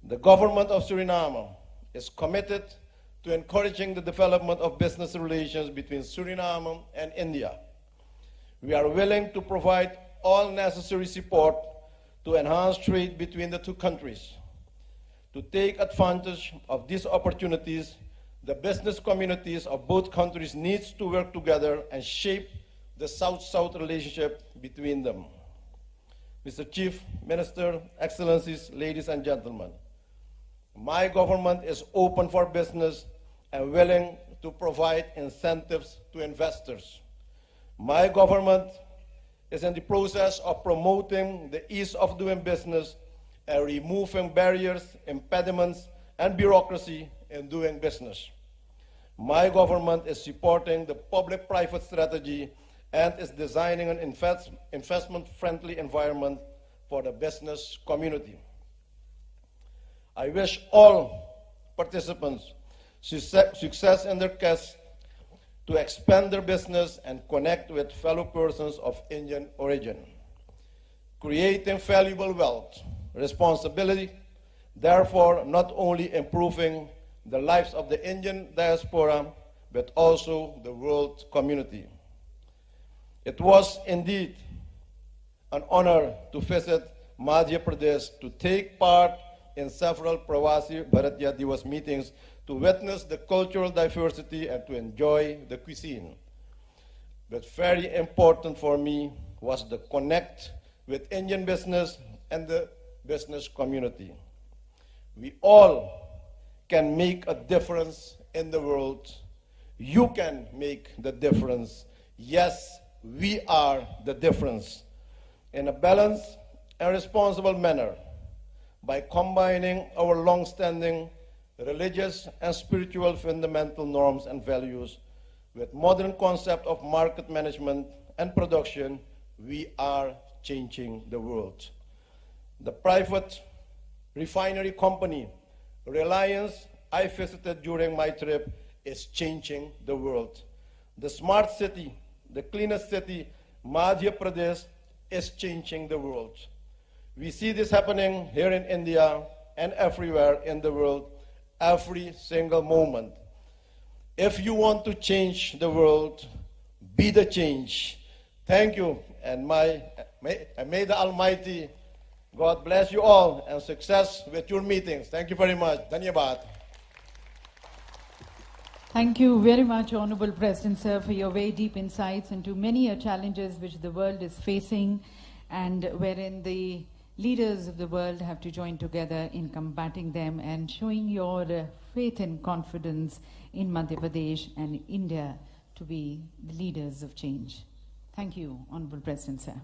The government of Suriname is committed to encouraging the development of business relations between Suriname and India. We are willing to provide all necessary support to enhance trade between the two countries. To take advantage of these opportunities, the business communities of both countries need to work together and shape the South-South relationship between them. Mr. Chief Minister, Excellencies, ladies and gentlemen, my government is open for business and willing to provide incentives to investors. My government is in the process of promoting the ease of doing business and removing barriers, impediments, and bureaucracy in doing business. My government is supporting the public-private strategy and is designing an investment-friendly environment for the business community. I wish all participants success in their quest to expand their business and connect with fellow persons of Indian origin. Creating valuable wealth, responsibility, therefore not only improving the lives of the Indian diaspora, but also the world community. It was indeed an honor to visit Madhya Pradesh, to take part in several Pravasi Bharatiya Divas meetings, to witness the cultural diversity and to enjoy the cuisine. But very important for me was the connect with Indian business and the business community. We all can make a difference in the world. You can make the difference. Yes, we are the difference. In a balanced and responsible manner, by combining our long-standing religious and spiritual fundamental norms and values with modern concept of market management and production, we are changing the world. The private refinery company, Reliance, I visited during my trip, is changing the world. The smart city, the cleanest city, Madhya Pradesh, is changing the world. We see this happening here in India and everywhere in the world, every single moment. If you want to change the world, be the change. Thank you, and may the Almighty God bless you all and success with your meetings. Thank you very much. Dhanyabad. Thank you very much, Honorable President, sir, for your very deep insights into many challenges which the world is facing and wherein the leaders of the world have to join together in combating them, and showing your faith and confidence in Madhya Pradesh and India to be the leaders of change. Thank you, Honorable President, sir.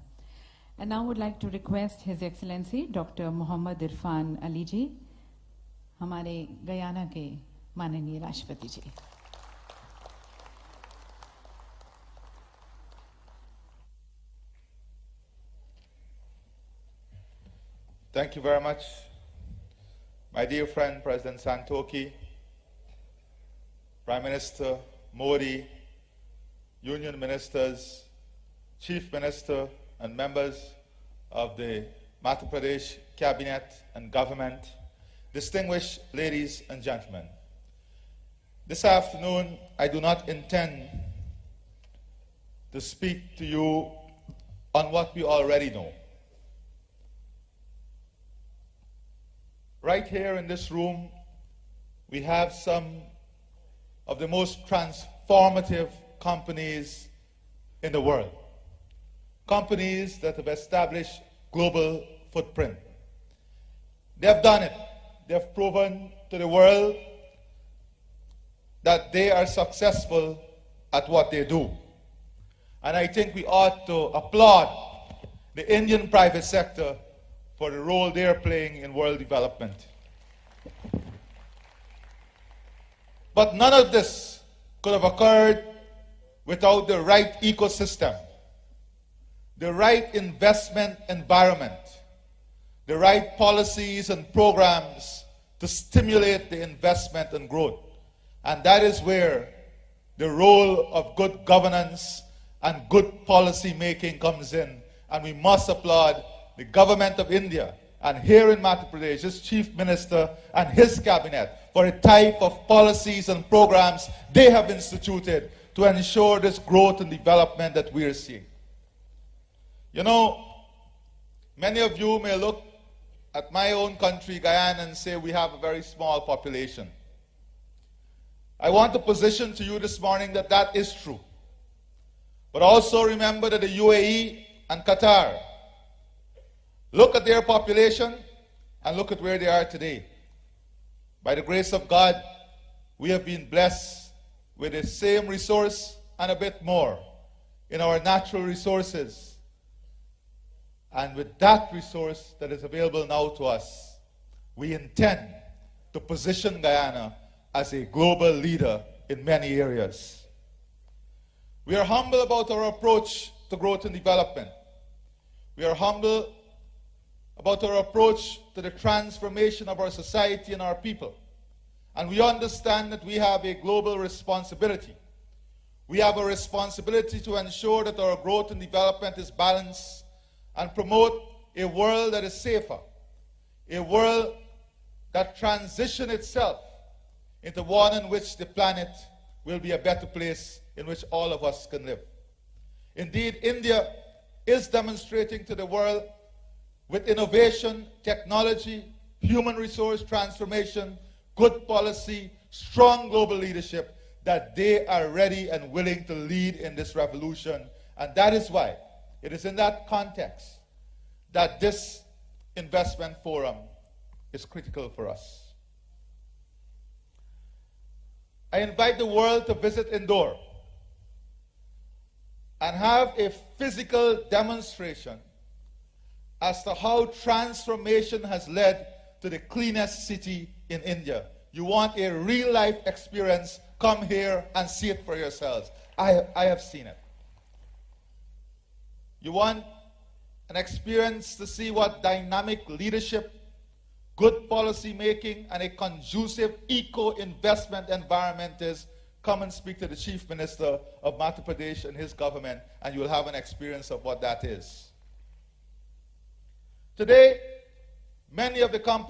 And now I would like to request His Excellency Dr. Muhammad Irfan Ali ji, हमारे Guyana के माननीय राष्ट्रपति जी. Thank you very much, my dear friend President Santokhi, Prime Minister Modi, Union Ministers, Chief Minister and members of the Madhya Pradesh Cabinet and Government, distinguished ladies and gentlemen. This afternoon, I do not intend to speak to you on what we already know. Right here in this room, we have some of the most transformative companies in the world. Companies that have established global footprint. They have done it. They have proven to the world that they are successful at what they do. And I think we ought to applaud the Indian private sector for the role they are playing in world development. But none of this could have occurred without the right ecosystem, the right investment environment, the right policies and programs to stimulate the investment and growth. And that is where the role of good governance and good policy making comes in. And we must applaud the government of India and here in Madhya Pradesh, his chief minister and his cabinet, for the type of policies and programs they have instituted to ensure this growth and development that we are seeing. You know, many of you may look at my own country, Guyana, and say we have a very small population. I want to position to you this morning that that is true. But also remember that the UAE and Qatar, look at their population and look at where they are today. By the grace of God, we have been blessed with the same resource and a bit more in our natural resources. And with that resource that is available now to us, we intend to position Guyana as a global leader in many areas. We are humble about our approach to growth and development. We are humble about our approach to the transformation of our society and our people. And we understand that we have a global responsibility. We have a responsibility to ensure that our growth and development is balanced and promote a world that is safer, a world that transitions itself into one in which the planet will be a better place in which all of us can live. Indeed, India is demonstrating to the world with innovation, technology, human resource transformation, good policy, strong global leadership, that they are ready and willing to lead in this revolution. And that is why it is in that context that this investment forum is critical for us. I invite the world to visit Indore and have a physical demonstration as to how transformation has led to the cleanest city in India. You want a real-life experience, come here and see it for yourselves. I have seen it. You want an experience to see what dynamic leadership, good policy making, and a conducive eco-investment environment is, come and speak to the Chief Minister of Madhya Pradesh and his government, and you'll have an experience of what that is. Today, many of the companies